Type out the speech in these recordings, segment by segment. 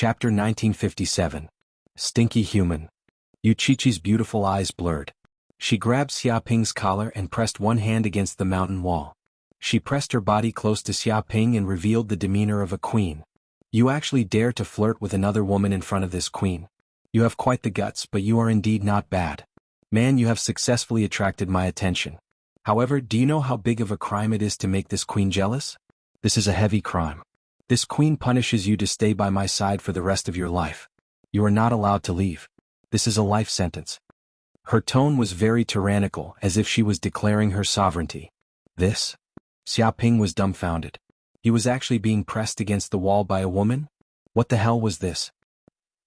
Chapter 1957. Stinky Human. Yuchichi's beautiful eyes blurred. She grabbed Xiaoping's collar and pressed one hand against the mountain wall. She pressed her body close to Xiaoping and revealed the demeanor of a queen. You actually dare to flirt with another woman in front of this queen. You have quite the guts, but you are indeed not bad. Man, you have successfully attracted my attention. However, do you know how big of a crime it is to make this queen jealous? This is a heavy crime. This queen punishes you to stay by my side for the rest of your life. You are not allowed to leave. This is a life sentence. Her tone was very tyrannical, as if she was declaring her sovereignty. This? Xiaoping was dumbfounded. He was actually being pressed against the wall by a woman? What the hell was this?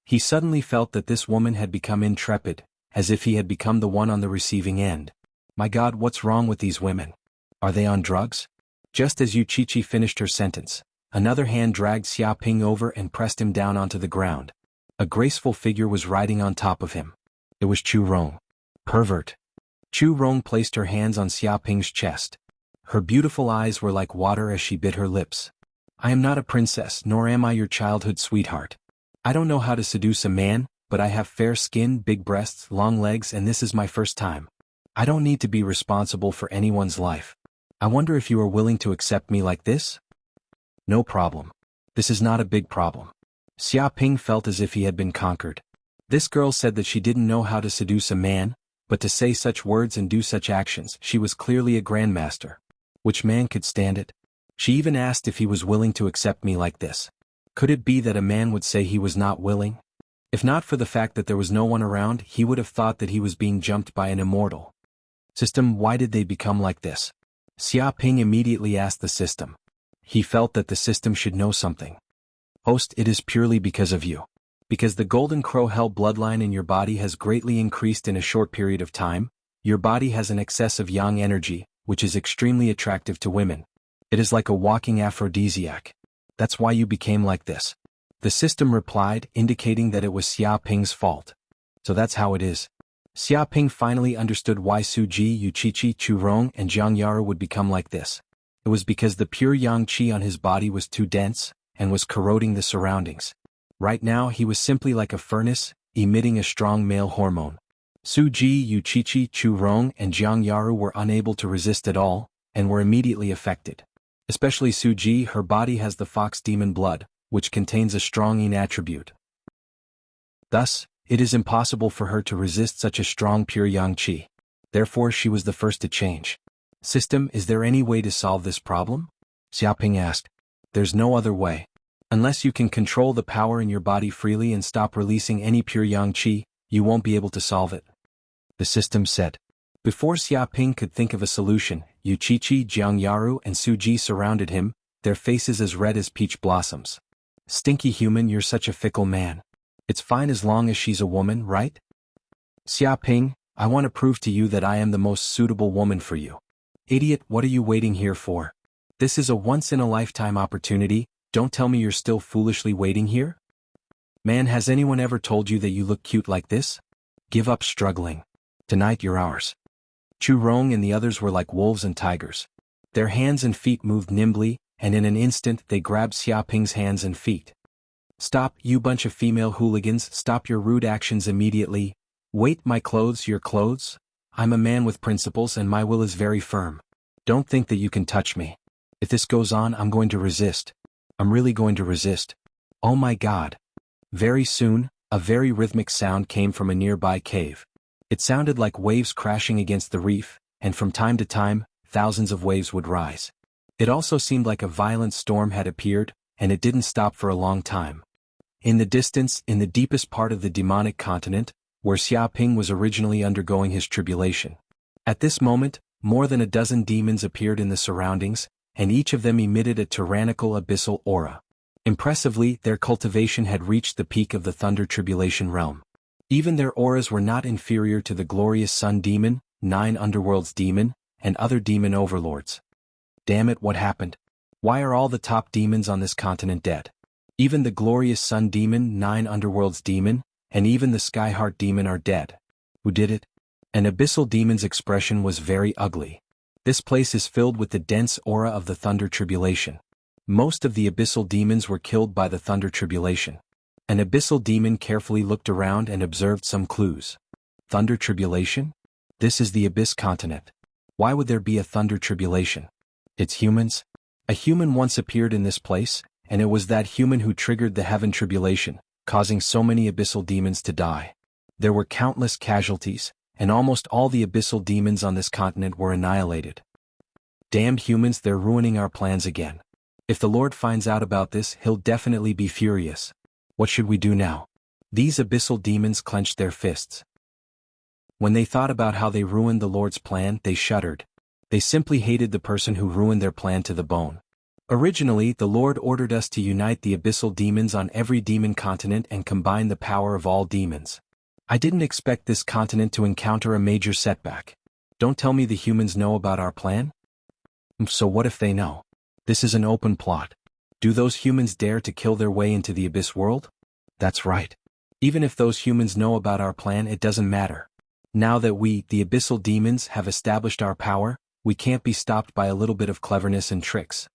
He suddenly felt that this woman had become intrepid, as if he had become the one on the receiving end. My God, what's wrong with these women? Are they on drugs? Just as Yuchichi finished her sentence, another hand dragged Xiaoping over and pressed him down onto the ground. A graceful figure was riding on top of him. It was Chu Rong. Pervert. Chu Rong placed her hands on Xiaoping's chest. Her beautiful eyes were like water as she bit her lips. I am not a princess, nor am I your childhood sweetheart. I don't know how to seduce a man, but I have fair skin, big breasts, long legs, and this is my first time. I don't need to be responsible for anyone's life. I wonder if you are willing to accept me like this? No problem. This is not a big problem. Xiaoping felt as if he had been conquered. This girl said that she didn't know how to seduce a man, but to say such words and do such actions, she was clearly a grandmaster. Which man could stand it? She even asked if he was willing to accept me like this. Could it be that a man would say he was not willing? If not for the fact that there was no one around, he would have thought that he was being jumped by an immortal. System, why did they become like this? Xiaoping immediately asked the system. He felt that the system should know something. Host, it is purely because of you. Because the Golden Crow Hell bloodline in your body has greatly increased in a short period of time, your body has an excess of yang energy, which is extremely attractive to women. It is like a walking aphrodisiac. That's why you became like this. The system replied, indicating that it was Xiaoping's fault. So that's how it is. Xiaoping finally understood why Suji, Yuchichi, Chu Rong, and Jianghu would become like this. It was because the pure yang qi on his body was too dense, and was corroding the surroundings. Right now he was simply like a furnace, emitting a strong male hormone. Suji, Yuchichi, Chu Rong, and Jianghu were unable to resist at all, and were immediately affected. Especially Suji, her body has the fox demon blood, which contains a strong yin attribute. Thus, it is impossible for her to resist such a strong pure yang qi. Therefore she was the first to change. System, is there any way to solve this problem? Xiaoping asked. There's no other way. Unless you can control the power in your body freely and stop releasing any pure yang qi, you won't be able to solve it. The system said. Before Xiaoping could think of a solution, Yuchichi, Jianghu, and Suji surrounded him, their faces as red as peach blossoms. Stinky human, you're such a fickle man. It's fine as long as she's a woman, right? Xiaoping, I want to prove to you that I am the most suitable woman for you. Idiot, what are you waiting here for? This is a once-in-a-lifetime opportunity, don't tell me you're still foolishly waiting here? Man, has anyone ever told you that you look cute like this? Give up struggling. Tonight you're ours. Chu Rong and the others were like wolves and tigers. Their hands and feet moved nimbly, and in an instant they grabbed Xiaoping's hands and feet. Stop, you bunch of female hooligans, stop your rude actions immediately. Wait, my clothes, your clothes? I'm a man with principles and my will is very firm. Don't think that you can touch me. If this goes on, I'm going to resist. I'm really going to resist. Oh my God. Very soon, a very rhythmic sound came from a nearby cave. It sounded like waves crashing against the reef, and from time to time, thousands of waves would rise. It also seemed like a violent storm had appeared, and it didn't stop for a long time. In the distance, in the deepest part of the demonic continent, where Xiaoping was originally undergoing his tribulation. At this moment, more than a dozen demons appeared in the surroundings, and each of them emitted a tyrannical abyssal aura. Impressively, their cultivation had reached the peak of the thunder tribulation realm. Even their auras were not inferior to the glorious sun demon, 9 underworlds demon, and other demon overlords. Damn it, what happened? Why are all the top demons on this continent dead? Even the glorious sun demon, 9 underworlds demon, and even the skyheart demon are dead. Who did it? An abyssal demon's expression was very ugly. This place is filled with the dense aura of the thunder tribulation. Most of the abyssal demons were killed by the thunder tribulation. An abyssal demon carefully looked around and observed some clues. Thunder tribulation? This is the Abyss continent. Why would there be a thunder tribulation? It's humans? A human once appeared in this place, and it was that human who triggered the heaven tribulation, causing so many abyssal demons to die. There were countless casualties, and almost all the abyssal demons on this continent were annihilated. Damned humans, they're ruining our plans again. If the Lord finds out about this, he'll definitely be furious. What should we do now? These abyssal demons clenched their fists. When they thought about how they ruined the Lord's plan, they shuddered. They simply hated the person who ruined their plan to the bone. Originally, the Lord ordered us to unite the abyssal demons on every demon continent and combine the power of all demons. I didn't expect this continent to encounter a major setback. Don't tell me the humans know about our plan? So what if they know? This is an open plot. Do those humans dare to kill their way into the abyss world? That's right. Even if those humans know about our plan, it doesn't matter. Now that we, the abyssal demons, have established our power, we can't be stopped by a little bit of cleverness and tricks.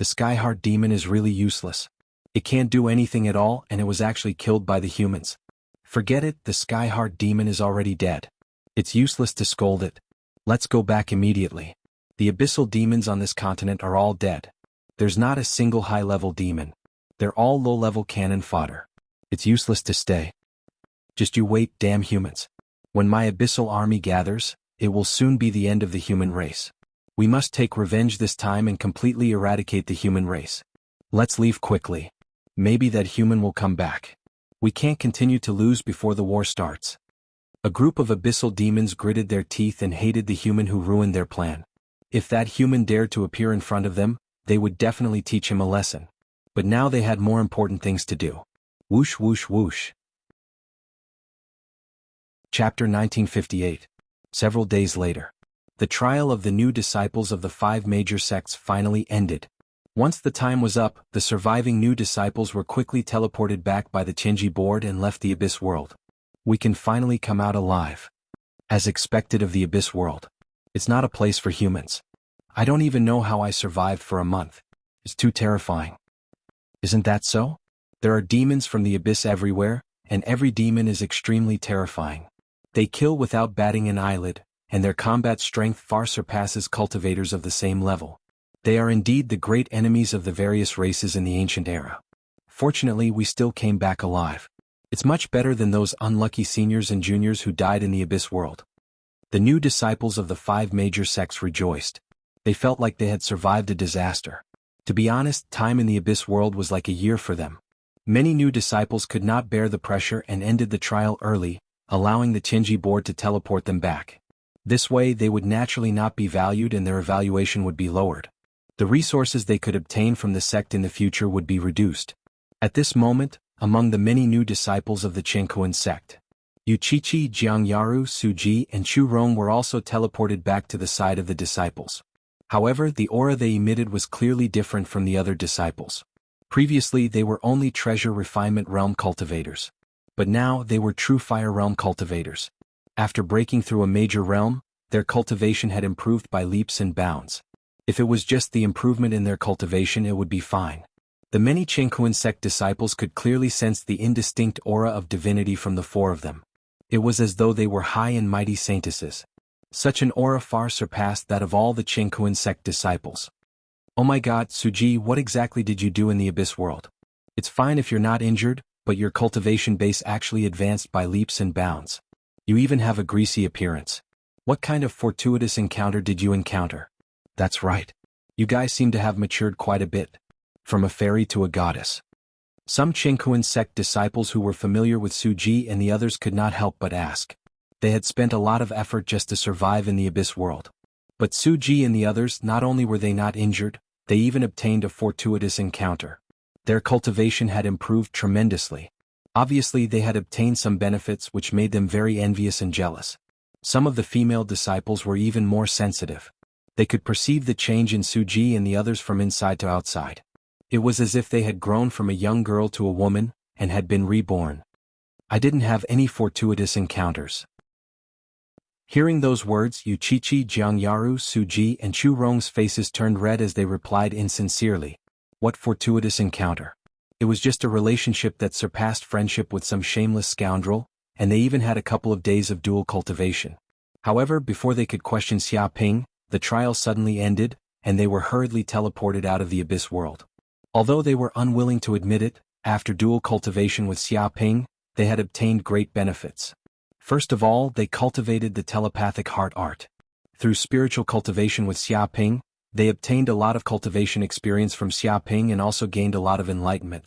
The Skyheart demon is really useless. It can't do anything at all, and it was actually killed by the humans. Forget it, the Skyheart demon is already dead. It's useless to scold it. Let's go back immediately. The abyssal demons on this continent are all dead. There's not a single high-level demon. They're all low-level cannon fodder. It's useless to stay. Just you wait, damn humans. When my abyssal army gathers, it will soon be the end of the human race. We must take revenge this time and completely eradicate the human race. Let's leave quickly. Maybe that human will come back. We can't continue to lose before the war starts. A group of abyssal demons gritted their teeth and hated the human who ruined their plan. If that human dared to appear in front of them, they would definitely teach him a lesson. But now they had more important things to do. Whoosh whoosh whoosh. Chapter 1958. Several days later. The trial of the new disciples of the 5 major sects finally ended. Once the time was up, the surviving new disciples were quickly teleported back by the Jianghu board and left the Abyss world. We can finally come out alive. As expected of the Abyss world. It's not a place for humans. I don't even know how I survived for a month. It's too terrifying. Isn't that so? There are demons from the Abyss everywhere, and every demon is extremely terrifying. They kill without batting an eyelid, and their combat strength far surpasses cultivators of the same level. They are indeed the great enemies of the various races in the ancient era. Fortunately, we still came back alive. It's much better than those unlucky seniors and juniors who died in the Abyss world. The new disciples of the 5 major sects rejoiced. They felt like they had survived a disaster. To be honest, time in the Abyss world was like a year for them. Many new disciples could not bear the pressure and ended the trial early, allowing the Jianghu board to teleport them back. This way they would naturally not be valued and their evaluation would be lowered. The resources they could obtain from the sect in the future would be reduced. At this moment, among the many new disciples of the Jianghu sect, Wuxia, Jianghu, Suji, and Chu Rong were also teleported back to the side of the disciples. However, the aura they emitted was clearly different from the other disciples. Previously they were only treasure refinement realm cultivators. But now they were true fire realm cultivators. After breaking through a major realm, their cultivation had improved by leaps and bounds. If it was just the improvement in their cultivation, it would be fine. The many Jianghu sect disciples could clearly sense the indistinct aura of divinity from the 4 of them. It was as though they were high and mighty saintesses. Such an aura far surpassed that of all the Jianghu sect disciples. Oh my god, Suji, what exactly did you do in the Abyss world? It's fine if you're not injured, but your cultivation base actually advanced by leaps and bounds. You even have a greasy appearance. What kind of fortuitous encounter did you encounter? That's right. You guys seem to have matured quite a bit. From a fairy to a goddess. Some Jianghu sect disciples who were familiar with Suji and the others could not help but ask. They had spent a lot of effort just to survive in the Abyss world. But Suji and the others, not only were they not injured, they even obtained a fortuitous encounter. Their cultivation had improved tremendously. Obviously they had obtained some benefits which made them very envious and jealous. Some of the female disciples were even more sensitive. They could perceive the change in Suji and the others from inside to outside. It was as if they had grown from a young girl to a woman, and had been reborn. I didn't have any fortuitous encounters. Hearing those words, Wuxia, Jianghu, Suji, and Chu Rong's faces turned red as they replied insincerely. What fortuitous encounter? It was just a relationship that surpassed friendship with some shameless scoundrel, and they even had a couple of days of dual cultivation. However, before they could question Xia Ping, the trial suddenly ended, and they were hurriedly teleported out of the abyss world. Although they were unwilling to admit it, after dual cultivation with Xia Ping, they had obtained great benefits. First of all, they cultivated the telepathic heart art. Through spiritual cultivation with Xia Ping, they obtained a lot of cultivation experience from Xia Ping and also gained a lot of enlightenment.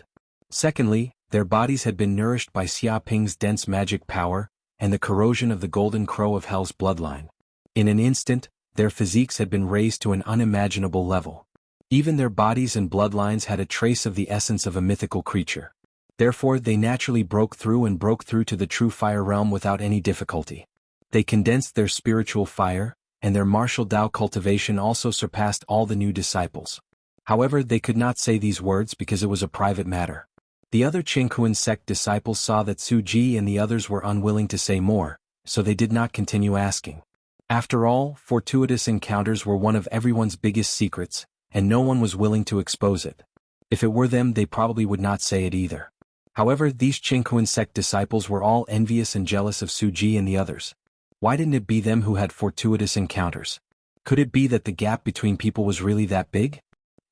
Secondly, their bodies had been nourished by Xia Ping's dense magic power, and the corrosion of the golden crow of hell's bloodline. In an instant, their physiques had been raised to an unimaginable level. Even their bodies and bloodlines had a trace of the essence of a mythical creature. Therefore, they naturally broke through to the true fire realm without any difficulty. They condensed their spiritual fire, and their martial Dao cultivation also surpassed all the new disciples. However, they could not say these words because it was a private matter. The other Qinghuan sect disciples saw that Su Ji and the others were unwilling to say more, so they did not continue asking. After all, fortuitous encounters were one of everyone's biggest secrets, and no one was willing to expose it. If it were them, they probably would not say it either. However, these Qinghuan sect disciples were all envious and jealous of Su Ji and the others. Why didn't it be them who had fortuitous encounters? Could it be that the gap between people was really that big?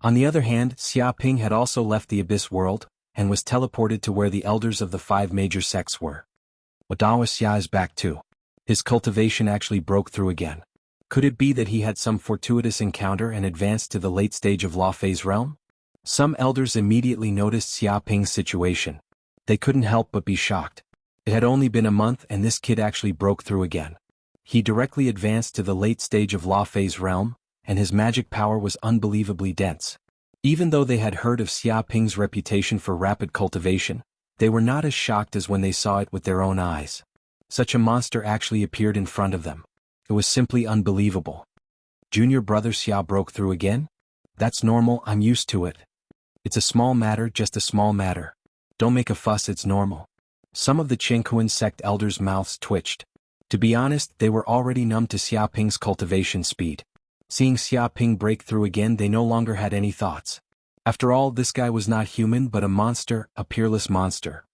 On the other hand, Xia Ping had also left the abyss world, and was teleported to where the elders of the 5 major sects were. Wadawa Xia is back too. His cultivation actually broke through again. Could it be that he had some fortuitous encounter and advanced to the late stage of Law Phase realm? Some elders immediately noticed Xia Ping's situation. They couldn't help but be shocked. It had only been a month and this kid actually broke through again. He directly advanced to the late stage of Law Phase realm, and his magic power was unbelievably dense. Even though they had heard of Xia Ping's reputation for rapid cultivation, they were not as shocked as when they saw it with their own eyes. Such a monster actually appeared in front of them. It was simply unbelievable. Junior brother Xia broke through again? That's normal, I'm used to it. It's a small matter, just a small matter. Don't make a fuss, it's normal. Some of the Qinghuan sect elders' mouths twitched. To be honest, they were already numb to Xia Ping's cultivation speed. Seeing Xia Ping break through again, they no longer had any thoughts. After all, this guy was not human but a monster, a peerless monster.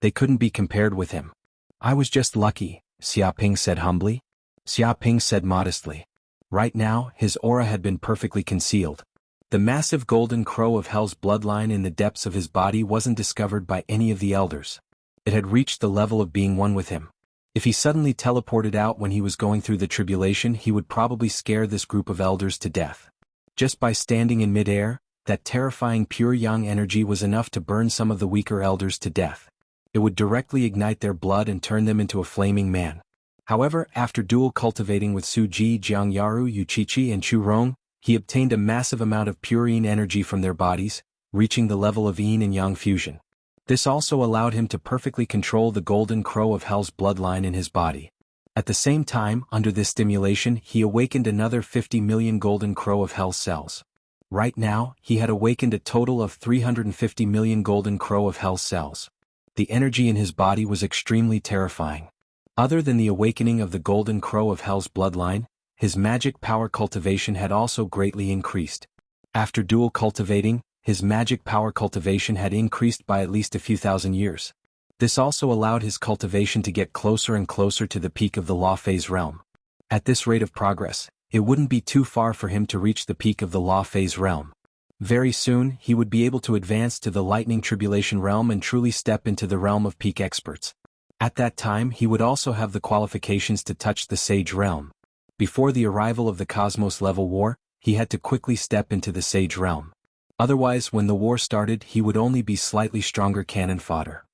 They couldn't be compared with him. I was just lucky, Xia Ping said humbly. Xia Ping said modestly. Right now, his aura had been perfectly concealed. The massive golden crow of hell's bloodline in the depths of his body wasn't discovered by any of the elders. It had reached the level of being one with him. If he suddenly teleported out when he was going through the tribulation, he would probably scare this group of elders to death. Just by standing in midair, that terrifying pure yang energy was enough to burn some of the weaker elders to death. It would directly ignite their blood and turn them into a flaming man. However, after dual cultivating with Su Ji, Jiangyaru, Yuchichi and Chu Rong, he obtained a massive amount of pure yin energy from their bodies, reaching the level of yin and yang fusion. This also allowed him to perfectly control the golden crow of hell's bloodline in his body. At the same time, under this stimulation, he awakened another 50 million golden crow of hell cells. Right now, he had awakened a total of 350 million golden crow of hell cells. The energy in his body was extremely terrifying. Other than the awakening of the golden crow of hell's bloodline, his magic power cultivation had also greatly increased. After dual cultivating, his magic power cultivation had increased by at least a few thousand years. This also allowed his cultivation to get closer and closer to the peak of the Law Phase realm. At this rate of progress, it wouldn't be too far for him to reach the peak of the Law Phase realm. Very soon, he would be able to advance to the Lightning Tribulation realm and truly step into the realm of peak experts. At that time, he would also have the qualifications to touch the Sage realm. Before the arrival of the Cosmos level war, he had to quickly step into the Sage realm. Otherwise, when the war started, he would only be slightly stronger cannon fodder.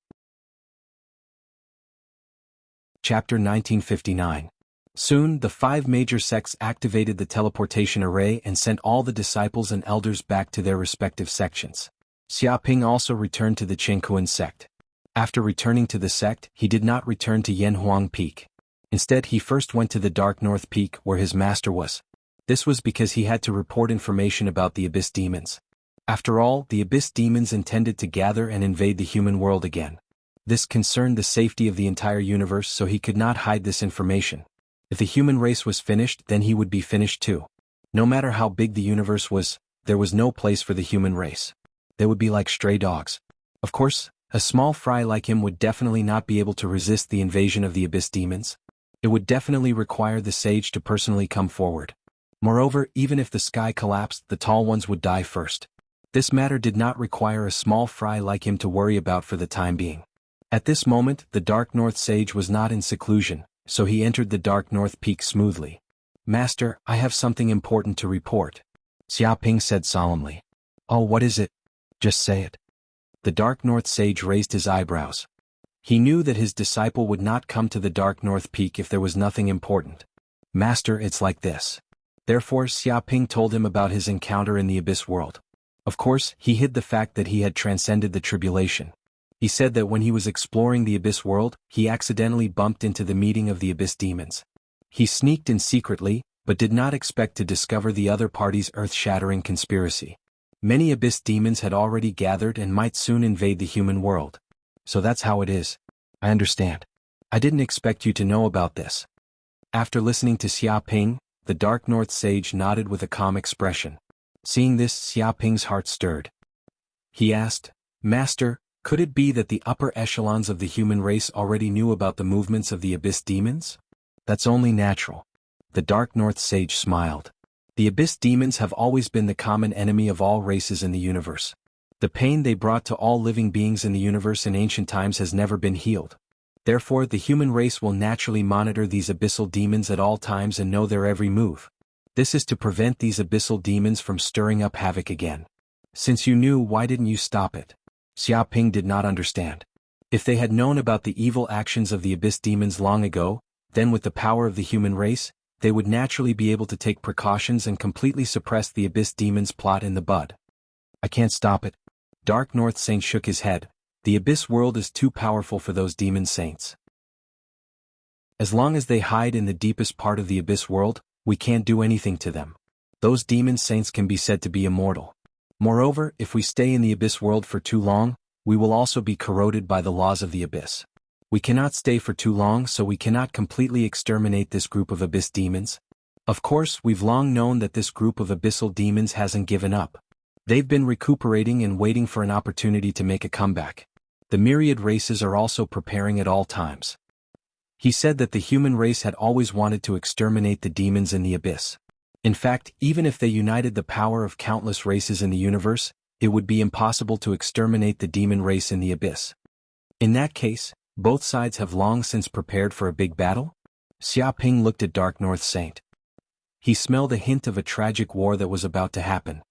Chapter 1959. Soon, the 5 major sects activated the teleportation array and sent all the disciples and elders back to their respective sections. Xia Ping also returned to the Qinghuan sect. After returning to the sect, he did not return to Yanhuang Peak. Instead, he first went to the Dark North Peak where his master was. This was because he had to report information about the Abyss Demons. After all, the Abyss Demons intended to gather and invade the human world again. This concerned the safety of the entire universe, so he could not hide this information. If the human race was finished, then he would be finished too. No matter how big the universe was, there was no place for the human race. They would be like stray dogs. Of course, a small fry like him would definitely not be able to resist the invasion of the abyss demons. It would definitely require the sage to personally come forward. Moreover, even if the sky collapsed, the tall ones would die first. This matter did not require a small fry like him to worry about for the time being. At this moment, the Dark North Sage was not in seclusion, so he entered the Dark North Peak smoothly. "Master, I have something important to report," Xiaoping said solemnly. "Oh, what is it? Just say it." The Dark North Sage raised his eyebrows. He knew that his disciple would not come to the Dark North Peak if there was nothing important. "Master, it's like this." Therefore, Xiaoping told him about his encounter in the Abyss world. Of course, he hid the fact that he had transcended the tribulation. He said that when he was exploring the Abyss world, he accidentally bumped into the meeting of the Abyss demons. He sneaked in secretly, but did not expect to discover the other party's earth-shattering conspiracy. Many Abyss demons had already gathered and might soon invade the human world. "So that's how it is. I understand. I didn't expect you to know about this." After listening to Xiaoping, the Dark North Sage nodded with a calm expression. Seeing this, Xiaoping's heart stirred. He asked, "Master, could it be that the upper echelons of the human race already knew about the movements of the Abyss demons?" "That's only natural." The Dark North Sage smiled. "The Abyss demons have always been the common enemy of all races in the universe. The pain they brought to all living beings in the universe in ancient times has never been healed. Therefore, the human race will naturally monitor these abyssal demons at all times and know their every move. This is to prevent these abyssal demons from stirring up havoc again. Since you knew, why didn't you stop it?" Xiaoping did not understand. If they had known about the evil actions of the abyss demons long ago, then with the power of the human race, they would naturally be able to take precautions and completely suppress the abyss demons' plot in the bud. "I can't stop it." Dark North Saint shook his head. "The abyss world is too powerful for those demon saints. As long as they hide in the deepest part of the abyss world, we can't do anything to them. Those demon saints can be said to be immortal. Moreover, if we stay in the abyss world for too long, we will also be corroded by the laws of the abyss. We cannot stay for too long, so we cannot completely exterminate this group of abyss demons. Of course, we've long known that this group of abyssal demons hasn't given up. They've been recuperating and waiting for an opportunity to make a comeback. The myriad races are also preparing at all times." He said that the human race had always wanted to exterminate the demons in the abyss. In fact, even if they united the power of countless races in the universe, it would be impossible to exterminate the demon race in the abyss. In that case, both sides have long since prepared for a big battle? Xiaoping looked at Dark North Saint. He smelled a hint of a tragic war that was about to happen.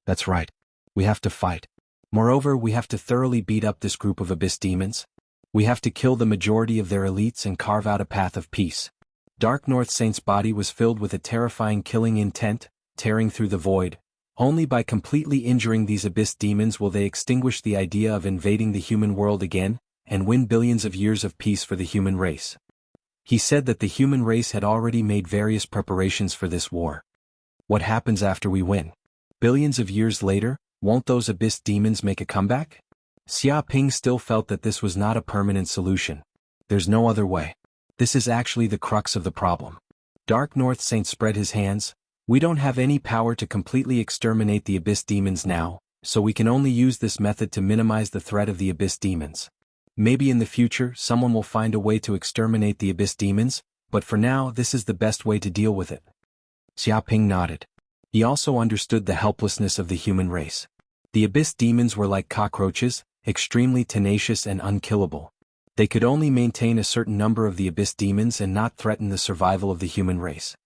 "That's right. We have to fight. Moreover, we have to thoroughly beat up this group of abyss demons. We have to kill the majority of their elites and carve out a path of peace." Dark North Saint's body was filled with a terrifying killing intent, tearing through the void. Only by completely injuring these abyss demons will they extinguish the idea of invading the human world again, and win billions of years of peace for the human race. He said that the human race had already made various preparations for this war. "What happens after we win? Billions of years later, won't those abyss demons make a comeback?" Xiaoping still felt that this was not a permanent solution. "There's no other way. This is actually the crux of the problem." Dark North Saint spread his hands. "We don't have any power to completely exterminate the abyss demons now, so we can only use this method to minimize the threat of the abyss demons. Maybe in the future someone will find a way to exterminate the abyss demons, but for now this is the best way to deal with it." Xiaoping nodded. He also understood the helplessness of the human race. The abyss demons were like cockroaches, extremely tenacious and unkillable. They could only maintain a certain number of the abyss demons and not threaten the survival of the human race.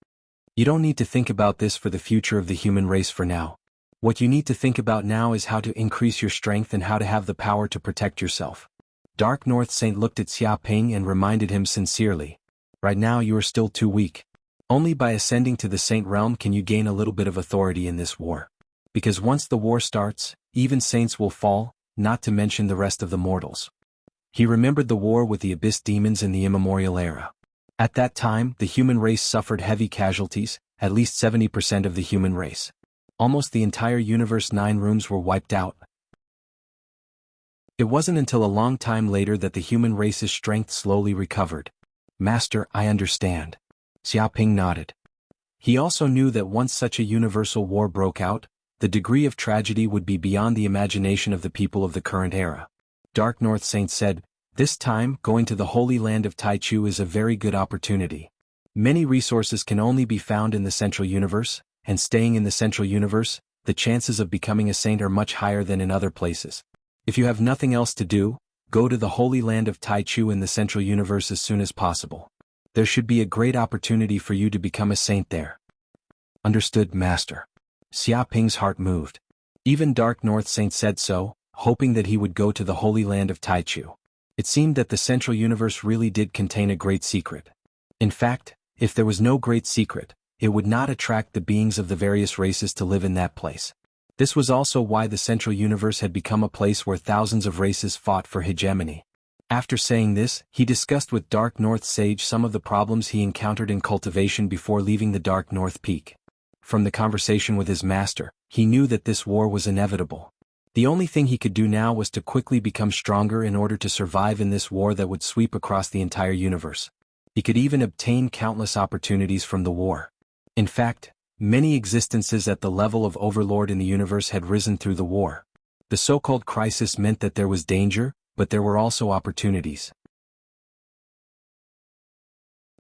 "You don't need to think about this for the future of the human race for now. What you need to think about now is how to increase your strength and how to have the power to protect yourself." Dark North Saint looked at Xiaoping and reminded him sincerely. "Right now you are still too weak. Only by ascending to the Saint realm can you gain a little bit of authority in this war. Because once the war starts, even saints will fall, not to mention the rest of the mortals." He remembered the war with the abyss demons in the immemorial era. At that time, the human race suffered heavy casualties, at least 70% of the human race. Almost the entire universe 9 rooms were wiped out. It wasn't until a long time later that the human race's strength slowly recovered. "Master, I understand." Xiaoping nodded. He also knew that once such a universal war broke out, the degree of tragedy would be beyond the imagination of the people of the current era. Dark North Saint said, "This time, going to the Holy Land of Taichu is a very good opportunity. Many resources can only be found in the Central Universe, and staying in the Central Universe, the chances of becoming a saint are much higher than in other places. If you have nothing else to do, go to the Holy Land of Taichu in the Central Universe as soon as possible. There should be a great opportunity for you to become a saint there." "Understood, Master." Xia Ping's heart moved. Even Dark North Saint said so, hoping that he would go to the Holy Land of Taichu. It seemed that the Central Universe really did contain a great secret. In fact, if there was no great secret, it would not attract the beings of the various races to live in that place. This was also why the Central Universe had become a place where thousands of races fought for hegemony. After saying this, he discussed with Dark North Sage some of the problems he encountered in cultivation before leaving the Dark North Peak. From the conversation with his master, he knew that this war was inevitable. The only thing he could do now was to quickly become stronger in order to survive in this war that would sweep across the entire universe. He could even obtain countless opportunities from the war. In fact, many existences at the level of overlord in the universe had risen through the war. The so-called crisis meant that there was danger, but there were also opportunities.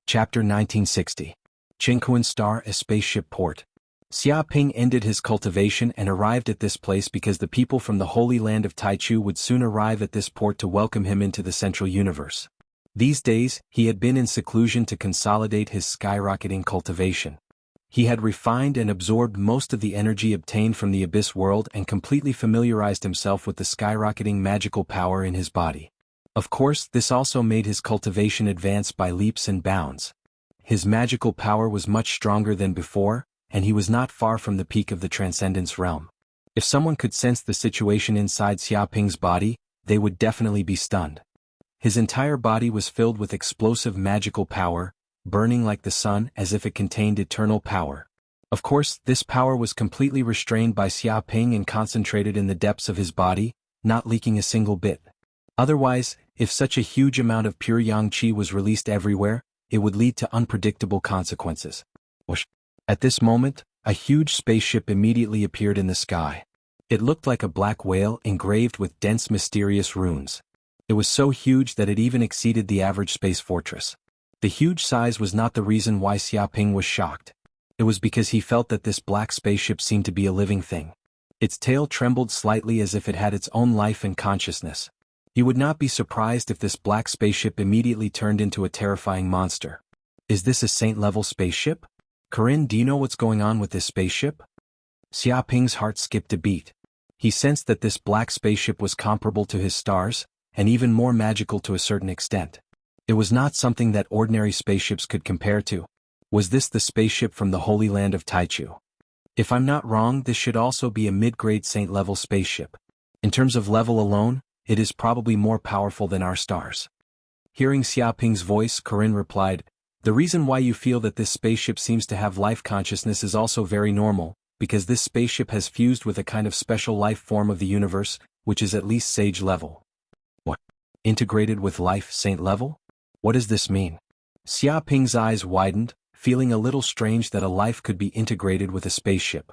Chapter 1960. Jianghu Star, a spaceship port. Xia Ping ended his cultivation and arrived at this place because the people from the Holy Land of Taichu would soon arrive at this port to welcome him into the Central Universe. These days, he had been in seclusion to consolidate his skyrocketing cultivation. He had refined and absorbed most of the energy obtained from the Abyss world and completely familiarized himself with the skyrocketing magical power in his body. Of course, this also made his cultivation advance by leaps and bounds. His magical power was much stronger than before, and he was not far from the peak of the Transcendence realm. If someone could sense the situation inside Xia Ping's body, they would definitely be stunned. His entire body was filled with explosive magical power, burning like the sun as if it contained eternal power. Of course, this power was completely restrained by Xia Ping and concentrated in the depths of his body, not leaking a single bit. Otherwise, if such a huge amount of pure yang qi was released everywhere, it would lead to unpredictable consequences. At this moment, a huge spaceship immediately appeared in the sky. It looked like a black whale engraved with dense mysterious runes. It was so huge that it even exceeded the average space fortress. The huge size was not the reason why Xia Ping was shocked. It was because he felt that this black spaceship seemed to be a living thing. Its tail trembled slightly as if it had its own life and consciousness. He would not be surprised if this black spaceship immediately turned into a terrifying monster. "Is this a saint-level spaceship? Corinne, do you know what's going on with this spaceship?" Xia Ping's heart skipped a beat. He sensed that this black spaceship was comparable to his stars, and even more magical to a certain extent. It was not something that ordinary spaceships could compare to. Was this the spaceship from the Holy Land of Taichu? If I'm not wrong, this should also be a mid-grade saint-level spaceship. In terms of level alone, it is probably more powerful than our stars. Hearing Xia Ping's voice, Corinne replied, "The reason why you feel that this spaceship seems to have life consciousness is also very normal, because this spaceship has fused with a kind of special life form of the universe, which is at least sage level." "What? Integrated with life saint level? What does this mean?" Xia Ping's eyes widened, feeling a little strange that a life could be integrated with a spaceship.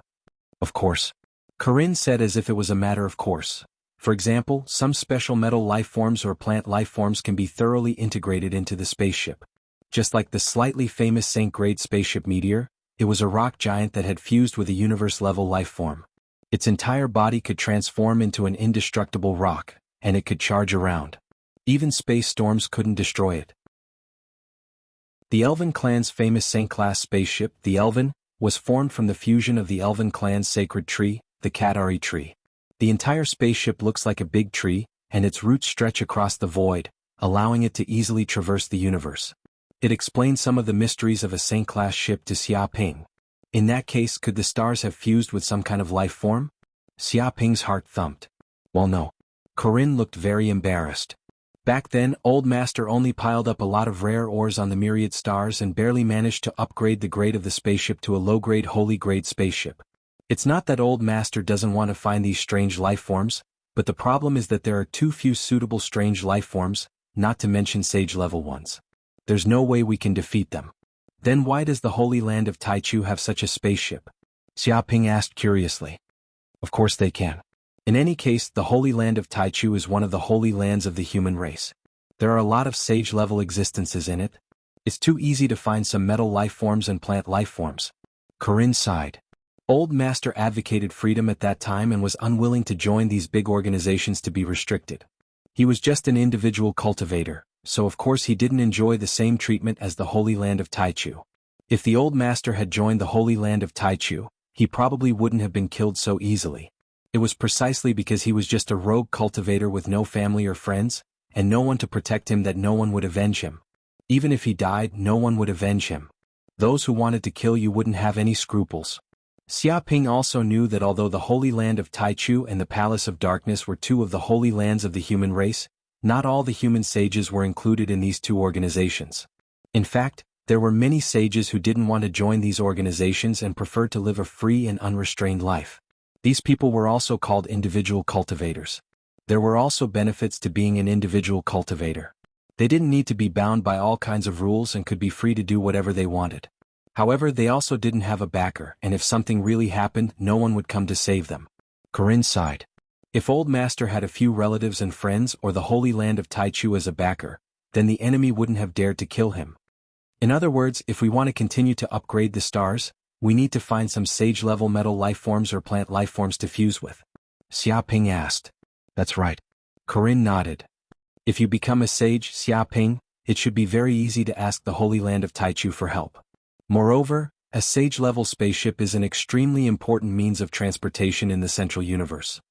"Of course," Corinne said as if it was a matter of course. For example, some special metal life forms or plant life forms can be thoroughly integrated into the spaceship. Just like the slightly famous Saint-grade spaceship Meteor, it was a rock giant that had fused with a universe-level life form. Its entire body could transform into an indestructible rock, and it could charge around. Even space storms couldn't destroy it. The Elven clan's famous Saint-class spaceship, the Elven, was formed from the fusion of the Elven clan's sacred tree, the Katari tree. The entire spaceship looks like a big tree, and its roots stretch across the void, allowing it to easily traverse the universe. It explained some of the mysteries of a Saint-class ship to Xia Ping. In that case, could the stars have fused with some kind of life form? Xia Ping's heart thumped. Well, no. Corinne looked very embarrassed. Back then, Old Master only piled up a lot of rare ores on the myriad stars and barely managed to upgrade the grade of the spaceship to a low-grade holy-grade spaceship. It's not that Old Master doesn't want to find these strange life forms, but the problem is that there are too few suitable strange life forms, not to mention sage-level ones. There's no way we can defeat them. Then why does the Holy Land of Taichu have such a spaceship? Xia Ping asked curiously. Of course they can. In any case, the Holy Land of Taichu is one of the holy lands of the human race. There are a lot of sage-level existences in it. It's too easy to find some metal life forms and plant life forms. Corinne sighed. Old Master advocated freedom at that time and was unwilling to join these big organizations to be restricted. He was just an individual cultivator, so of course he didn't enjoy the same treatment as the Holy Land of Taichu. If the Old Master had joined the Holy Land of Taichu, he probably wouldn't have been killed so easily. It was precisely because he was just a rogue cultivator with no family or friends, and no one to protect him that no one would avenge him. Even if he died, no one would avenge him. Those who wanted to kill you wouldn't have any scruples. Xia Ping also knew that although the Holy Land of Taichu and the Palace of Darkness were two of the holy lands of the human race, not all the human sages were included in these two organizations. In fact, there were many sages who didn't want to join these organizations and preferred to live a free and unrestrained life. These people were also called individual cultivators. There were also benefits to being an individual cultivator. They didn't need to be bound by all kinds of rules and could be free to do whatever they wanted. However, they also didn't have a backer, and if something really happened, no one would come to save them. Corinne sighed. If Old Master had a few relatives and friends or the Holy Land of Taichu as a backer, then the enemy wouldn't have dared to kill him. In other words, if we want to continue to upgrade the stars, we need to find some sage-level metal life forms or plant life forms to fuse with. Xia Ping asked. That's right. Corinne nodded. If you become a sage, Xia Ping, it should be very easy to ask the Holy Land of Taichu for help. Moreover, a sage-level spaceship is an extremely important means of transportation in the Central Universe.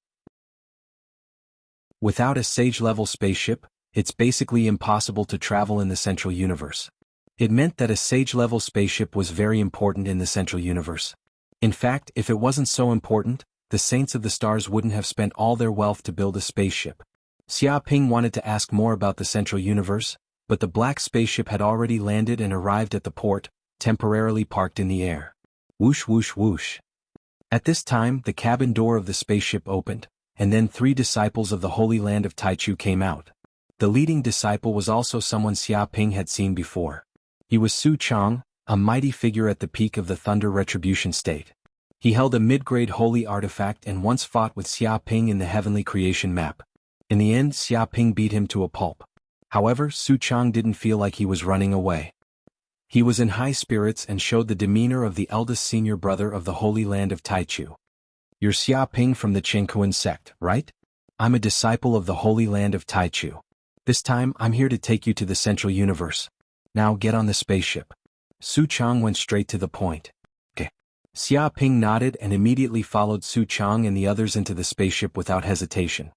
Without a sage-level spaceship, it's basically impossible to travel in the Central Universe. It meant that a sage-level spaceship was very important in the Central Universe. In fact, if it wasn't so important, the Saints of the Stars wouldn't have spent all their wealth to build a spaceship. Xia Ping wanted to ask more about the Central Universe, but the black spaceship had already landed and arrived at the port, temporarily parked in the air. Whoosh whoosh whoosh. At this time, the cabin door of the spaceship opened, and then 3 disciples of the Holy Land of Taichu came out. The leading disciple was also someone Xia Ping had seen before. He was Su Chang, a mighty figure at the peak of the Thunder Retribution state. He held a mid-grade holy artifact and once fought with Xia Ping in the Heavenly Creation map. In the end, Xia Ping beat him to a pulp. However, Su Chang didn't feel like he was running away. He was in high spirits and showed the demeanor of the eldest senior brother of the Holy Land of Taichu. You're Xia Ping from the Chengkuan sect, right? I'm a disciple of the Holy Land of Taichu. This time, I'm here to take you to the Central Universe. Now get on the spaceship. Su Chang went straight to the point. Okay. Xia Ping nodded and immediately followed Su Chang and the others into the spaceship without hesitation.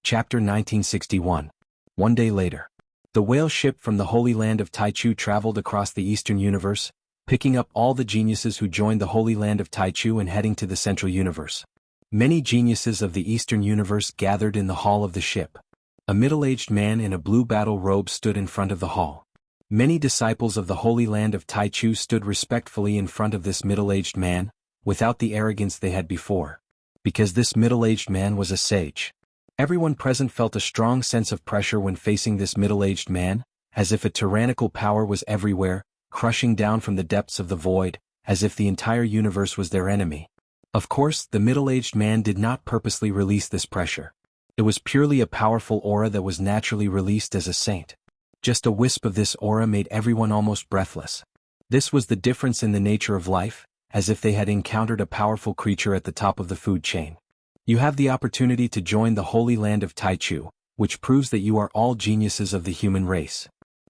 Chapter 1961. One day later. The whale ship from the Holy Land of Taichu traveled across the Eastern Universe, picking up all the geniuses who joined the Holy Land of Taichu and heading to the Central Universe. Many geniuses of the Eastern Universe gathered in the hall of the ship. A middle-aged man in a blue battle robe stood in front of the hall. Many disciples of the Holy Land of Taichu stood respectfully in front of this middle-aged man, without the arrogance they had before. Because this middle-aged man was a sage. Everyone present felt a strong sense of pressure when facing this middle-aged man, as if a tyrannical power was everywhere, crushing down from the depths of the void, as if the entire universe was their enemy. Of course, the middle-aged man did not purposely release this pressure. It was purely a powerful aura that was naturally released as a saint. Just a wisp of this aura made everyone almost breathless. This was the difference in the nature of life, as if they had encountered a powerful creature at the top of the food chain. You have the opportunity to join the Holy Land of Taichu, which proves that you are all geniuses of the human race.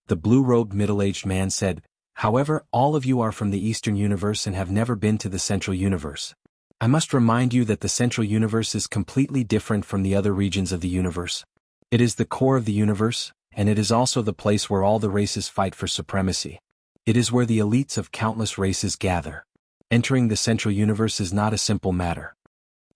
The blue-robed middle-aged man said, however, all of you are from the Eastern Universe and have never been to the Central Universe. I must remind you that the Central Universe is completely different from the other regions of the universe. It is the core of the universe, and it is also the place where all the races fight for supremacy. It is where the elites of countless races gather. Entering the Central Universe is not a simple matter.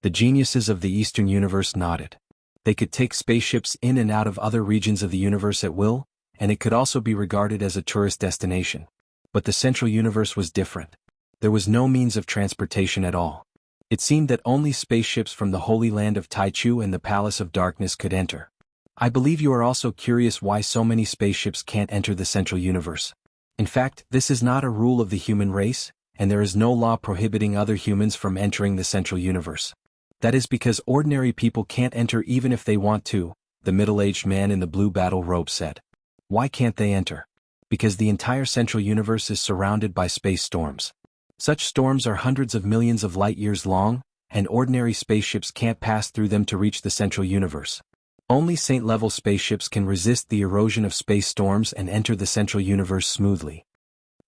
The geniuses of the Eastern Universe nodded. They could take spaceships in and out of other regions of the universe at will, and it could also be regarded as a tourist destination. But the Central Universe was different. There was no means of transportation at all. It seemed that only spaceships from the Holy Land of Taichu and the Palace of Darkness could enter. I believe you are also curious why so many spaceships can't enter the Central Universe. In fact, this is not a rule of the human race, and there is no law prohibiting other humans from entering the central universe. That is because ordinary people can't enter even if they want to, the middle-aged man in the blue battle robe said. Why can't they enter? Because the entire central universe is surrounded by space storms. Such storms are hundreds of millions of light-years long, and ordinary spaceships can't pass through them to reach the central universe. Only Saint-level spaceships can resist the erosion of space storms and enter the central universe smoothly.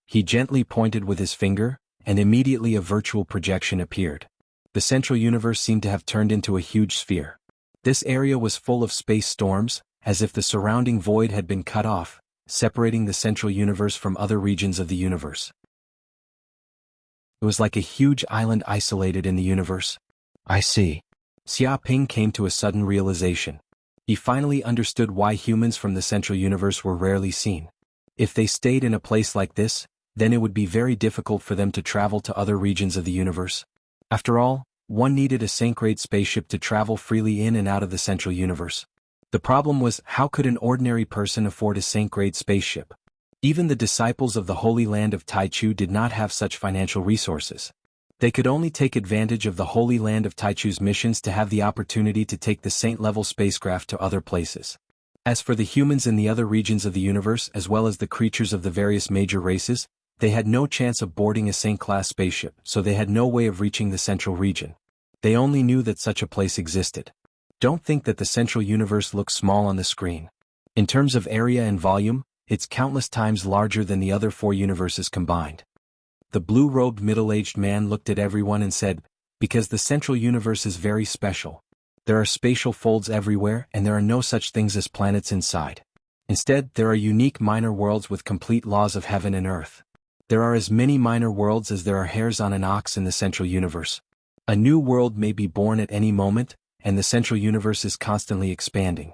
He gently pointed with his finger, and immediately a virtual projection appeared. The central universe seemed to have turned into a huge sphere. This area was full of space storms, as if the surrounding void had been cut off, separating the central universe from other regions of the universe. It was like a huge island isolated in the universe. I see. Xiaoping came to a sudden realization. He finally understood why humans from the central universe were rarely seen. If they stayed in a place like this, then it would be very difficult for them to travel to other regions of the universe. After all, one needed a Saint-grade spaceship to travel freely in and out of the central universe. The problem was, how could an ordinary person afford a Saint-grade spaceship? Even the disciples of the Holy Land of Taichu did not have such financial resources. They could only take advantage of the Holy Land of Taichu's missions to have the opportunity to take the Saint-level spacecraft to other places. As for the humans in the other regions of the universe as well as the creatures of the various major races, they had no chance of boarding a Saint-class spaceship, so they had no way of reaching the central region. They only knew that such a place existed. Don't think that the central universe looks small on the screen. In terms of area and volume, it's countless times larger than the other 4 universes combined. The blue-robed middle-aged man looked at everyone and said, because the central universe is very special. There are spatial folds everywhere and there are no such things as planets inside. Instead, there are unique minor worlds with complete laws of heaven and earth. There are as many minor worlds as there are hairs on an ox in the central universe. A new world may be born at any moment, and the central universe is constantly expanding.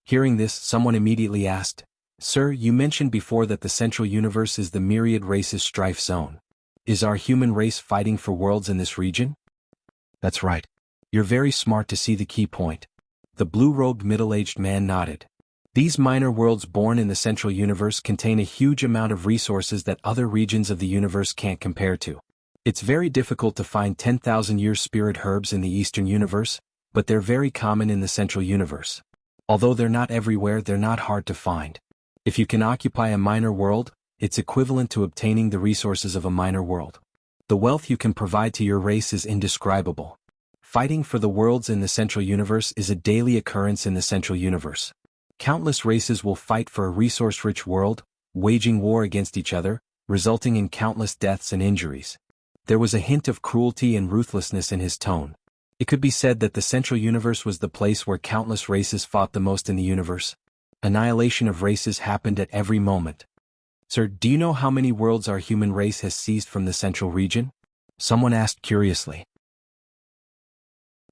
Hearing this, someone immediately asked, Sir, you mentioned before that the central universe is the myriad races strife zone. Is our human race fighting for worlds in this region? That's right. You're very smart to see the key point. The blue-robed middle-aged man nodded. These minor worlds born in the central universe contain a huge amount of resources that other regions of the universe can't compare to. It's very difficult to find 10,000-year spirit herbs in the eastern universe, but they're very common in the central universe. Although they're not everywhere, they're not hard to find. If you can occupy a minor world, it's equivalent to obtaining the resources of a minor world. The wealth you can provide to your race is indescribable. Fighting for the worlds in the central universe is a daily occurrence in the central universe. Countless races will fight for a resource-rich world, waging war against each other, resulting in countless deaths and injuries. There was a hint of cruelty and ruthlessness in his tone. It could be said that the central universe was the place where countless races fought the most in the universe. Annihilation of races happened at every moment. Sir, do you know how many worlds our human race has seized from the central region? Someone asked curiously.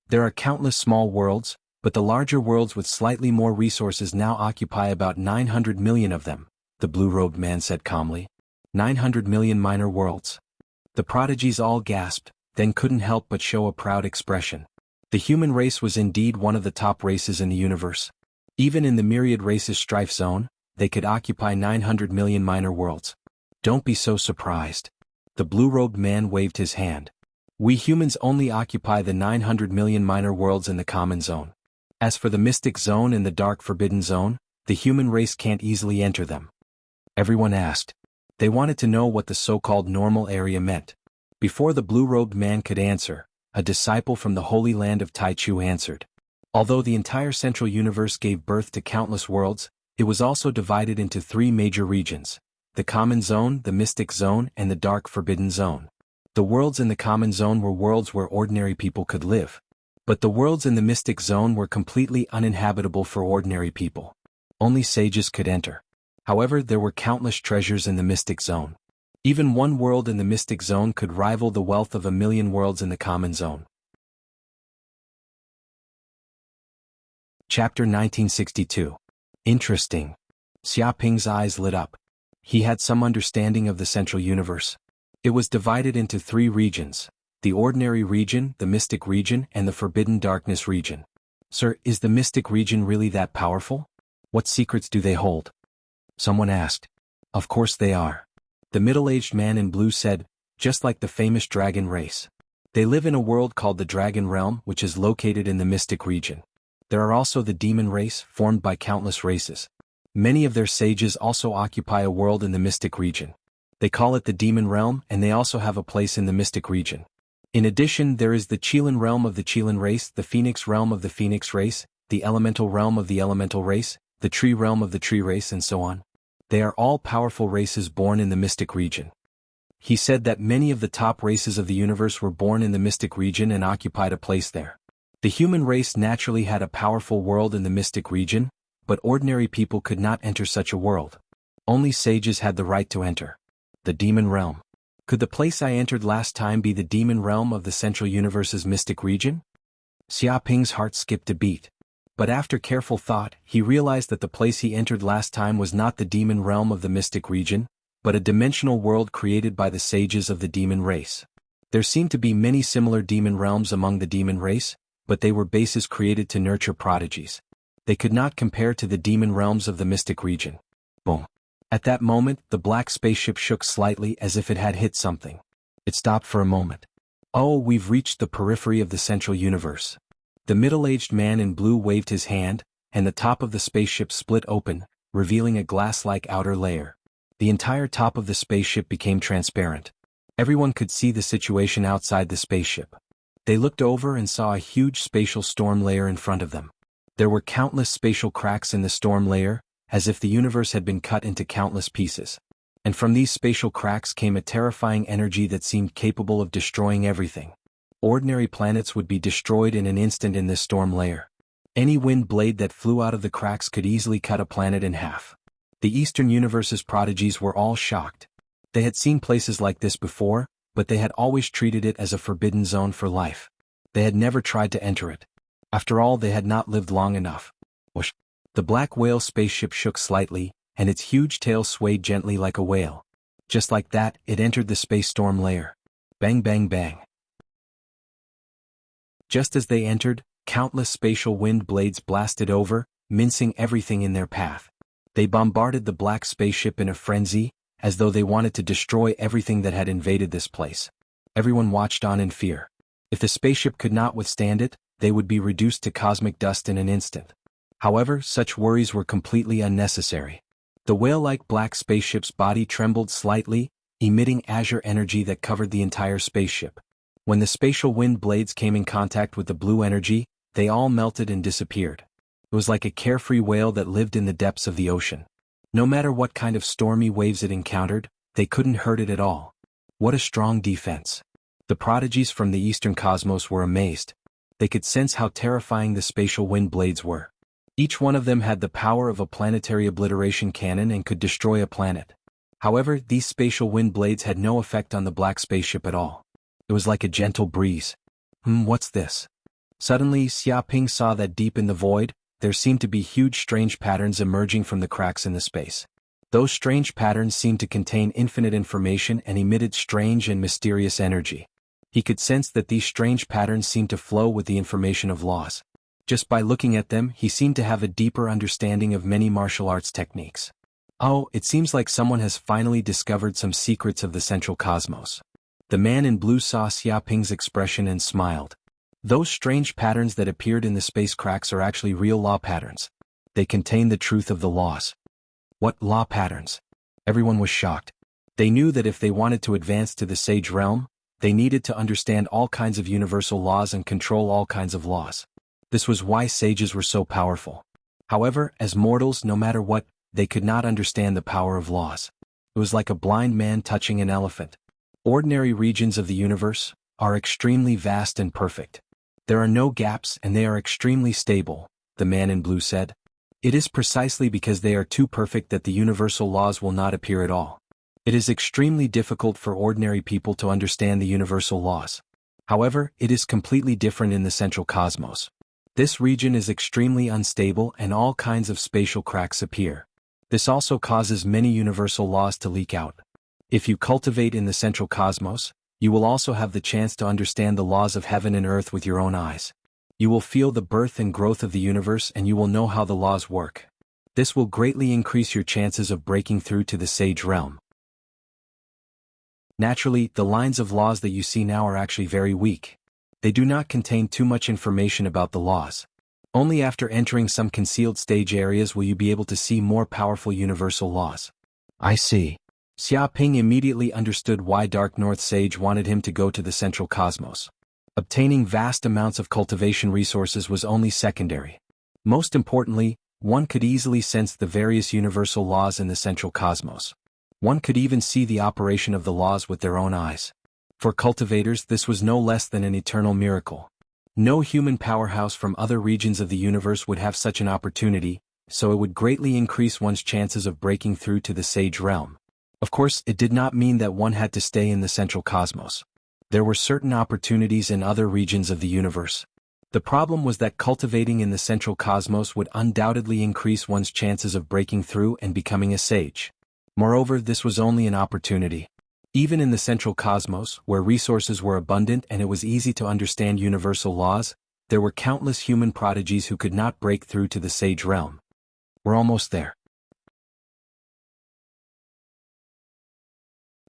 There are countless small worlds, but the larger worlds with slightly more resources now occupy about 900 million of them, the blue-robed man said calmly. 900 million minor worlds. The prodigies all gasped, then couldn't help but show a proud expression. The human race was indeed one of the top races in the universe. Even in the myriad races strife zone, they could occupy 900 million minor worlds. Don't be so surprised. The blue-robed man waved his hand. We humans only occupy the 900 million minor worlds in the common zone. As for the mystic zone and the dark forbidden zone, the human race can't easily enter them. Everyone asked. They wanted to know what the so-called normal area meant. Before the blue-robed man could answer, a disciple from the Holy Land of Taichu answered. Although the entire central universe gave birth to countless worlds, it was also divided into 3 major regions: the common zone, the mystic zone, and the dark forbidden zone. The worlds in the common zone were worlds where ordinary people could live. But the worlds in the mystic zone were completely uninhabitable for ordinary people. Only sages could enter. However, there were countless treasures in the mystic zone. Even one world in the mystic zone could rival the wealth of 1,000,000 worlds in the common zone. Chapter 1962. Interesting. Xiaoping's eyes lit up. He had some understanding of the central universe. It was divided into 3 regions: the ordinary region, the mystic region, and the forbidden darkness region. Sir, is the mystic region really that powerful? What secrets do they hold? Someone asked. Of course they are. The middle-aged man in blue said, just like the famous dragon race. They live in a world called the Dragon Realm, which is located in the Mystic region. There are also the Demon race, formed by countless races. Many of their sages also occupy a world in the Mystic region. They call it the Demon Realm, and they also have a place in the Mystic region. In addition, there is the Qilin realm of the Qilin race, the Phoenix realm of the Phoenix race, the Elemental realm of the Elemental race, the Tree realm of the Tree race, and so on. They are all powerful races born in the Mystic region. He said that many of the top races of the universe were born in the Mystic region and occupied a place there. The human race naturally had a powerful world in the Mystic region, but ordinary people could not enter such a world. Only sages had the right to enter. The Demon Realm. Could the place I entered last time be the Demon Realm of the Central Universe's Mystic region? Xiaoping's heart skipped a beat. But after careful thought, he realized that the place he entered last time was not the Demon Realm of the Mystic region, but a dimensional world created by the sages of the demon race. There seemed to be many similar demon realms among the demon race, but they were bases created to nurture prodigies. They could not compare to the demon realms of the Mystic region. Boom. At that moment, the black spaceship shook slightly as if it had hit something. It stopped for a moment. Oh, we've reached the periphery of the Central Universe. The middle-aged man in blue waved his hand, and the top of the spaceship split open, revealing a glass-like outer layer. The entire top of the spaceship became transparent. Everyone could see the situation outside the spaceship. They looked over and saw a huge spatial storm layer in front of them. There were countless spatial cracks in the storm layer, as if the universe had been cut into countless pieces. And from these spatial cracks came a terrifying energy that seemed capable of destroying everything. Ordinary planets would be destroyed in an instant in this storm layer. Any wind blade that flew out of the cracks could easily cut a planet in half. The Eastern Universe's prodigies were all shocked. They had seen places like this before, but they had always treated it as a forbidden zone for life. They had never tried to enter it. After all, they had not lived long enough. Whoosh! The black whale spaceship shook slightly, and its huge tail swayed gently like a whale. Just like that, it entered the space storm layer. Bang bang bang. Just as they entered, countless spatial wind blades blasted over, mincing everything in their path. They bombarded the black spaceship in a frenzy, as though they wanted to destroy everything that had invaded this place. Everyone watched on in fear. If the spaceship could not withstand it, they would be reduced to cosmic dust in an instant. However, such worries were completely unnecessary. The whale-like black spaceship's body trembled slightly, emitting azure energy that covered the entire spaceship. When the spatial wind blades came in contact with the blue energy, they all melted and disappeared. It was like a carefree whale that lived in the depths of the ocean. No matter what kind of stormy waves it encountered, they couldn't hurt it at all. What a strong defense. The prodigies from the eastern cosmos were amazed. They could sense how terrifying the spatial wind blades were. Each one of them had the power of a planetary obliteration cannon and could destroy a planet. However, these spatial wind blades had no effect on the black spaceship at all. It was like a gentle breeze. What's this? Suddenly, Xiaoping saw that deep in the void, there seemed to be huge strange patterns emerging from the cracks in the space. Those strange patterns seemed to contain infinite information and emitted strange and mysterious energy. He could sense that these strange patterns seemed to flow with the information of laws. Just by looking at them, he seemed to have a deeper understanding of many martial arts techniques. Oh, it seems like someone has finally discovered some secrets of the central cosmos. The man in blue saw Xiaoping's expression and smiled. Those strange patterns that appeared in the space cracks are actually real law patterns. They contain the truth of the laws. What law patterns? Everyone was shocked. They knew that if they wanted to advance to the sage realm, they needed to understand all kinds of universal laws and control all kinds of laws. This was why sages were so powerful. However, as mortals, no matter what, they could not understand the power of laws. It was like a blind man touching an elephant. Ordinary regions of the universe are extremely vast and perfect. There are no gaps and they are extremely stable, the man in blue said. It is precisely because they are too perfect that the universal laws will not appear at all. It is extremely difficult for ordinary people to understand the universal laws. However, it is completely different in the central cosmos. This region is extremely unstable and all kinds of spatial cracks appear. This also causes many universal laws to leak out. If you cultivate in the central cosmos, you will also have the chance to understand the laws of heaven and earth with your own eyes. You will feel the birth and growth of the universe and you will know how the laws work. This will greatly increase your chances of breaking through to the sage realm. Naturally, the lines of laws that you see now are actually very weak. They do not contain too much information about the laws. Only after entering some concealed stage areas will you be able to see more powerful universal laws. I see. Xiaoping immediately understood why Dark North Sage wanted him to go to the central cosmos. Obtaining vast amounts of cultivation resources was only secondary. Most importantly, one could easily sense the various universal laws in the central cosmos. One could even see the operation of the laws with their own eyes. For cultivators, this was no less than an eternal miracle. No human powerhouse from other regions of the universe would have such an opportunity, so it would greatly increase one's chances of breaking through to the sage realm. Of course, it did not mean that one had to stay in the central cosmos. There were certain opportunities in other regions of the universe. The problem was that cultivating in the central cosmos would undoubtedly increase one's chances of breaking through and becoming a sage. Moreover, this was only an opportunity. Even in the central cosmos, where resources were abundant and it was easy to understand universal laws, there were countless human prodigies who could not break through to the sage realm. We're almost there.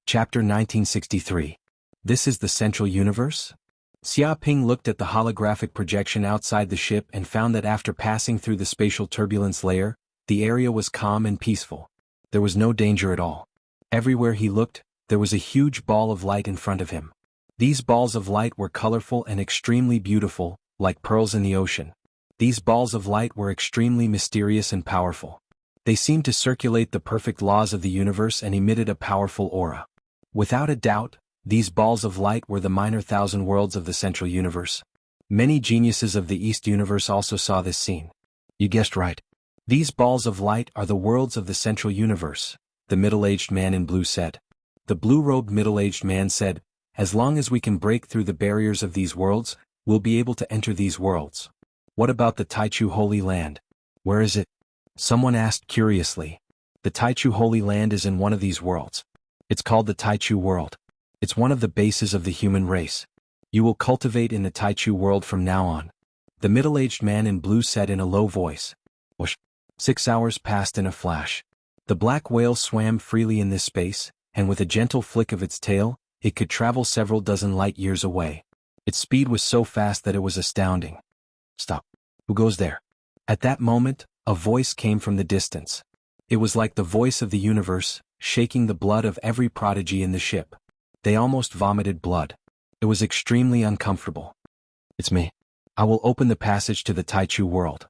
Chapter 1963. This is the central universe? Xiaoping looked at the holographic projection outside the ship and found that after passing through the spatial turbulence layer, the area was calm and peaceful. There was no danger at all. Everywhere he looked, there was a huge ball of light in front of him. These balls of light were colorful and extremely beautiful, like pearls in the ocean. These balls of light were extremely mysterious and powerful. They seemed to circulate the perfect laws of the universe and emitted a powerful aura. Without a doubt, these balls of light were the minor thousand worlds of the central universe. Many geniuses of the East universe also saw this scene. You guessed right. These balls of light are the worlds of the central universe, the middle-aged man in blue said. The blue-robed middle-aged man said, as long as we can break through the barriers of these worlds, we'll be able to enter these worlds. What about the Taichu Holy Land? Where is it? Someone asked curiously. The Taichu Holy Land is in one of these worlds. It's called the Taichu world. It's one of the bases of the human race. You will cultivate in the Taichu world from now on. The middle-aged man in blue said in a low voice. Whoosh. 6 hours passed in a flash. The black whale swam freely in this space, and with a gentle flick of its tail, it could travel several dozen light years away. Its speed was so fast that it was astounding. Stop. Who goes there? At that moment, a voice came from the distance. It was like the voice of the universe, shaking the blood of every prodigy in the ship. They almost vomited blood. It was extremely uncomfortable. It's me. I will open the passage to the Taichu world.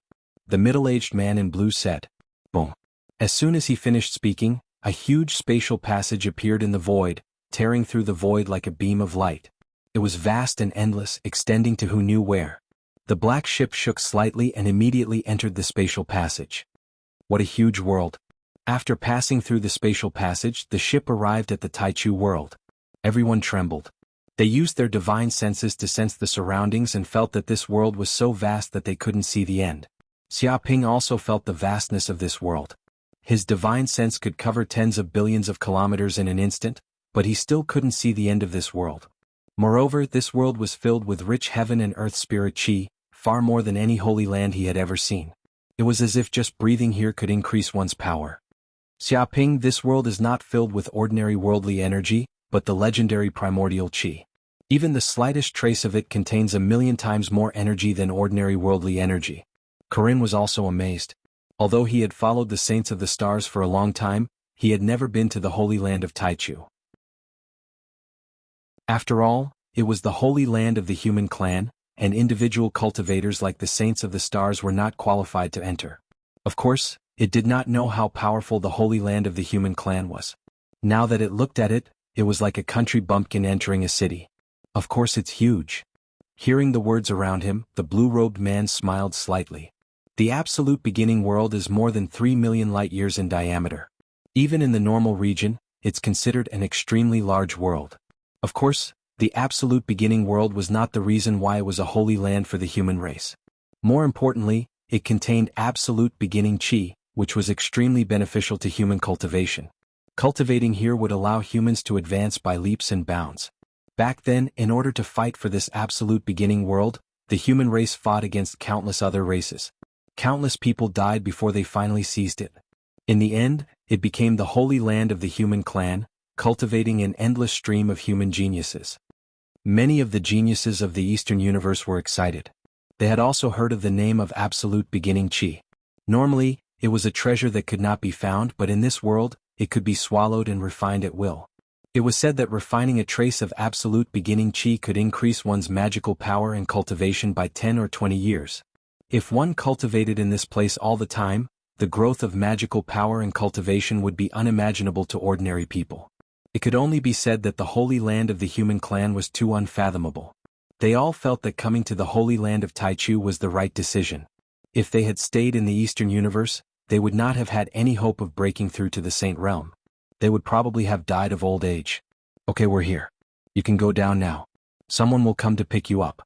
The middle-aged man in blue said. Boom. As soon as he finished speaking, a huge spatial passage appeared in the void, tearing through the void like a beam of light. It was vast and endless, extending to who knew where. The black ship shook slightly and immediately entered the spatial passage. What a huge world. After passing through the spatial passage, the ship arrived at the Taichu world. Everyone trembled. They used their divine senses to sense the surroundings and felt that this world was so vast that they couldn't see the end. Xiaoping also felt the vastness of this world. His divine sense could cover tens of billions of kilometers in an instant, but he still couldn't see the end of this world. Moreover, this world was filled with rich heaven and earth spirit chi, far more than any holy land he had ever seen. It was as if just breathing here could increase one's power. Xiaoping, this world is not filled with ordinary worldly energy, but the legendary primordial chi. Even the slightest trace of it contains 1,000,000 times more energy than ordinary worldly energy. Corinne was also amazed. Although he had followed the saints of the stars for a long time, he had never been to the holy land of Taichu. After all, it was the holy land of the human clan, and individual cultivators like the saints of the stars were not qualified to enter. Of course, it did not know how powerful the holy land of the human clan was. Now that it looked at it, it was like a country bumpkin entering a city. Of course it's huge. Hearing the words around him, the blue-robed man smiled slightly. The absolute beginning world is more than 3 million light-years in diameter. Even in the normal region, it's considered an extremely large world. Of course, the absolute beginning world was not the reason why it was a holy land for the human race. More importantly, it contained absolute beginning chi, which was extremely beneficial to human cultivation. Cultivating here would allow humans to advance by leaps and bounds. Back then, in order to fight for this absolute beginning world, the human race fought against countless other races. Countless people died before they finally seized it. In the end, it became the holy land of the human clan, cultivating an endless stream of human geniuses. Many of the geniuses of the Eastern universe were excited. They had also heard of the name of absolute beginning Qi. Normally, it was a treasure that could not be found, but in this world, it could be swallowed and refined at will. It was said that refining a trace of absolute beginning Qi could increase one's magical power and cultivation by 10 or 20 years. If one cultivated in this place all the time, the growth of magical power and cultivation would be unimaginable to ordinary people. It could only be said that the holy land of the human clan was too unfathomable. They all felt that coming to the holy land of Taichu was the right decision. If they had stayed in the Eastern universe, they would not have had any hope of breaking through to the Saint Realm. They would probably have died of old age. Okay, we're here. You can go down now. Someone will come to pick you up.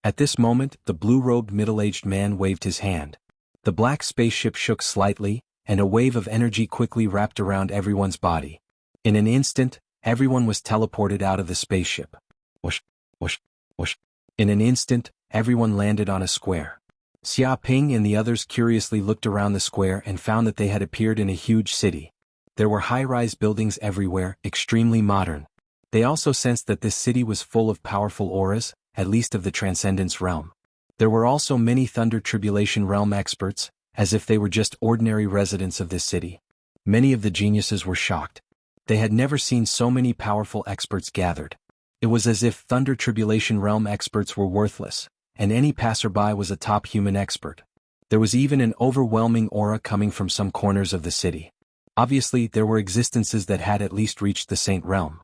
At this moment, the blue-robed middle-aged man waved his hand. The black spaceship shook slightly, and a wave of energy quickly wrapped around everyone's body. In an instant, everyone was teleported out of the spaceship. Whoosh, whoosh, whoosh. In an instant, everyone landed on a square. Xia Ping and the others curiously looked around the square and found that they had appeared in a huge city. There were high-rise buildings everywhere, extremely modern. They also sensed that this city was full of powerful auras, at least of the Transcendence realm. There were also many Thunder Tribulation realm experts, as if they were just ordinary residents of this city. Many of the geniuses were shocked. They had never seen so many powerful experts gathered. It was as if Thunder Tribulation realm experts were worthless, and any passerby was a top human expert. There was even an overwhelming aura coming from some corners of the city. Obviously, there were existences that had at least reached the Saint Realm.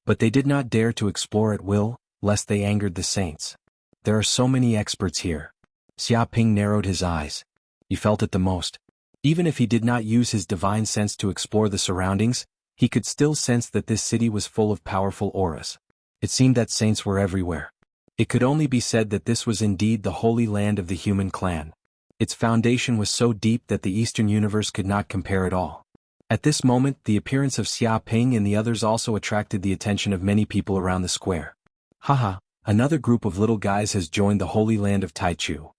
But they did not dare to explore at will, lest they angered the saints. There are so many experts here. Xia Ping narrowed his eyes. He felt it the most. Even if he did not use his divine sense to explore the surroundings, he could still sense that this city was full of powerful auras. It seemed that saints were everywhere. It could only be said that this was indeed the holy land of the human clan. Its foundation was so deep that the Eastern universe could not compare at all. At this moment, the appearance of Xia Ping and the others also attracted the attention of many people around the square. Haha, another group of little guys has joined the holy land of Taichu.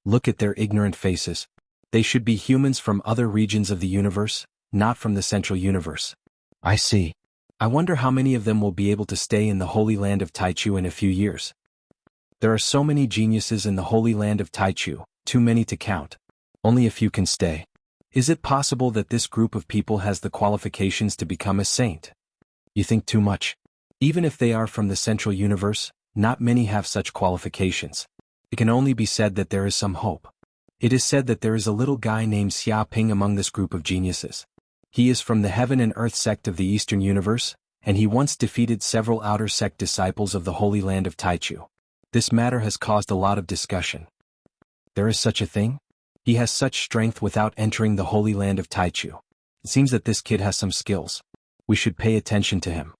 Look at their ignorant faces. They should be humans from other regions of the universe, not from the central universe. I see. I wonder how many of them will be able to stay in the holy land of Taichu in a few years. There are so many geniuses in the holy land of Taichu, too many to count. Only a few can stay. Is it possible that this group of people has the qualifications to become a saint? You think too much. Even if they are from the central universe, not many have such qualifications. It can only be said that there is some hope. It is said that there is a little guy named Xia Ping among this group of geniuses. He is from the Heaven and Earth sect of the Eastern universe, and he once defeated several outer sect disciples of the holy land of Taichu. This matter has caused a lot of discussion. There is such a thing? He has such strength without entering the holy land of Taichu. It seems that this kid has some skills. We should pay attention to him.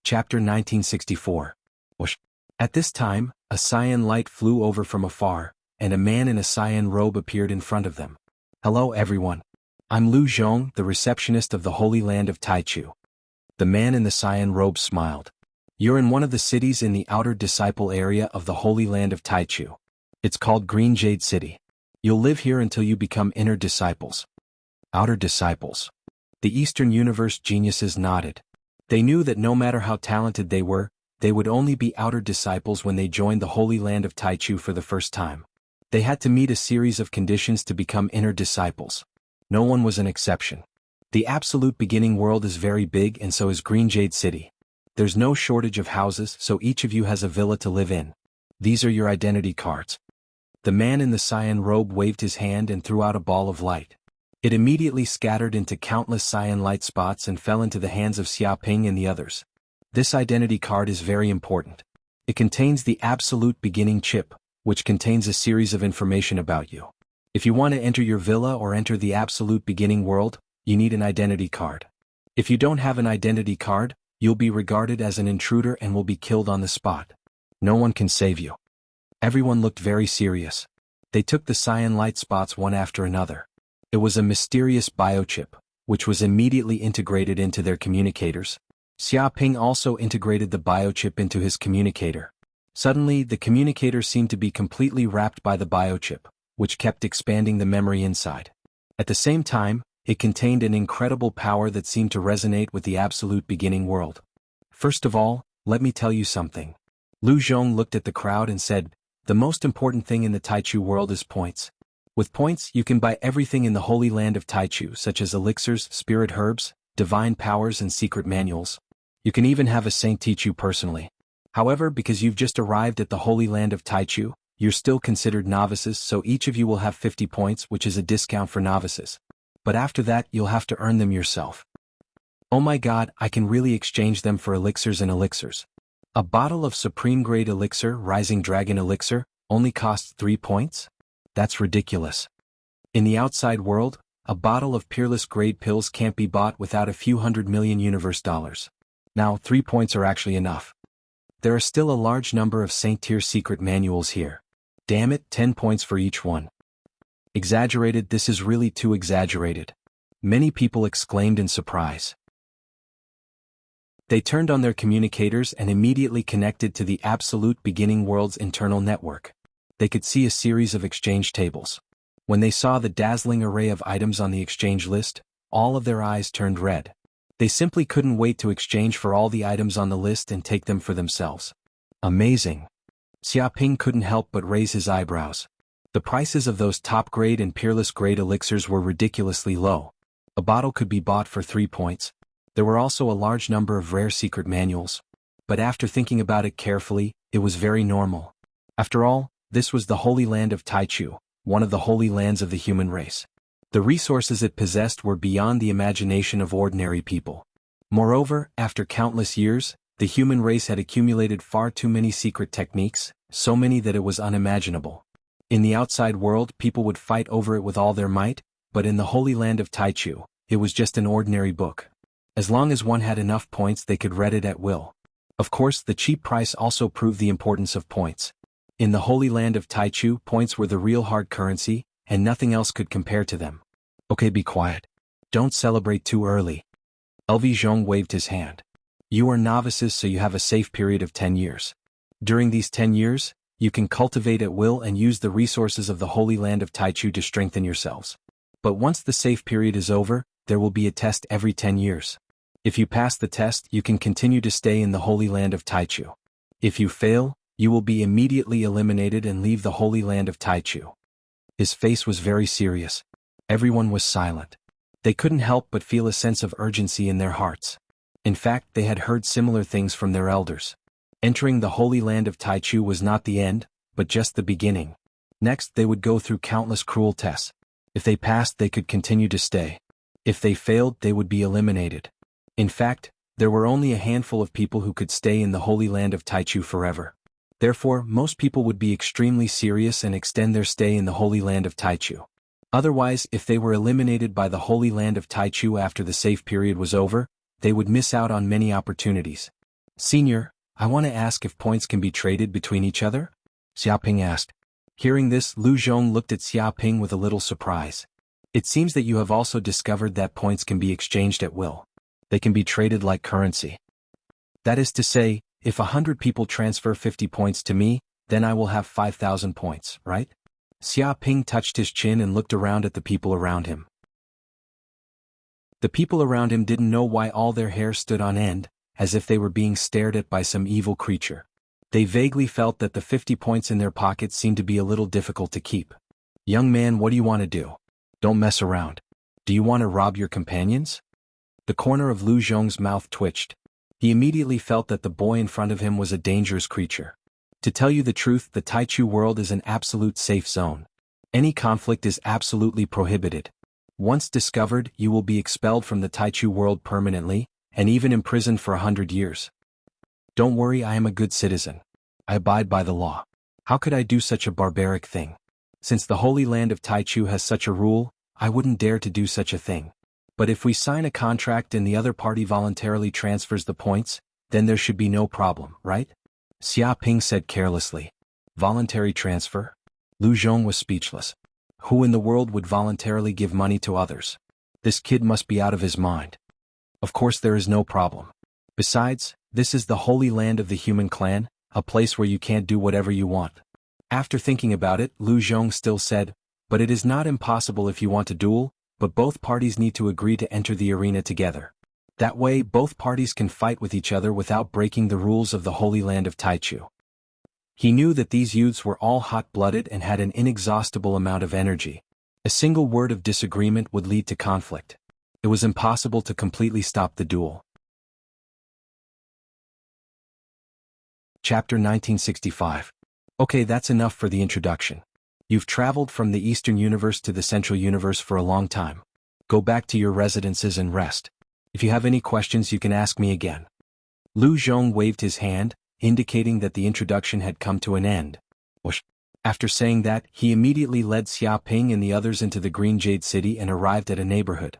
Chapter 1964. Whoosh. At this time, a cyan light flew over from afar, and a man in a cyan robe appeared in front of them. Hello everyone. I'm Lu Zhong, the receptionist of the holy land of Taichu. The man in the cyan robe smiled. You're in one of the cities in the outer disciple area of the holy land of Taichu. It's called Green Jade City. You'll live here until you become inner disciples. Outer disciples. The Eastern universe geniuses nodded. They knew that no matter how talented they were, they would only be outer disciples when they joined the holy land of Taichu for the first time. They had to meet a series of conditions to become inner disciples. No one was an exception. The absolute beginning world is very big, and so is Green Jade City. There's no shortage of houses, so each of you has a villa to live in. These are your identity cards. The man in the cyan robe waved his hand and threw out a ball of light. It immediately scattered into countless cyan light spots and fell into the hands of Xia Ping and the others. This identity card is very important. It contains the absolute beginning chip, which contains a series of information about you. If you want to enter your villa or enter the absolute beginning world, you need an identity card. If you don't have an identity card, you'll be regarded as an intruder and will be killed on the spot. No one can save you. Everyone looked very serious. They took the cyan light spots one after another. It was a mysterious biochip, which was immediately integrated into their communicators. Xia Ping also integrated the biochip into his communicator. Suddenly, the communicator seemed to be completely wrapped by the biochip, which kept expanding the memory inside. At the same time, it contained an incredible power that seemed to resonate with the absolute beginning world. First of all, let me tell you something. Lu Zhong looked at the crowd and said, the most important thing in the Taichu world is points. With points, you can buy everything in the holy land of Taichu, such as elixirs, spirit herbs, divine powers and secret manuals. You can even have a saint teach you personally. However, because you've just arrived at the holy land of Taichu, you're still considered novices, so each of you will have 50 points, which is a discount for novices. But after that, you'll have to earn them yourself. Oh my god, I can really exchange them for elixirs and elixirs. A bottle of supreme grade elixir, Rising Dragon elixir, only costs 3 points? That's ridiculous. In the outside world, a bottle of peerless grade pills can't be bought without a few $100 million universe dollars. Now, 3 points are actually enough. There are still a large number of Saint-tier secret manuals here. Damn it, 10 points for each one. Exaggerated, this is really too exaggerated. Many people exclaimed in surprise. They turned on their communicators and immediately connected to the absolute beginning world's internal network. They could see a series of exchange tables. When they saw the dazzling array of items on the exchange list, all of their eyes turned red. They simply couldn't wait to exchange for all the items on the list and take them for themselves. Amazing. Xiaoping couldn't help but raise his eyebrows. The prices of those top-grade and peerless-grade elixirs were ridiculously low. A bottle could be bought for 3 points. There were also a large number of rare secret manuals. But after thinking about it carefully, it was very normal. After all, this was the holy land of Taichu, one of the holy lands of the human race. The resources it possessed were beyond the imagination of ordinary people. Moreover, after countless years, the human race had accumulated far too many secret techniques, so many that it was unimaginable. In the outside world, people would fight over it with all their might, but in the holy land of Taichu, it was just an ordinary book. As long as one had enough points, they could read it at will. Of course, the cheap price also proved the importance of points. In the holy land of Taichu, points were the real hard currency, and nothing else could compare to them. Okay, be quiet. Don't celebrate too early. LV Zhong waved his hand. You are novices, so you have a safe period of 10 years. During these 10 years, you can cultivate at will and use the resources of the holy land of Taichu to strengthen yourselves. But once the safe period is over, there will be a test every 10 years. If you pass the test, you can continue to stay in the holy land of Taichu. If you fail, you will be immediately eliminated and leave the holy land of Taichu. His face was very serious. Everyone was silent. They couldn't help but feel a sense of urgency in their hearts. In fact, they had heard similar things from their elders. Entering the holy land of Taichu was not the end, but just the beginning. Next, they would go through countless cruel tests. If they passed, they could continue to stay. If they failed, they would be eliminated. In fact, there were only a handful of people who could stay in the holy land of Taichu forever. Therefore, most people would be extremely serious and extend their stay in the holy land of Taichu. Otherwise, if they were eliminated by the holy land of Taichu after the safe period was over, they would miss out on many opportunities. Senior, I want to ask if points can be traded between each other? Xiaoping asked. Hearing this, Lu Zhong looked at Xiaoping with a little surprise. It seems that you have also discovered that points can be exchanged at will. They can be traded like currency. That is to say, if 100 people transfer 50 points to me, then I will have 5,000 points, right? Xiaoping touched his chin and looked around at the people around him. The people around him didn't know why all their hair stood on end, as if they were being stared at by some evil creature. They vaguely felt that the 50 points in their pockets seemed to be a little difficult to keep. Young man, what do you want to do? Don't mess around. Do you want to rob your companions? The corner of Lu Zhong's mouth twitched. He immediately felt that the boy in front of him was a dangerous creature. To tell you the truth, the Taichu world is an absolute safe zone. Any conflict is absolutely prohibited. Once discovered, you will be expelled from the Taichu world permanently, and even imprisoned for 100 years. Don't worry, I am a good citizen. I abide by the law. How could I do such a barbaric thing? Since the holy land of Taichu has such a rule, I wouldn't dare to do such a thing. But if we sign a contract and the other party voluntarily transfers the points, then there should be no problem, right? Xiaoping said carelessly. Voluntary transfer? Lu Zhong was speechless. Who in the world would voluntarily give money to others? This kid must be out of his mind. Of course there is no problem. Besides, this is the holy land of the human clan, a place where you can't do whatever you want. After thinking about it, Lu Zhong still said, But it is not impossible if you want to duel, but both parties need to agree to enter the arena together. That way both parties can fight with each other without breaking the rules of the Holy Land of Taichu. He knew that these youths were all hot-blooded and had an inexhaustible amount of energy. A single word of disagreement would lead to conflict. It was impossible to completely stop the duel. Chapter 1965. Okay, that's enough for the introduction. You've traveled from the Eastern Universe to the Central Universe for a long time. Go back to your residences and rest. If you have any questions you can ask me again. Lu Zhong waved his hand, indicating that the introduction had come to an end. After saying that, he immediately led Xia Ping and the others into the Green Jade City and arrived at a neighborhood.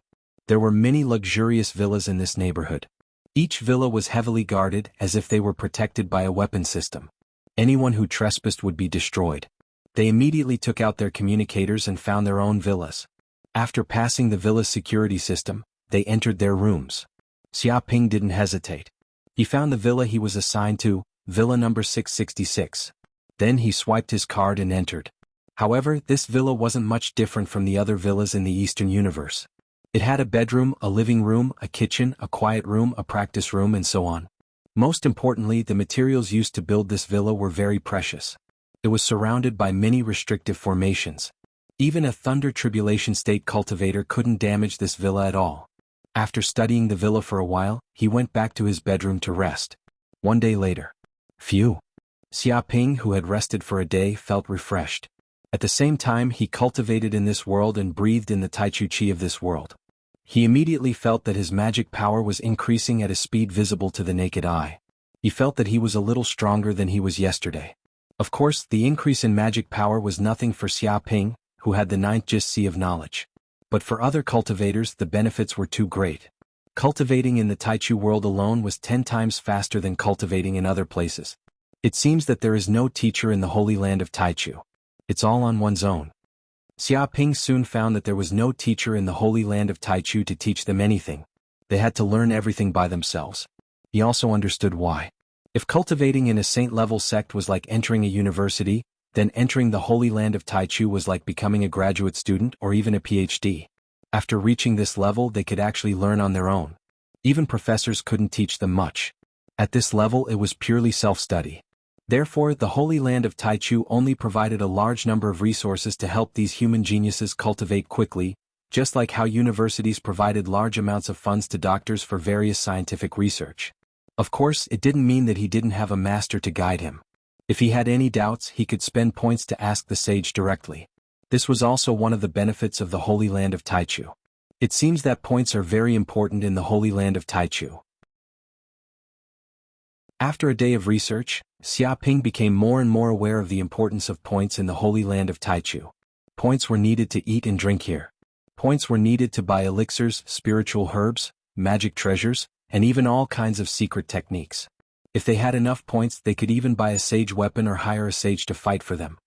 There were many luxurious villas in this neighborhood. Each villa was heavily guarded as if they were protected by a weapon system. Anyone who trespassed would be destroyed. They immediately took out their communicators and found their own villas. After passing the villa's security system, they entered their rooms. Xia Ping didn't hesitate. He found the villa he was assigned to, villa number 666. Then he swiped his card and entered. However, this villa wasn't much different from the other villas in the Eastern Universe. It had a bedroom, a living room, a kitchen, a quiet room, a practice room, and so on. Most importantly, the materials used to build this villa were very precious. It was surrounded by many restrictive formations. Even a Thunder Tribulation State cultivator couldn't damage this villa at all. After studying the villa for a while, he went back to his bedroom to rest. One day later. Phew. Xia Ping, who had rested for a day, felt refreshed. At the same time, he cultivated in this world and breathed in the Taichu Qi of this world. He immediately felt that his magic power was increasing at a speed visible to the naked eye. He felt that he was a little stronger than he was yesterday. Of course, the increase in magic power was nothing for Xia Ping, who had the 9th Jis Sea of knowledge. But for other cultivators the benefits were too great. Cultivating in the Taichu world alone was 10 times faster than cultivating in other places. It seems that there is no teacher in the Holy Land of Taichu. It's all on one's own. Xia Ping soon found that there was no teacher in the Holy Land of Taichu to teach them anything. They had to learn everything by themselves. He also understood why. If cultivating in a saint-level sect was like entering a university, then entering the Holy Land of Taichu was like becoming a graduate student or even a PhD. After reaching this level they could actually learn on their own. Even professors couldn't teach them much. At this level it was purely self-study. Therefore, the Holy Land of Taichu only provided a large number of resources to help these human geniuses cultivate quickly, just like how universities provided large amounts of funds to doctors for various scientific research. Of course, it didn't mean that he didn't have a master to guide him. If he had any doubts, he could spend points to ask the sage directly. This was also one of the benefits of the Holy Land of Taichu. It seems that points are very important in the Holy Land of Taichu. After a day of research, Xia Ping became more and more aware of the importance of points in the Holy Land of Taichu. Points were needed to eat and drink here. Points were needed to buy elixirs, spiritual herbs, magic treasures, and even all kinds of secret techniques. If they had enough points they could even buy a sage weapon or hire a sage to fight for them.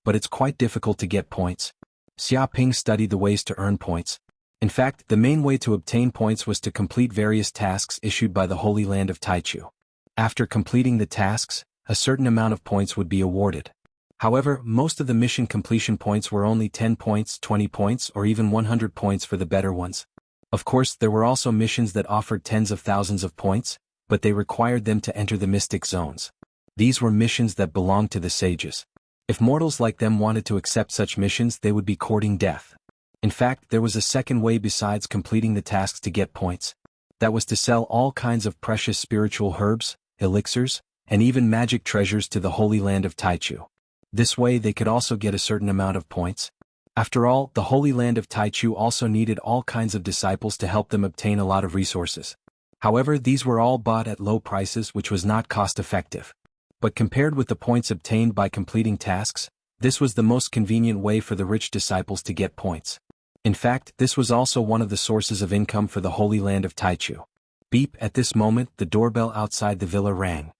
But it's quite difficult to get points. Xia Ping studied the ways to earn points. In fact, the main way to obtain points was to complete various tasks issued by the Holy Land of Taichu. After completing the tasks, a certain amount of points would be awarded. However, most of the mission completion points were only 10 points, 20 points, or even 100 points for the better ones. Of course, there were also missions that offered tens of thousands of points, but they required them to enter the mystic zones. These were missions that belonged to the sages. If mortals like them wanted to accept such missions they would be courting death. In fact, there was a second way besides completing the tasks to get points. That was to sell all kinds of precious spiritual herbs, elixirs, and even magic treasures to the Holy Land of Taichu. This way they could also get a certain amount of points. After all, the Holy Land of Taichu also needed all kinds of disciples to help them obtain a lot of resources. However, these were all bought at low prices which was not cost-effective. But compared with the points obtained by completing tasks, this was the most convenient way for the rich disciples to get points. In fact, this was also one of the sources of income for the Holy Land of Taichu. Beep! At this moment, the doorbell outside the villa rang.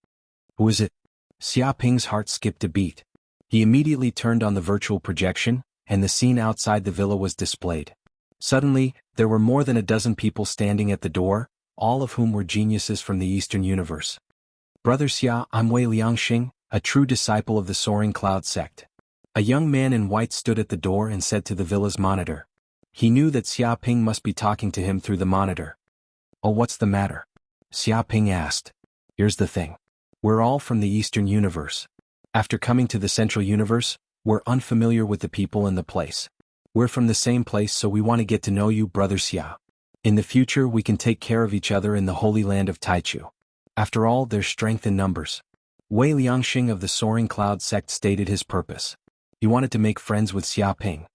Who is it? Xia Ping's heart skipped a beat. He immediately turned on the virtual projection, and the scene outside the villa was displayed. Suddenly, there were more than a dozen people standing at the door, all of whom were geniuses from the Eastern Universe. Brother Xia, I'm Wei Liangxing, a true disciple of the Soaring Cloud sect. A young man in white stood at the door and said to the villa's monitor. He knew that Xiaoping must be talking to him through the monitor. Oh, what's the matter? Xiaoping asked. Here's the thing. We're all from the Eastern Universe. After coming to the Central Universe, we're unfamiliar with the people and the place. We're from the same place, so we want to get to know you, Brother Xia. In the future we can take care of each other in the Holy Land of Taichu. After all, there's strength in numbers. Wei Liangxing of the Soaring Cloud sect stated his purpose. He wanted to make friends with Xiaoping.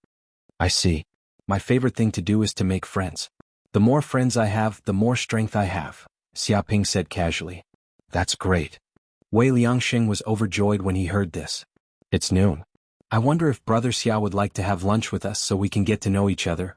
I see. My favorite thing to do is to make friends. The more friends I have, the more strength I have, Xiaoping said casually. That's great. Wei Liangxing was overjoyed when he heard this. It's noon. I wonder if Brother Xia would like to have lunch with us so we can get to know each other.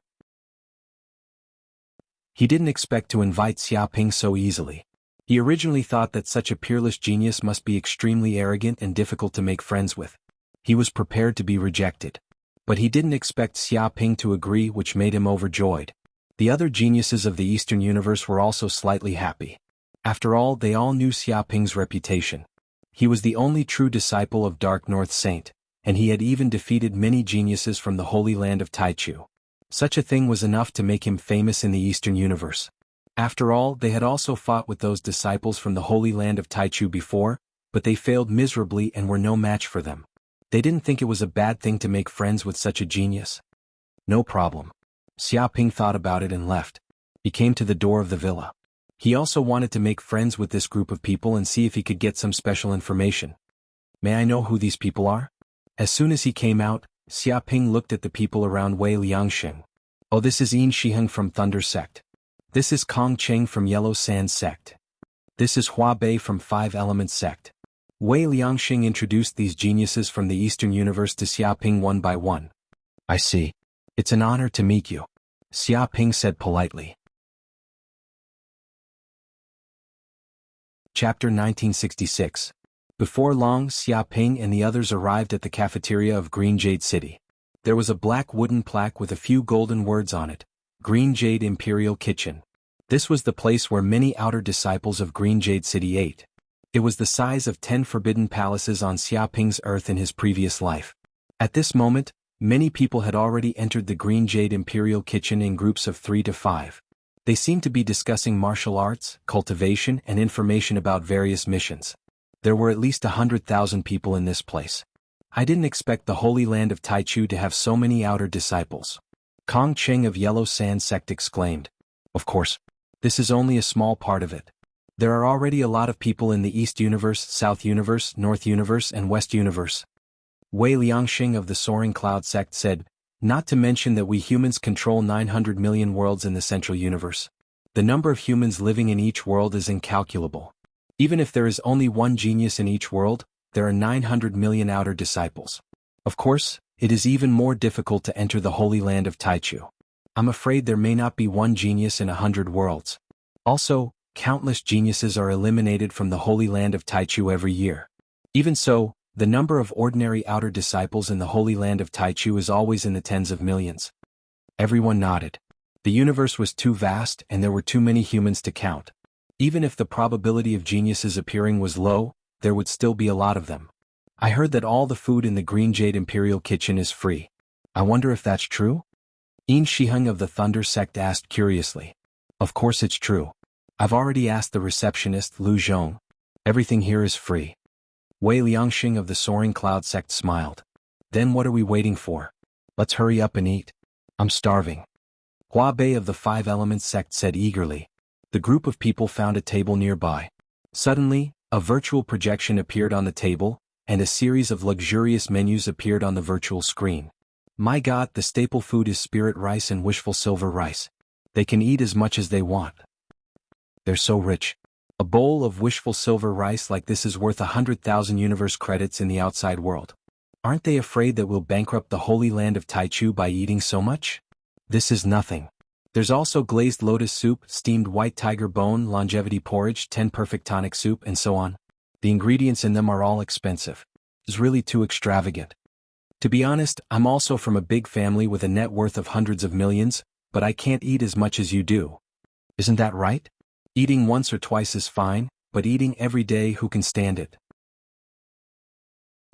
He didn't expect to invite Xiaoping so easily. He originally thought that such a peerless genius must be extremely arrogant and difficult to make friends with. He was prepared to be rejected. But he didn't expect Xiaoping to agree, which made him overjoyed. The other geniuses of the Eastern Universe were also slightly happy. After all, they all knew Xiaoping's reputation. He was the only true disciple of Dark North Saint, and he had even defeated many geniuses from the Holy Land of Taichu. Such a thing was enough to make him famous in the Eastern Universe. After all, they had also fought with those disciples from the Holy Land of Taichu before, but they failed miserably and were no match for them. They didn't think it was a bad thing to make friends with such a genius. No problem. Xiaoping thought about it and left. He came to the door of the villa. He also wanted to make friends with this group of people and see if he could get some special information. May I know who these people are? As soon as he came out, Xiaoping looked at the people around Wei Liangxing. Oh, this is Yin Shiheng from Thunder Sect. This is Kong Cheng from Yellow Sand Sect. This is Hua Bei from Five Elements Sect. Wei Liangxing introduced these geniuses from the Eastern Universe to Xiaoping one by one. I see. It's an honor to meet you, Xiaoping said politely. Chapter 1966. Before long, Xiaoping and the others arrived at the cafeteria of Green Jade City. There was a black wooden plaque with a few golden words on it. Green Jade Imperial Kitchen. This was the place where many outer disciples of Green Jade City ate. It was the size of 10 forbidden palaces on Xiaoping's earth in his previous life. At this moment, many people had already entered the Green Jade Imperial Kitchen in groups of 3 to 5. They seemed to be discussing martial arts, cultivation, and information about various missions. There were at least 100,000 people in this place. I didn't expect the Holy Land of Taichu to have so many outer disciples. Kong Cheng of Yellow Sand Sect exclaimed. Of course, this is only a small part of it. There are already a lot of people in the East Universe, South Universe, North Universe, and West Universe. Wei Liangxing of the Soaring Cloud Sect said, not to mention that we humans control 900 million worlds in the Central Universe. The number of humans living in each world is incalculable. Even if there is only one genius in each world, there are 900 million outer disciples. Of course, it is even more difficult to enter the Holy Land of Taichu. I'm afraid there may not be one genius in 100 worlds. Also, countless geniuses are eliminated from the Holy Land of Taichu every year. Even so, the number of ordinary outer disciples in the Holy Land of Taichu is always in the tens of millions. Everyone nodded. The universe was too vast and there were too many humans to count. Even if the probability of geniuses appearing was low, there would still be a lot of them. I heard that all the food in the Green Jade Imperial Kitchen is free. I wonder if that's true? Yin Shiheng of the Thunder Sect asked curiously. Of course it's true. I've already asked the receptionist, Lu Zhong. Everything here is free. Wei Liangxing of the Soaring Cloud Sect smiled. Then what are we waiting for? Let's hurry up and eat. I'm starving. Hua Bei of the Five Elements Sect said eagerly. The group of people found a table nearby. Suddenly, a virtual projection appeared on the table, and a series of luxurious menus appeared on the virtual screen. My God, the staple food is spirit rice and wishful silver rice. They can eat as much as they want. They're so rich. A bowl of wishful silver rice like this is worth 100,000 universe credits in the outside world. Aren't they afraid that we'll bankrupt the Holy Land of Taichu by eating so much? This is nothing. There's also glazed lotus soup, steamed white tiger bone, longevity porridge, 10 perfect tonic soup, and so on. The ingredients in them are all expensive. It's really too extravagant. To be honest, I'm also from a big family with a net worth of hundreds of millions, but I can't eat as much as you do. Isn't that right? Eating once or twice is fine, but eating every day, who can stand it?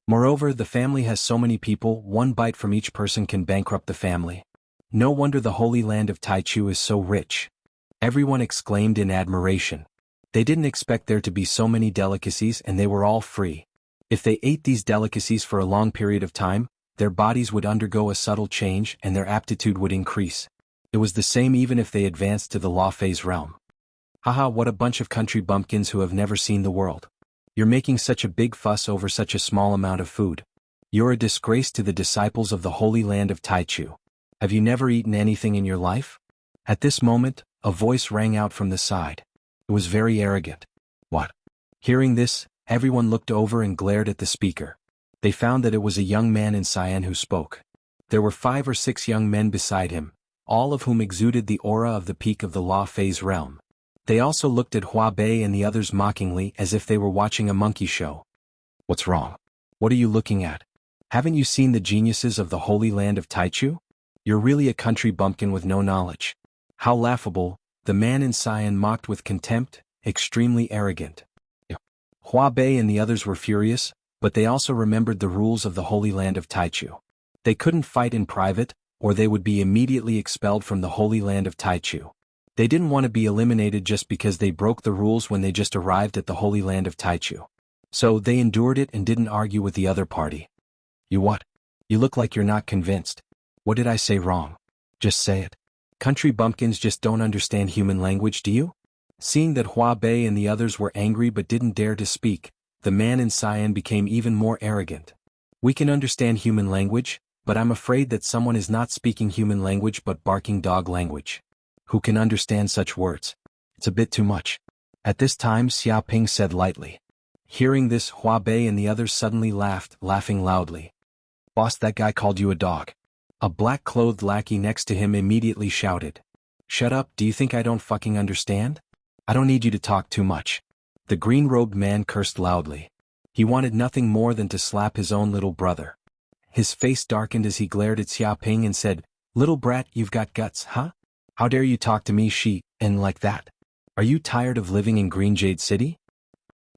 Moreover, the family has so many people, one bite from each person can bankrupt the family. No wonder the Holy Land of Taichu is so rich. Everyone exclaimed in admiration. They didn't expect there to be so many delicacies, and they were all free. If they ate these delicacies for a long period of time, their bodies would undergo a subtle change and their aptitude would increase. It was the same even if they advanced to the law phase realm. Haha, what a bunch of country bumpkins who have never seen the world. You're making such a big fuss over such a small amount of food. You're a disgrace to the disciples of the Holy Land of Taichu. Have you never eaten anything in your life? At this moment, a voice rang out from the side. It was very arrogant. What? Hearing this, everyone looked over and glared at the speaker. They found that it was a young man in cyan who spoke. There were 5 or 6 young men beside him, all of whom exuded the aura of the peak of the law phase realm. They also looked at Hua Bei and the others mockingly as if they were watching a monkey show. What's wrong? What are you looking at? Haven't you seen the geniuses of the Holy Land of Taichu? You're really a country bumpkin with no knowledge. How laughable, the man in cyan mocked with contempt, extremely arrogant. Hua Bei and the others were furious, but they also remembered the rules of the Holy Land of Taichu. They couldn't fight in private, or they would be immediately expelled from the Holy Land of Taichu. They didn't want to be eliminated just because they broke the rules when they just arrived at the Holy Land of Taichu. So they endured it and didn't argue with the other party. You what? You look like you're not convinced. What did I say wrong? Just say it. Country bumpkins just don't understand human language, do you? Seeing that Hua Bei and the others were angry but didn't dare to speak, the man in cyan became even more arrogant. We can understand human language, but I'm afraid that someone is not speaking human language but barking dog language. Who can understand such words? It's a bit too much. At this time Xiaoping said lightly. Hearing this, Hua Bei and the others suddenly laughed, laughing loudly. Boss, that guy called you a dog. A black-clothed lackey next to him immediately shouted. Shut up, do you think I don't fucking understand? I don't need you to talk too much. The green-robed man cursed loudly. He wanted nothing more than to slap his own little brother. His face darkened as he glared at Xiaoping and said, Little brat, you've got guts, huh? How dare you talk to me and like that? Are you tired of living in Green Jade City?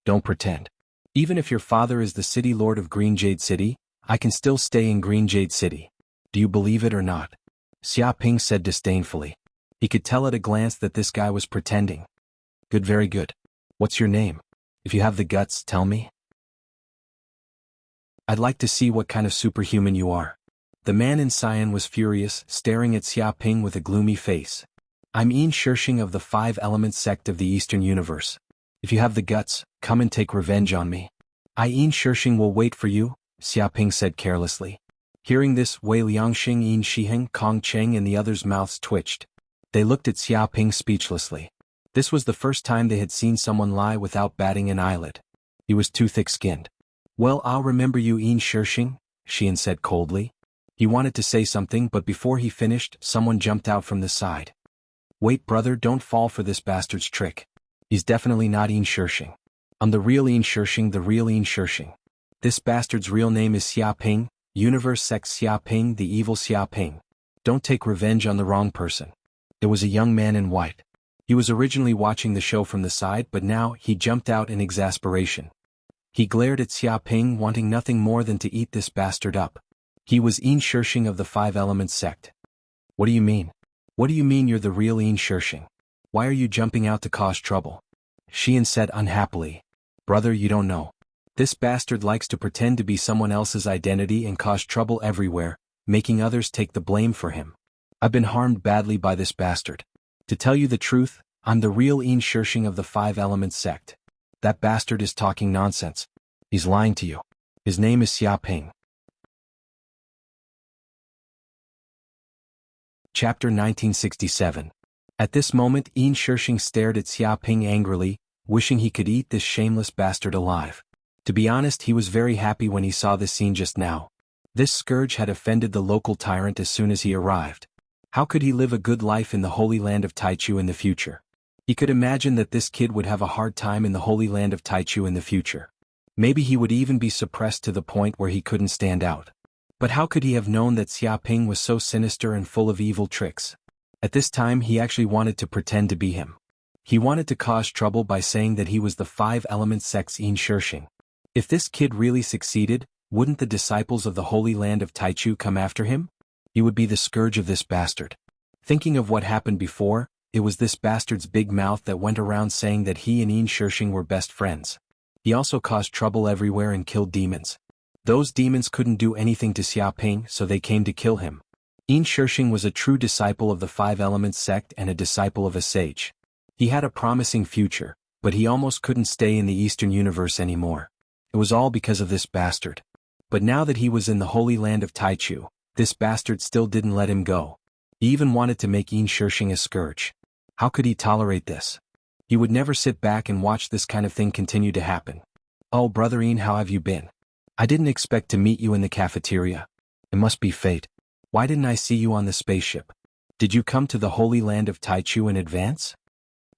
Don't pretend. Even if your father is the city lord of Green Jade City, I can still stay in Green Jade City. Do you believe it or not? Xiaoping said disdainfully. He could tell at a glance that this guy was pretending. Good, very good. What's your name? If you have the guts, tell me. I'd like to see what kind of superhuman you are. The man in cyan was furious, staring at Xiaoping with a gloomy face. I'm Yin Shirshing of the 5 Elements sect of the Eastern Universe. If you have the guts, come and take revenge on me. I Yin Shirshing will wait for you, Xiaoping said carelessly. Hearing this, Wei Liangxing, Yin Shiheng, Kong Cheng and the others' mouths twitched. They looked at Xiaoping speechlessly. This was the first time they had seen someone lie without batting an eyelid. He was too thick-skinned. Well, I'll remember you, Yin Shirshing, Xian said coldly. He wanted to say something, but before he finished, someone jumped out from the side. Wait, brother, don't fall for this bastard's trick. He's definitely not Yin Shirshing. I'm the real Yin Shirshing, the real Yin Shirshing. This bastard's real name is Xiaoping, Universe Sect Xiaoping, the evil Xiaoping. Don't take revenge on the wrong person. There was a young man in white. He was originally watching the show from the side, but now he jumped out in exasperation. He glared at Xiaoping, wanting nothing more than to eat this bastard up. He was Yin Shirshing of the 5 Elements sect. What do you mean? What do you mean you're the real Yin Shirshing? Why are you jumping out to cause trouble? Xian said unhappily. Brother, you don't know. This bastard likes to pretend to be someone else's identity and cause trouble everywhere, making others take the blame for him. I've been harmed badly by this bastard. To tell you the truth, I'm the real Yin Shirshing of the 5 Elements sect. That bastard is talking nonsense. He's lying to you. His name is Xiaoping. Chapter 1967. At this moment, Yin Shirshing stared at Xiaoping angrily, wishing he could eat this shameless bastard alive. To be honest, he was very happy when he saw this scene just now. This scourge had offended the local tyrant as soon as he arrived. How could he live a good life in the Holy Land of Taichu in the future? He could imagine that this kid would have a hard time in the Holy Land of Taichu in the future. Maybe he would even be suppressed to the point where he couldn't stand out. But how could he have known that Xiaoping was so sinister and full of evil tricks? At this time he actually wanted to pretend to be him. He wanted to cause trouble by saying that he was the 5 Elements sect's Yin Shirshing. If this kid really succeeded, wouldn't the disciples of the Holy Land of Taichu come after him? He would be the scourge of this bastard. Thinking of what happened before, it was this bastard's big mouth that went around saying that he and Yin Shishing were best friends. He also caused trouble everywhere and killed demons. Those demons couldn't do anything to Xiaoping, so they came to kill him. Yin Shishing was a true disciple of the Five Elements sect and a disciple of a sage. He had a promising future, but he almost couldn't stay in the Eastern Universe anymore. It was all because of this bastard. But now that he was in the Holy Land of Taichu, this bastard still didn't let him go. He even wanted to make Yin Shishing a scourge. How could he tolerate this? He would never sit back and watch this kind of thing continue to happen. Oh, brother Yin, how have you been? I didn't expect to meet you in the cafeteria. It must be fate. Why didn't I see you on the spaceship? Did you come to the Holy Land of Taichu in advance?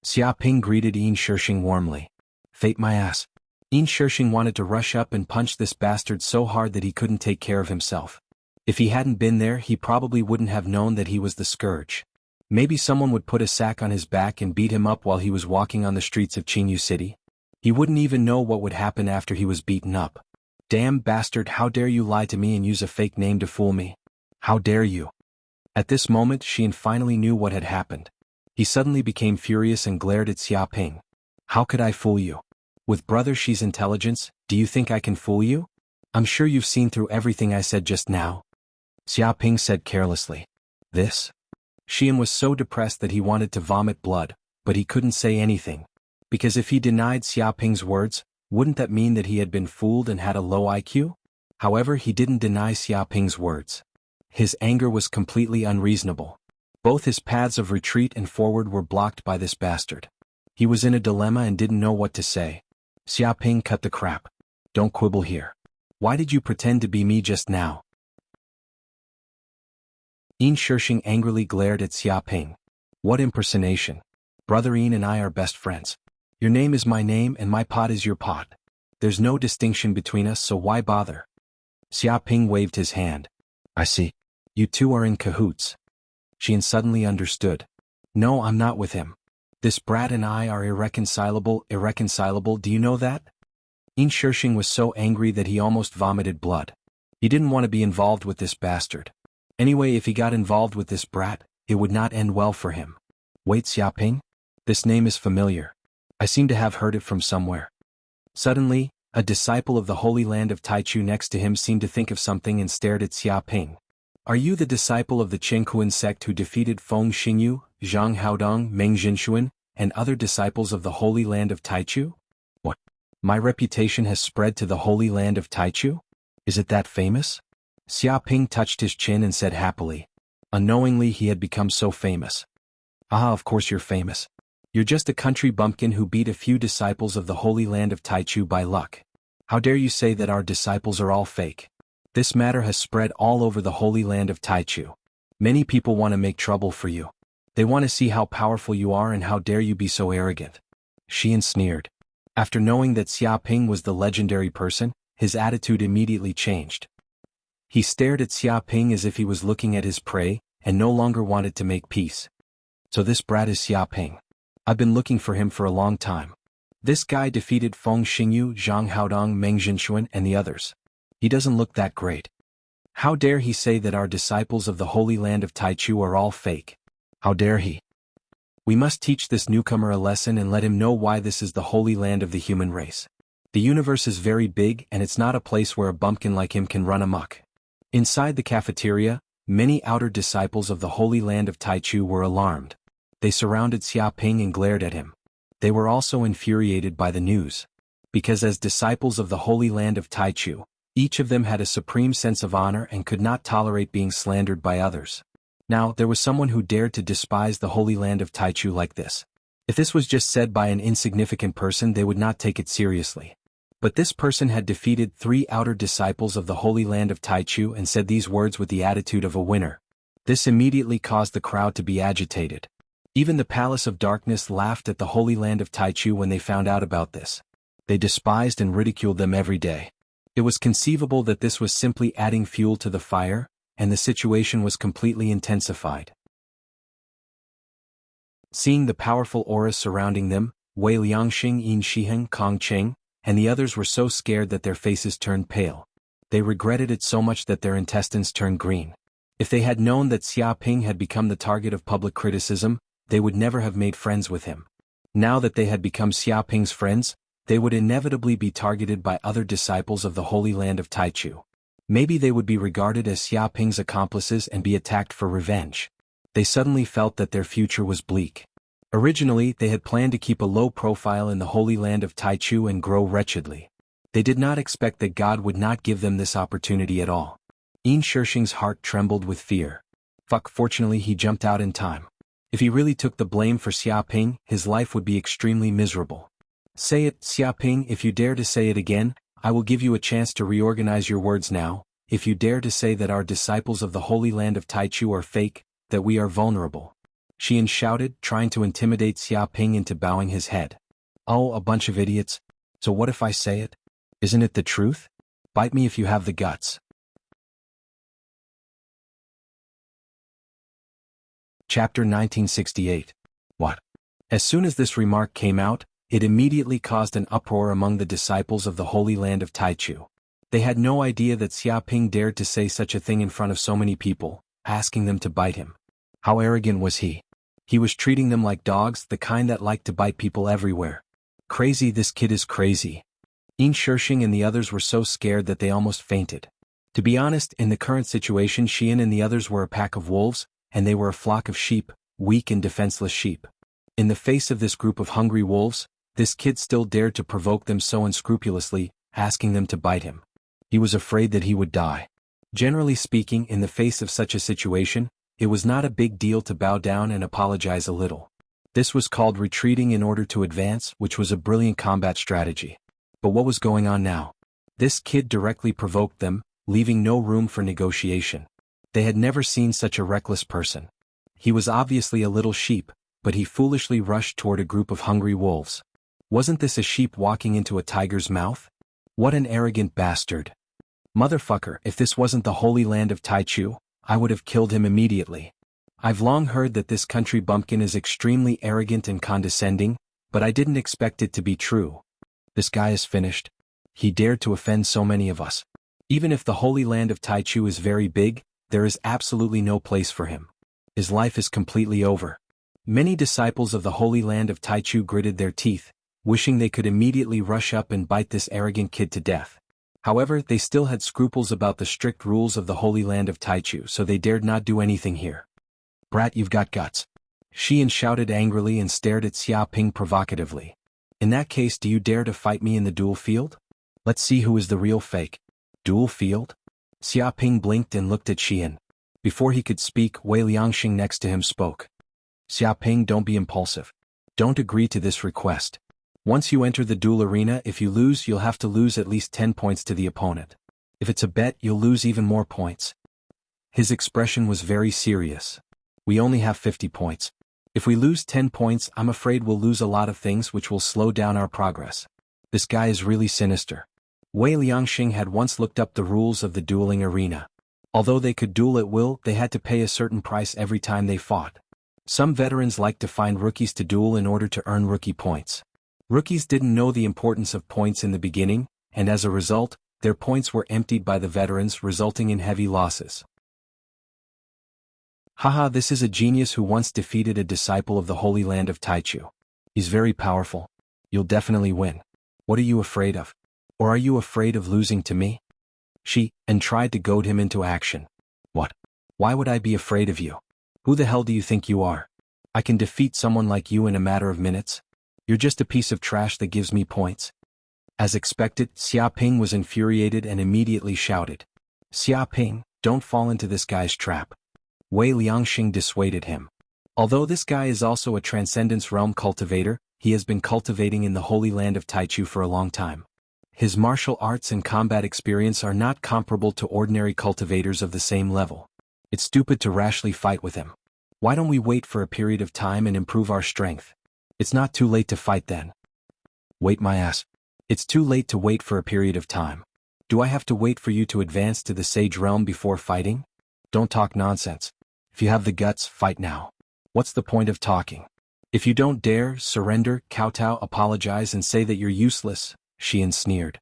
Xiaoping greeted Yin Shishing warmly. Fate my ass. Yin Shishing wanted to rush up and punch this bastard so hard that he couldn't take care of himself. If he hadn't been there, he probably wouldn't have known that he was the scourge. Maybe someone would put a sack on his back and beat him up while he was walking on the streets of Jianghu City. He wouldn't even know what would happen after he was beaten up. Damn bastard, how dare you lie to me and use a fake name to fool me? How dare you? At this moment, Xian finally knew what had happened. He suddenly became furious and glared at Xiaoping. How could I fool you? With Brother Shi's intelligence, do you think I can fool you? I'm sure you've seen through everything I said just now. Xiaoping said carelessly. This? Xian was so depressed that he wanted to vomit blood, but he couldn't say anything. Because if he denied Xiaoping's words, wouldn't that mean that he had been fooled and had a low IQ? However, he didn't deny Xiaoping's words. His anger was completely unreasonable. Both his paths of retreat and forward were blocked by this bastard. He was in a dilemma and didn't know what to say. Xiaoping, cut the crap. Don't quibble here. Why did you pretend to be me just now? Yin Shishing angrily glared at Xiaoping. What impersonation. Brother Yin and I are best friends. Your name is my name and my pot is your pot. There's no distinction between us, so why bother? Xiaoping waved his hand. I see. You two are in cahoots. Xian suddenly understood. No, I'm not with him. This brat and I are irreconcilable, do you know that? Yin Shishing was so angry that he almost vomited blood. He didn't want to be involved with this bastard. Anyway, if he got involved with this brat, it would not end well for him. Wait, Xiaoping? This name is familiar. I seem to have heard it from somewhere. Suddenly, a disciple of the Holy Land of Taichu next to him seemed to think of something and stared at Xiaoping. Are you the disciple of the Qinghuan sect who defeated Feng Xingyu, Zhang Haodong, Meng Jinshuan, and other disciples of the Holy Land of Taichu? What? My reputation has spread to the Holy Land of Taichu? Is it that famous? Xiaoping touched his chin and said happily. Unknowingly he had become so famous. Ah, of course you're famous. You're just a country bumpkin who beat a few disciples of the Holy Land of Taichu by luck. How dare you say that our disciples are all fake? This matter has spread all over the Holy Land of Taichu. Many people want to make trouble for you. They want to see how powerful you are and how dare you be so arrogant. Xian sneered. After knowing that Xiaoping was the legendary person, his attitude immediately changed. He stared at Xiaoping as if he was looking at his prey, and no longer wanted to make peace. So this brat is Xiaoping. I've been looking for him for a long time. This guy defeated Feng Xingyu, Zhang Haodong, Meng Jinshuan, and the others. He doesn't look that great. How dare he say that our disciples of the Holy Land of Taichu are all fake? How dare he? We must teach this newcomer a lesson and let him know why this is the Holy Land of the human race. The universe is very big and it's not a place where a bumpkin like him can run amok. Inside the cafeteria, many outer disciples of the Holy Land of Taichu were alarmed. They surrounded Xiaoping and glared at him. They were also infuriated by the news. Because as disciples of the Holy Land of Taichu, each of them had a supreme sense of honor and could not tolerate being slandered by others. Now, there was someone who dared to despise the Holy Land of Taichu like this. If this was just said by an insignificant person, they would not take it seriously. But this person had defeated 3 outer disciples of the Holy Land of Taichu and said these words with the attitude of a winner. This immediately caused the crowd to be agitated. Even the Palace of Darkness laughed at the Holy Land of Taichu when they found out about this. They despised and ridiculed them every day. It was conceivable that this was simply adding fuel to the fire, and the situation was completely intensified. Seeing the powerful aura surrounding them, Wei Liangxing, Yin Shiheng, Kong Cheng, and the others were so scared that their faces turned pale. They regretted it so much that their intestines turned green. If they had known that Xia Ping had become the target of public criticism, they would never have made friends with him. Now that they had become Xia Ping's friends, they would inevitably be targeted by other disciples of the Holy Land of Taichu. Maybe they would be regarded as Xia Ping's accomplices and be attacked for revenge. They suddenly felt that their future was bleak. Originally, they had planned to keep a low profile in the Holy Land of Taichu and grow wretchedly. They did not expect that God would not give them this opportunity at all. Yin Shishing's heart trembled with fear. Fortunately he jumped out in time. If he really took the blame for Xia Ping, his life would be extremely miserable. Say it, Xia Ping, if you dare to say it again, I will give you a chance to reorganize your words now. If you dare to say that our disciples of the Holy Land of Taichu are fake, that we are vulnerable. Xian shouted, trying to intimidate Xia Ping into bowing his head. Oh, a bunch of idiots. So what if I say it? Isn't it the truth? Bite me if you have the guts. Chapter 1968. What? As soon as this remark came out, it immediately caused an uproar among the disciples of the Holy Land of Taichu. They had no idea that Xia Ping dared to say such a thing in front of so many people, asking them to bite him. How arrogant was he? He was treating them like dogs, the kind that like to bite people everywhere. Crazy, this kid is crazy. Yin Shishing and the others were so scared that they almost fainted. To be honest, in the current situation, Xian and the others were a pack of wolves, and they were a flock of sheep, weak and defenseless sheep. In the face of this group of hungry wolves, this kid still dared to provoke them so unscrupulously, asking them to bite him. He was afraid that he would die. Generally speaking, in the face of such a situation, it was not a big deal to bow down and apologize a little. This was called retreating in order to advance, which was a brilliant combat strategy. But what was going on now? This kid directly provoked them, leaving no room for negotiation. They had never seen such a reckless person. He was obviously a little sheep, but he foolishly rushed toward a group of hungry wolves. Wasn't this a sheep walking into a tiger's mouth? What an arrogant bastard. Motherfucker, if this wasn't the Holy Land of Taichu, I would have killed him immediately. I've long heard that this country bumpkin is extremely arrogant and condescending, but I didn't expect it to be true. This guy is finished. He dared to offend so many of us. Even if the Holy Land of Taichu is very big, there is absolutely no place for him. His life is completely over. Many disciples of the Holy Land of Taichu gritted their teeth, wishing they could immediately rush up and bite this arrogant kid to death. However, they still had scruples about the strict rules of the Holy Land of Taichu, so they dared not do anything here. Brat, you've got guts. Xian shouted angrily and stared at Xia Ping provocatively. In that case, do you dare to fight me in the duel field? Let's see who is the real fake. Duel field? Xia Ping blinked and looked at Xian. Before he could speak, Wei Liangxing next to him spoke. Xia Ping, don't be impulsive. Don't agree to this request. Once you enter the duel arena, if you lose, you'll have to lose at least 10 points to the opponent. If it's a bet, you'll lose even more points. His expression was very serious. We only have 50 points. If we lose 10 points, I'm afraid we'll lose a lot of things which will slow down our progress. This guy is really sinister. Wei Liangxing had once looked up the rules of the dueling arena. Although they could duel at will, they had to pay a certain price every time they fought. Some veterans liked to find rookies to duel in order to earn rookie points. Rookies didn't know the importance of points in the beginning, and as a result, their points were emptied by the veterans, resulting in heavy losses. Haha, this is a genius who once defeated a disciple of the Holy Land of Taichu. He's very powerful. You'll definitely win. What are you afraid of? Or are you afraid of losing to me? And tried to goad him into action. What? Why would I be afraid of you? Who the hell do you think you are? I can defeat someone like you in a matter of minutes. You're just a piece of trash that gives me points. As expected, Xia Ping was infuriated and immediately shouted. Xia Ping, don't fall into this guy's trap. Wei Liangxing dissuaded him. Although this guy is also a Transcendence Realm cultivator, he has been cultivating in the Holy Land of Taichu for a long time. His martial arts and combat experience are not comparable to ordinary cultivators of the same level. It's stupid to rashly fight with him. Why don't we wait for a period of time and improve our strength? It's not too late to fight then. Wait my ass. It's too late to wait for a period of time. Do I have to wait for you to advance to the Sage Realm before fighting? Don't talk nonsense. If you have the guts, fight now. What's the point of talking? If you don't dare, surrender, kowtow, apologize and say that you're useless, Xian sneered.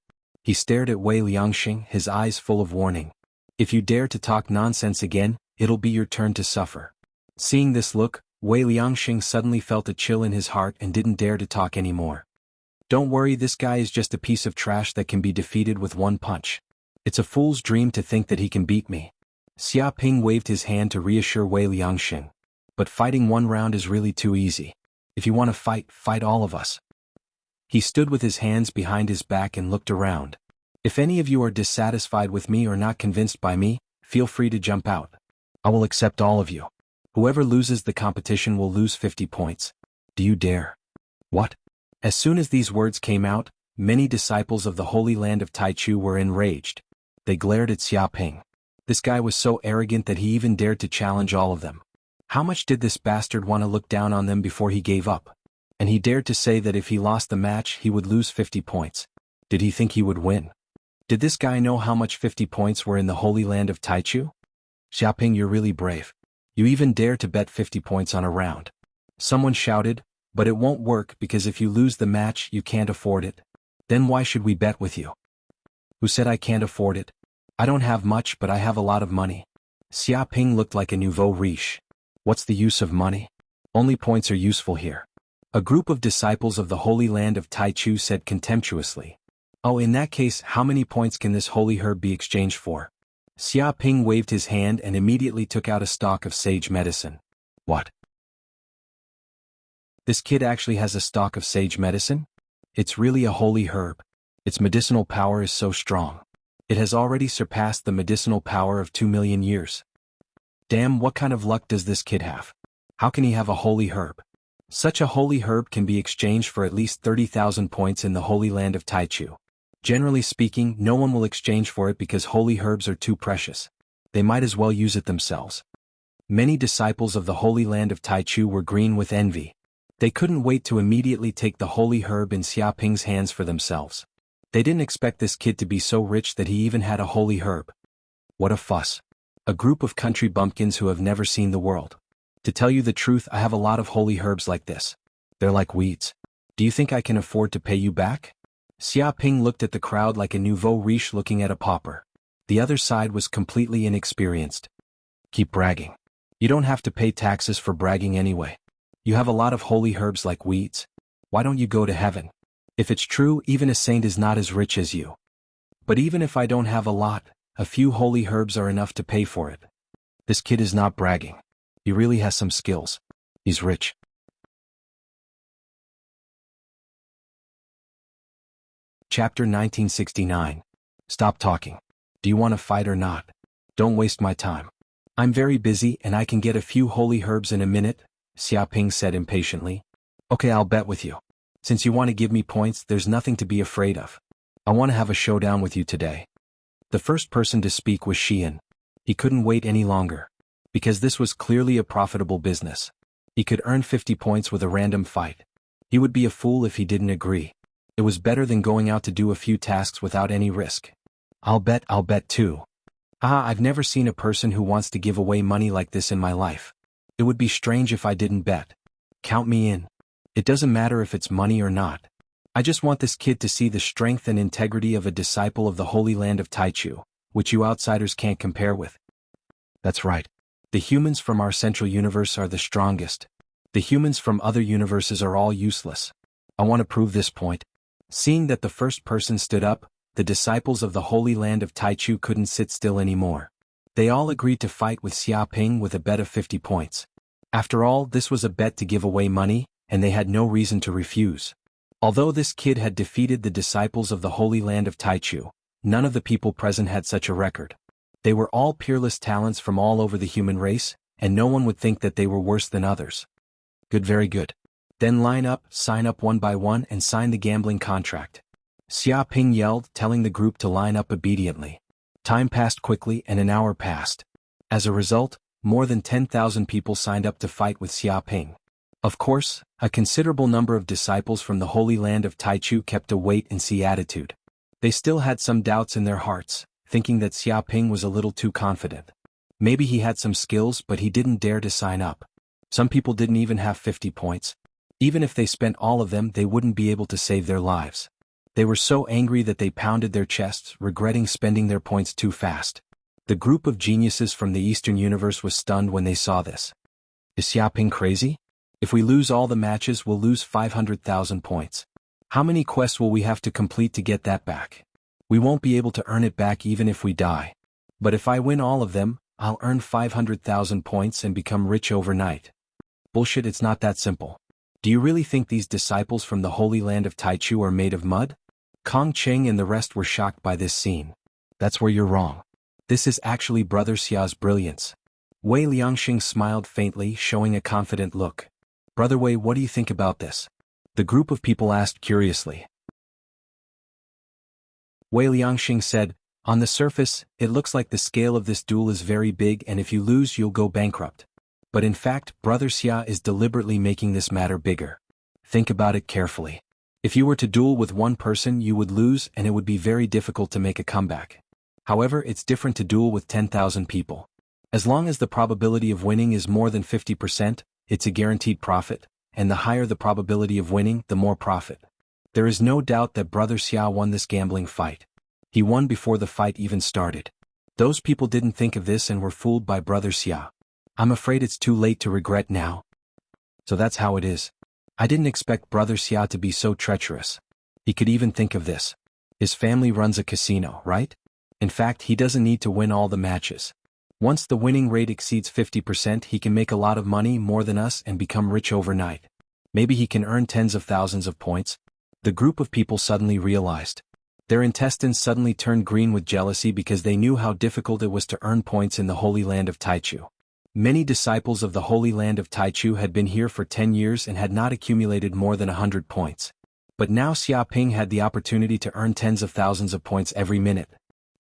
He stared at Wei Liangxing, his eyes full of warning. If you dare to talk nonsense again, it'll be your turn to suffer. Seeing this look, Wei Liangxing suddenly felt a chill in his heart and didn't dare to talk anymore. Don't worry, this guy is just a piece of trash that can be defeated with one punch. It's a fool's dream to think that he can beat me. Xia Ping waved his hand to reassure Wei Liangxing. But fighting one round is really too easy. If you want to fight, fight all of us. He stood with his hands behind his back and looked around. If any of you are dissatisfied with me or not convinced by me, feel free to jump out. I will accept all of you. Whoever loses the competition will lose 50 points. Do you dare? What? As soon as these words came out, many disciples of the Holy Land of Taichu were enraged. They glared at Xia Ping. This guy was so arrogant that he even dared to challenge all of them. How much did this bastard want to look down on them before he gave up? And he dared to say that if he lost the match he would lose 50 points. Did he think he would win? Did this guy know how much 50 points were in the Holy Land of Taichu? Xia Ping, you're really brave. You even dare to bet 50 points on a round. Someone shouted, but it won't work because if you lose the match you can't afford it. Then why should we bet with you? Who said I can't afford it? I don't have much, but I have a lot of money. Xia Ping looked like a nouveau riche. What's the use of money? Only points are useful here. A group of disciples of the Holy Land of Taichu said contemptuously. Oh, in that case, how many points can this holy herb be exchanged for? Xia Ping waved his hand and immediately took out a stalk of sage medicine. What? This kid actually has a stalk of sage medicine? It's really a holy herb. Its medicinal power is so strong. It has already surpassed the medicinal power of 2 million years. Damn, what kind of luck does this kid have? How can he have a holy herb? Such a holy herb can be exchanged for at least 30,000 points in the Holy Land of Taichu. Generally speaking, no one will exchange for it because holy herbs are too precious. They might as well use it themselves. Many disciples of the Holy Land of Taichu were green with envy. They couldn't wait to immediately take the holy herb in Xia Ping's hands for themselves. They didn't expect this kid to be so rich that he even had a holy herb. What a fuss. A group of country bumpkins who have never seen the world. To tell you the truth, I have a lot of holy herbs like this. They're like weeds. Do you think I can afford to pay you back? Xia Ping looked at the crowd like a nouveau riche looking at a pauper. The other side was completely inexperienced. Keep bragging. You don't have to pay taxes for bragging anyway. You have a lot of holy herbs like weeds. Why don't you go to heaven? If it's true, even a saint is not as rich as you. But even if I don't have a lot, a few holy herbs are enough to pay for it. This kid is not bragging. He really has some skills. He's rich. Chapter 1969. Stop talking. Do you want to fight or not? Don't waste my time. I'm very busy and I can get a few holy herbs in a minute, Xia Ping said impatiently. Okay, I'll bet with you. Since you want to give me points, there's nothing to be afraid of. I want to have a showdown with you today. The first person to speak was Xian. He couldn't wait any longer. Because this was clearly a profitable business. He could earn 50 points with a random fight. He would be a fool if he didn't agree. It was better than going out to do a few tasks without any risk. I'll bet too. I've never seen a person who wants to give away money like this in my life. It would be strange if I didn't bet. Count me in. It doesn't matter if it's money or not. I just want this kid to see the strength and integrity of a disciple of the Holy Land of Taichu, which you outsiders can't compare with. That's right. The humans from our central universe are the strongest. The humans from other universes are all useless. I want to prove this point. Seeing that the first person stood up, the disciples of the Holy Land of Taichu couldn't sit still anymore. They all agreed to fight with Xia Ping with a bet of 50 points. After all, this was a bet to give away money, and they had no reason to refuse. Although this kid had defeated the disciples of the Holy Land of Taichu, none of the people present had such a record. They were all peerless talents from all over the human race, and no one would think that they were worse than others. Good, very good. Then line up, sign up one by one and sign the gambling contract. Xia Ping yelled, telling the group to line up obediently. Time passed quickly and an hour passed. As a result, more than 10,000 people signed up to fight with Xia Ping. Of course, a considerable number of disciples from the Holy Land of Taichu kept a wait-and-see attitude. They still had some doubts in their hearts, thinking that Xia Ping was a little too confident. Maybe he had some skills, but he didn't dare to sign up. Some people didn't even have 50 points. Even if they spent all of them, they wouldn't be able to save their lives. They were so angry that they pounded their chests, regretting spending their points too fast. The group of geniuses from the Eastern Universe was stunned when they saw this. Is Xiaoping crazy? If we lose all the matches, we'll lose 500,000 points. How many quests will we have to complete to get that back? We won't be able to earn it back even if we die. But if I win all of them, I'll earn 500,000 points and become rich overnight. Bullshit, it's not that simple. Do you really think these disciples from the Holy Land of Taichu are made of mud? Kong Cheng and the rest were shocked by this scene. That's where you're wrong. This is actually Brother Xia's brilliance. Wei Liangxing smiled faintly, showing a confident look. Brother Wei, what do you think about this? The group of people asked curiously. Wei Liangxing said, on the surface, it looks like the scale of this duel is very big and if you lose you'll go bankrupt. But in fact, Brother Xia is deliberately making this matter bigger. Think about it carefully. If you were to duel with one person you would lose and it would be very difficult to make a comeback. However, it's different to duel with 10,000 people. As long as the probability of winning is more than 50%, it's a guaranteed profit, and the higher the probability of winning, the more profit. There is no doubt that Brother Xia won this gambling fight. He won before the fight even started. Those people didn't think of this and were fooled by Brother Xia. I'm afraid it's too late to regret now. So that's how it is. I didn't expect Brother Xia to be so treacherous. He could even think of this. His family runs a casino, right? In fact, he doesn't need to win all the matches. Once the winning rate exceeds 50%, he can make a lot of money, more than us, and become rich overnight. Maybe he can earn tens of thousands of points. The group of people suddenly realized. Their intestines suddenly turned green with jealousy because they knew how difficult it was to earn points in the Holy Land of Taichu. Many disciples of the Holy Land of Taichu had been here for 10 years and had not accumulated more than 100 points. But now Xiaoping had the opportunity to earn tens of thousands of points every minute.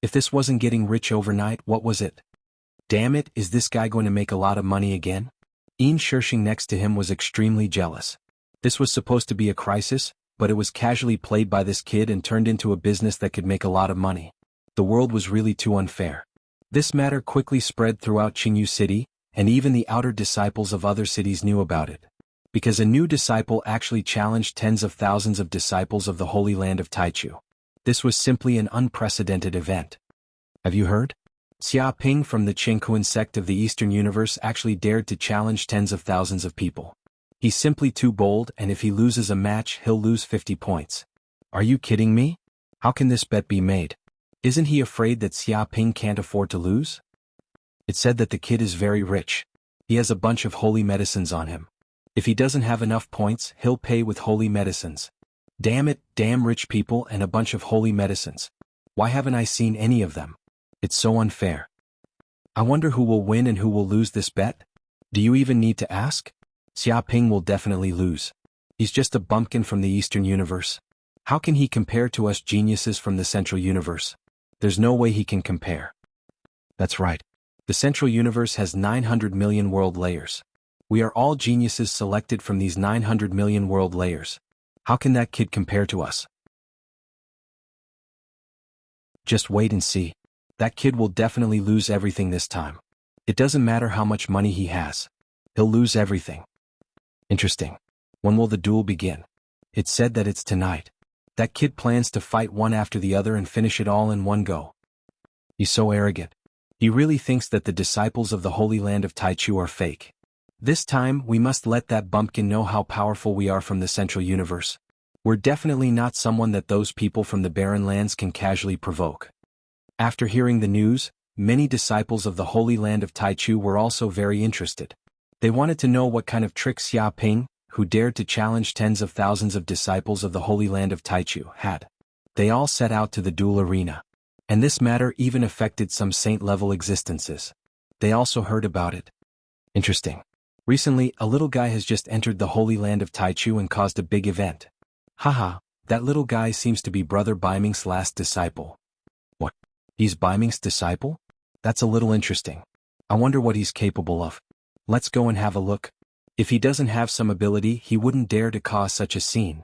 If this wasn't getting rich overnight, what was it? Damn it, is this guy going to make a lot of money again? Yin Shirshing next to him was extremely jealous. This was supposed to be a crisis, but it was casually played by this kid and turned into a business that could make a lot of money. The world was really too unfair. This matter quickly spread throughout Jianghu City, and even the outer disciples of other cities knew about it. Because a new disciple actually challenged tens of thousands of disciples of the Holy Land of Taichu. This was simply an unprecedented event. Have you heard? Xiaoping from the Qingkuan sect of the Eastern Universe actually dared to challenge tens of thousands of people. He's simply too bold, and if he loses a match he'll lose 50 points. Are you kidding me? How can this bet be made? Isn't he afraid that Xiaoping can't afford to lose? It's said that the kid is very rich. He has a bunch of holy medicines on him. If he doesn't have enough points, he'll pay with holy medicines. Damn it, damn rich people and a bunch of holy medicines. Why haven't I seen any of them? It's so unfair. I wonder who will win and who will lose this bet? Do you even need to ask? Xiaoping will definitely lose. He's just a bumpkin from the Eastern Universe. How can he compare to us geniuses from the Central Universe? There's no way he can compare. That's right. The Central Universe has 900 million world layers. We are all geniuses selected from these 900 million world layers. How can that kid compare to us? Just wait and see. That kid will definitely lose everything this time. It doesn't matter how much money he has. He'll lose everything. Interesting. When will the duel begin? It's said that it's tonight. That kid plans to fight one after the other and finish it all in one go. He's so arrogant. He really thinks that the disciples of the Holy Land of Taichu are fake. This time, we must let that bumpkin know how powerful we are from the Central Universe. We're definitely not someone that those people from the barren lands can casually provoke. After hearing the news, many disciples of the Holy Land of Taichu were also very interested. They wanted to know what kind of trick Xiaoping, who dared to challenge tens of thousands of disciples of the Holy Land of Taichu, had. They all set out to the duel arena. And this matter even affected some saint-level existences. They also heard about it. Interesting. Recently, a little guy has just entered the Holy Land of Taichu and caused a big event. Haha, that little guy seems to be Brother Baiming's last disciple. What? He's Baiming's disciple? That's a little interesting. I wonder what he's capable of. Let's go and have a look. If he doesn't have some ability, he wouldn't dare to cause such a scene.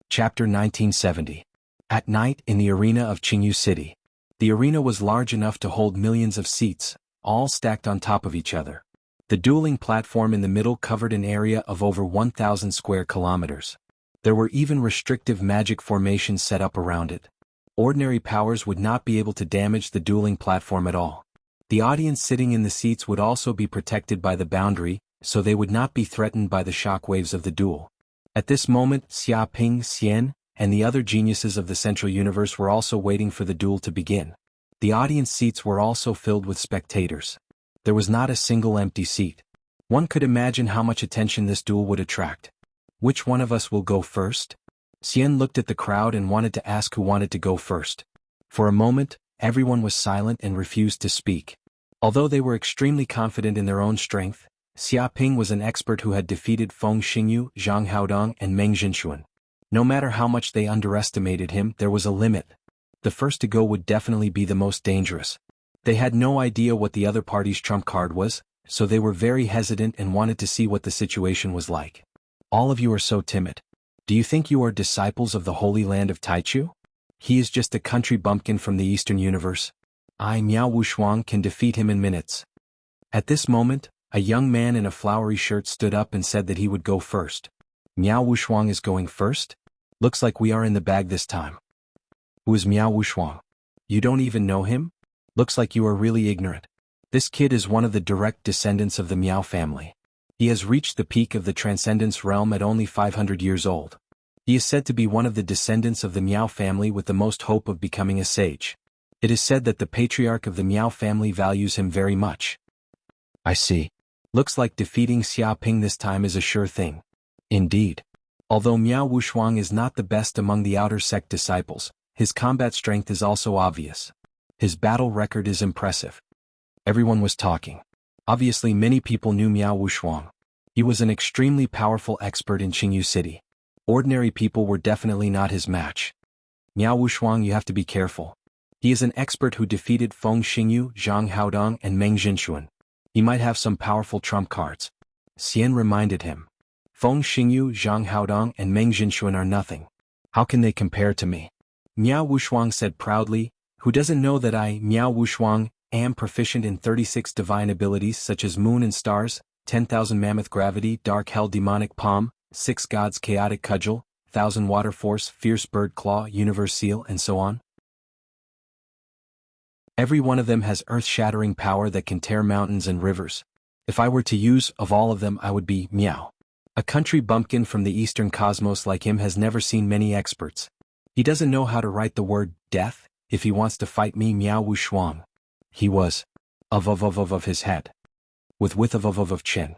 Chapter 1970. At night in the arena of Jianghu City. The arena was large enough to hold millions of seats, all stacked on top of each other. The dueling platform in the middle covered an area of over 1,000 square kilometers. There were even restrictive magic formations set up around it. Ordinary powers would not be able to damage the dueling platform at all. The audience sitting in the seats would also be protected by the boundary, so they would not be threatened by the shockwaves of the duel. At this moment, Xia Ping, Xian, and the other geniuses of the Central Universe were also waiting for the duel to begin. The audience seats were also filled with spectators. There was not a single empty seat. One could imagine how much attention this duel would attract. Which one of us will go first? Xian looked at the crowd and wanted to ask who wanted to go first. For a moment, everyone was silent and refused to speak. Although they were extremely confident in their own strength, Xia Ping was an expert who had defeated Feng Xingyu, Zhang Haodong, and Meng Jinxuan. No matter how much they underestimated him, there was a limit. The first to go would definitely be the most dangerous. They had no idea what the other party's trump card was, so they were very hesitant and wanted to see what the situation was like. All of you are so timid. Do you think you are disciples of the Holy Land of Taichu? He is just a country bumpkin from the Eastern Universe. I, Miao Wushuang, can defeat him in minutes. At this moment, a young man in a flowery shirt stood up and said that he would go first. Miao Wushuang is going first? Looks like we are in the bag this time. Who is Miao Wushuang? You don't even know him? Looks like you are really ignorant. This kid is one of the direct descendants of the Miao family. He has reached the peak of the Transcendence realm at only 500 years old. He is said to be one of the descendants of the Miao family with the most hope of becoming a sage. It is said that the patriarch of the Miao family values him very much. I see. Looks like defeating Xia Ping this time is a sure thing. Indeed. Although Miao Wushuang is not the best among the outer sect disciples, his combat strength is also obvious. His battle record is impressive. Everyone was talking. Obviously many people knew Miao Wushuang. He was an extremely powerful expert in Qingyu City. Ordinary people were definitely not his match. Miao Wushuang, you have to be careful. He is an expert who defeated Feng Xingyu, Zhang Haodong, and Meng Jinxuan. He might have some powerful trump cards. Xian reminded him. Feng Xingyu, Zhang Haodong, and Meng Jinxuan are nothing. How can they compare to me? Miao Wushuang said proudly, who doesn't know that I, Miao Wushuang, am proficient in 36 divine abilities such as Moon and Stars, 10,000 Mammoth Gravity, Dark Hell Demonic Palm, 6 Gods Chaotic Cudgel, 1,000 Water Force, Fierce Bird Claw, Universe Seal, and so on? Every one of them has earth-shattering power that can tear mountains and rivers. If I were to use of all of them, I would be Miao. A country bumpkin from the eastern cosmos like him has never seen many experts. He doesn't know how to write the word death if he wants to fight me, Miao Wushuang. He was of his head. With width of chin.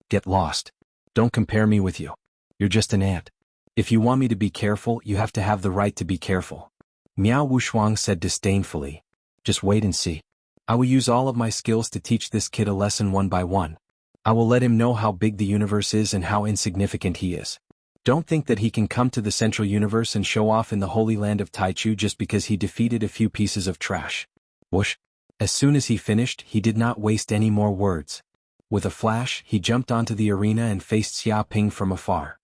Get lost. Don't compare me with you. You're just an ant. If you want me to be careful, you have to have the right to be careful. Miao Wushuang said disdainfully. Just wait and see. I will use all of my skills to teach this kid a lesson one by one. I will let him know how big the universe is and how insignificant he is. Don't think that he can come to the Central Universe and show off in the Holy Land of Taichu just because he defeated a few pieces of trash. Whoosh. As soon as he finished, he did not waste any more words. With a flash, he jumped onto the arena and faced Xia Ping from afar.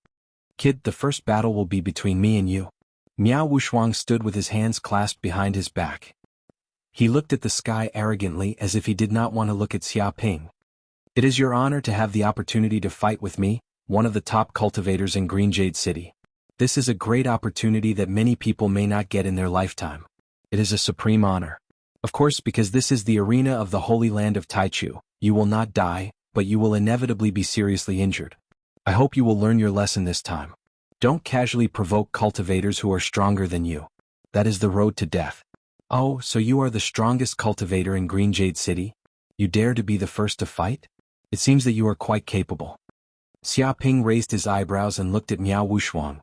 Kid, the first battle will be between me and you. Miao Wushuang stood with his hands clasped behind his back. He looked at the sky arrogantly as if he did not want to look at Xia Ping. It is your honor to have the opportunity to fight with me, one of the top cultivators in Green Jade City. This is a great opportunity that many people may not get in their lifetime. It is a supreme honor. Of course, because this is the arena of the Holy Land of Taichu, you will not die, but you will inevitably be seriously injured. I hope you will learn your lesson this time. Don't casually provoke cultivators who are stronger than you. That is the road to death. Oh, so you are the strongest cultivator in Green Jade City? You dare to be the first to fight? It seems that you are quite capable. Xia Ping raised his eyebrows and looked at Miao Wushuang.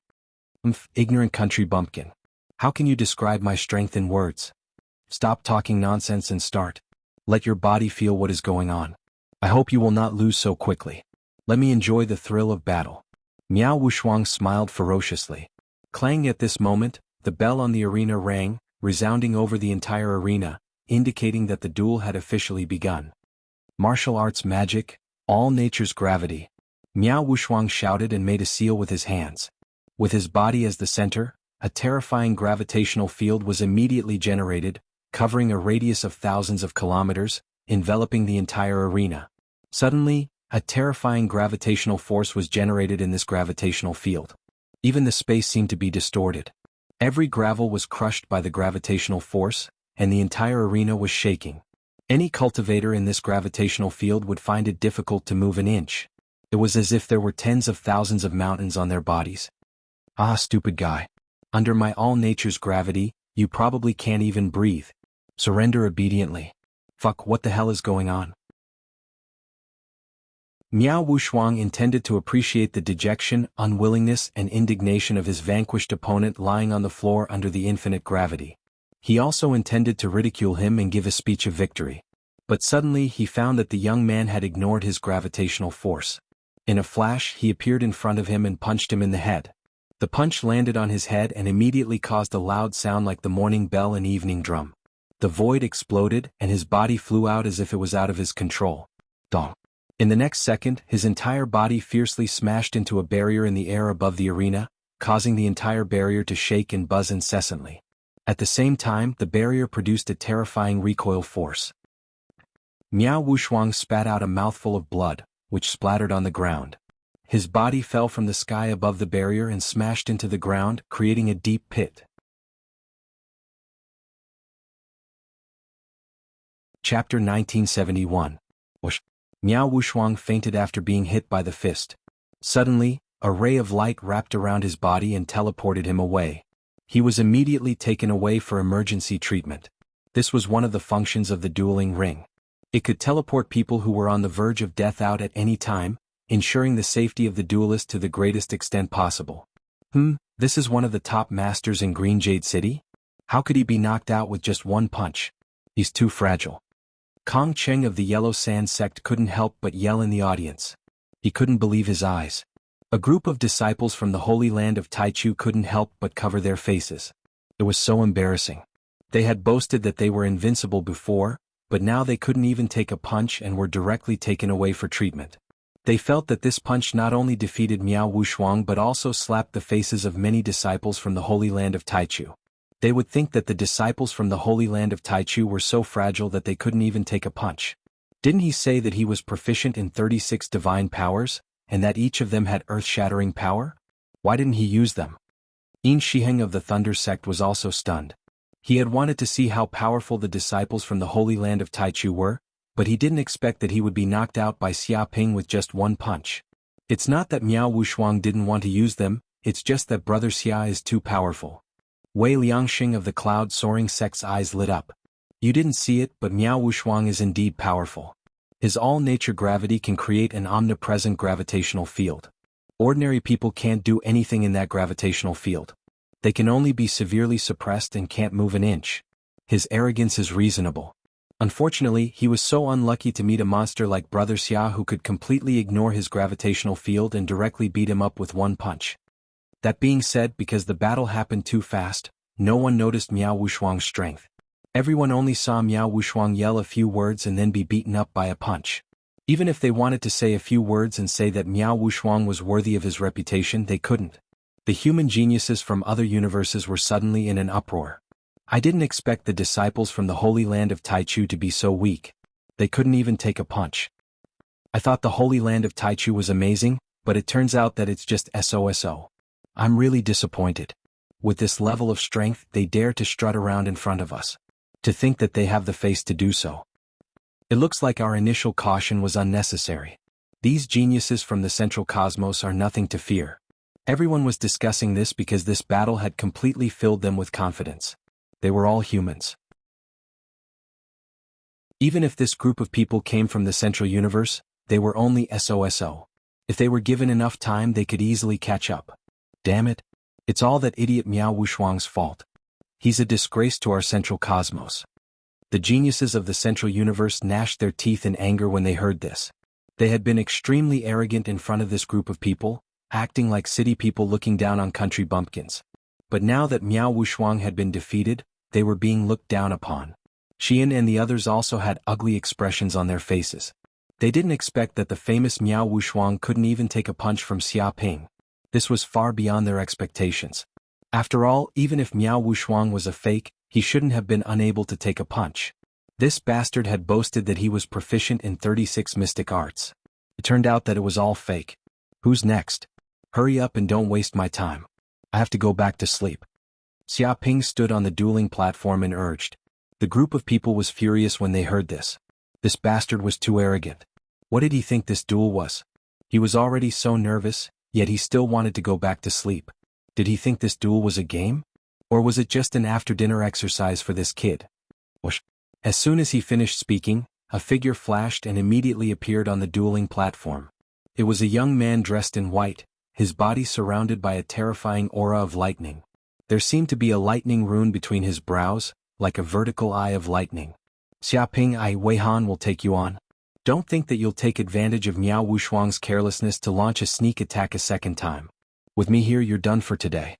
Ignorant country bumpkin. How can you describe my strength in words? Stop talking nonsense and start. Let your body feel what is going on. I hope you will not lose so quickly. Let me enjoy the thrill of battle. Miao Wushuang smiled ferociously. Clang at this moment, the bell on the arena rang, resounding over the entire arena, indicating that the duel had officially begun. Martial arts magic, all nature's gravity. Miao Wushuang shouted and made a seal with his hands. With his body as the center, a terrifying gravitational field was immediately generated, covering a radius of thousands of kilometers, enveloping the entire arena. Suddenly, a terrifying gravitational force was generated in this gravitational field. Even the space seemed to be distorted. Every gravel was crushed by the gravitational force, and the entire arena was shaking. Any cultivator in this gravitational field would find it difficult to move an inch. It was as if there were tens of thousands of mountains on their bodies. Ah, stupid guy. Under my all-nature's gravity, you probably can't even breathe. Surrender obediently. Fuck, what the hell is going on? Miao Wushuang intended to appreciate the dejection, unwillingness, and indignation of his vanquished opponent lying on the floor under the infinite gravity. He also intended to ridicule him and give a speech of victory. But suddenly he found that the young man had ignored his gravitational force. In a flash, he appeared in front of him and punched him in the head. The punch landed on his head and immediately caused a loud sound like the morning bell and evening drum. The void exploded and his body flew out as if it was out of his control. Dong. In the next second, his entire body fiercely smashed into a barrier in the air above the arena, causing the entire barrier to shake and buzz incessantly. At the same time, the barrier produced a terrifying recoil force. Miao Wushuang spat out a mouthful of blood, which splattered on the ground. His body fell from the sky above the barrier and smashed into the ground, creating a deep pit. Chapter 1971. Whoosh. Miao Wushuang fainted after being hit by the fist. Suddenly, a ray of light wrapped around his body and teleported him away. He was immediately taken away for emergency treatment. This was one of the functions of the dueling ring. It could teleport people who were on the verge of death out at any time, ensuring the safety of the duelist to the greatest extent possible. This is one of the top masters in Green Jade City? How could he be knocked out with just one punch? He's too fragile. Kong Cheng of the Yellow Sand sect couldn't help but yell in the audience. He couldn't believe his eyes. A group of disciples from the Holy Land of Taichu couldn't help but cover their faces. It was so embarrassing. They had boasted that they were invincible before, but now they couldn't even take a punch and were directly taken away for treatment. They felt that this punch not only defeated Miao Wushuang but also slapped the faces of many disciples from the Holy Land of Taichu. They would think that the disciples from the Holy Land of Taichu were so fragile that they couldn't even take a punch. Didn't he say that he was proficient in 36 divine powers, and that each of them had earth-shattering power? Why didn't he use them? Yin Shiheng of the Thunder sect was also stunned. He had wanted to see how powerful the disciples from the Holy Land of Taichu were, but he didn't expect that he would be knocked out by Xia Ping with just one punch. It's not that Miao Wushuang didn't want to use them, it's just that Brother Xia is too powerful. Wei Liangxing of the Cloud Soaring sect's eyes lit up. You didn't see it, but Miao Wushuang is indeed powerful. His all-nature gravity can create an omnipresent gravitational field. Ordinary people can't do anything in that gravitational field. They can only be severely suppressed and can't move an inch. His arrogance is reasonable. Unfortunately, he was so unlucky to meet a monster like Brother Xia who could completely ignore his gravitational field and directly beat him up with one punch. That being said, because the battle happened too fast, no one noticed Miao Wushuang's strength. Everyone only saw Miao Wushuang yell a few words and then be beaten up by a punch. Even if they wanted to say a few words and say that Miao Wushuang was worthy of his reputation, they couldn't. The human geniuses from other universes were suddenly in an uproar. I didn't expect the disciples from the Holy Land of Taichu to be so weak. They couldn't even take a punch. I thought the Holy Land of Taichu was amazing, but it turns out that it's just SOSO. I'm really disappointed. With this level of strength, they dare to strut around in front of us. To think that they have the face to do so. It looks like our initial caution was unnecessary. These geniuses from the central cosmos are nothing to fear. Everyone was discussing this because this battle had completely filled them with confidence. They were all humans. Even if this group of people came from the central universe, they were only SOSO. If they were given enough time, they could easily catch up. Damn it. It's all that idiot Miao Wushuang's fault. He's a disgrace to our central cosmos. The geniuses of the central universe gnashed their teeth in anger when they heard this. They had been extremely arrogant in front of this group of people, acting like city people looking down on country bumpkins. But now that Miao Wushuang had been defeated, they were being looked down upon. Xian and the others also had ugly expressions on their faces. They didn't expect that the famous Miao Wushuang couldn't even take a punch from Xia Ping. This was far beyond their expectations. After all, even if Miao Wushuang was a fake, he shouldn't have been unable to take a punch. This bastard had boasted that he was proficient in 36 mystic arts. It turned out that it was all fake. Who's next? Hurry up and don't waste my time. I have to go back to sleep. Xiaoping stood on the dueling platform and urged. The group of people was furious when they heard this. This bastard was too arrogant. What did he think this duel was? He was already so nervous, yet he still wanted to go back to sleep. Did he think this duel was a game? Or was it just an after-dinner exercise for this kid? Whoosh. As soon as he finished speaking, a figure flashed and immediately appeared on the dueling platform. It was a young man dressed in white, his body surrounded by a terrifying aura of lightning. There seemed to be a lightning rune between his brows, like a vertical eye of lightning. Xiaoping, Wei Han will take you on. Don't think that you'll take advantage of Miao Wushuang's carelessness to launch a sneak attack a second time. With me here you're done for today.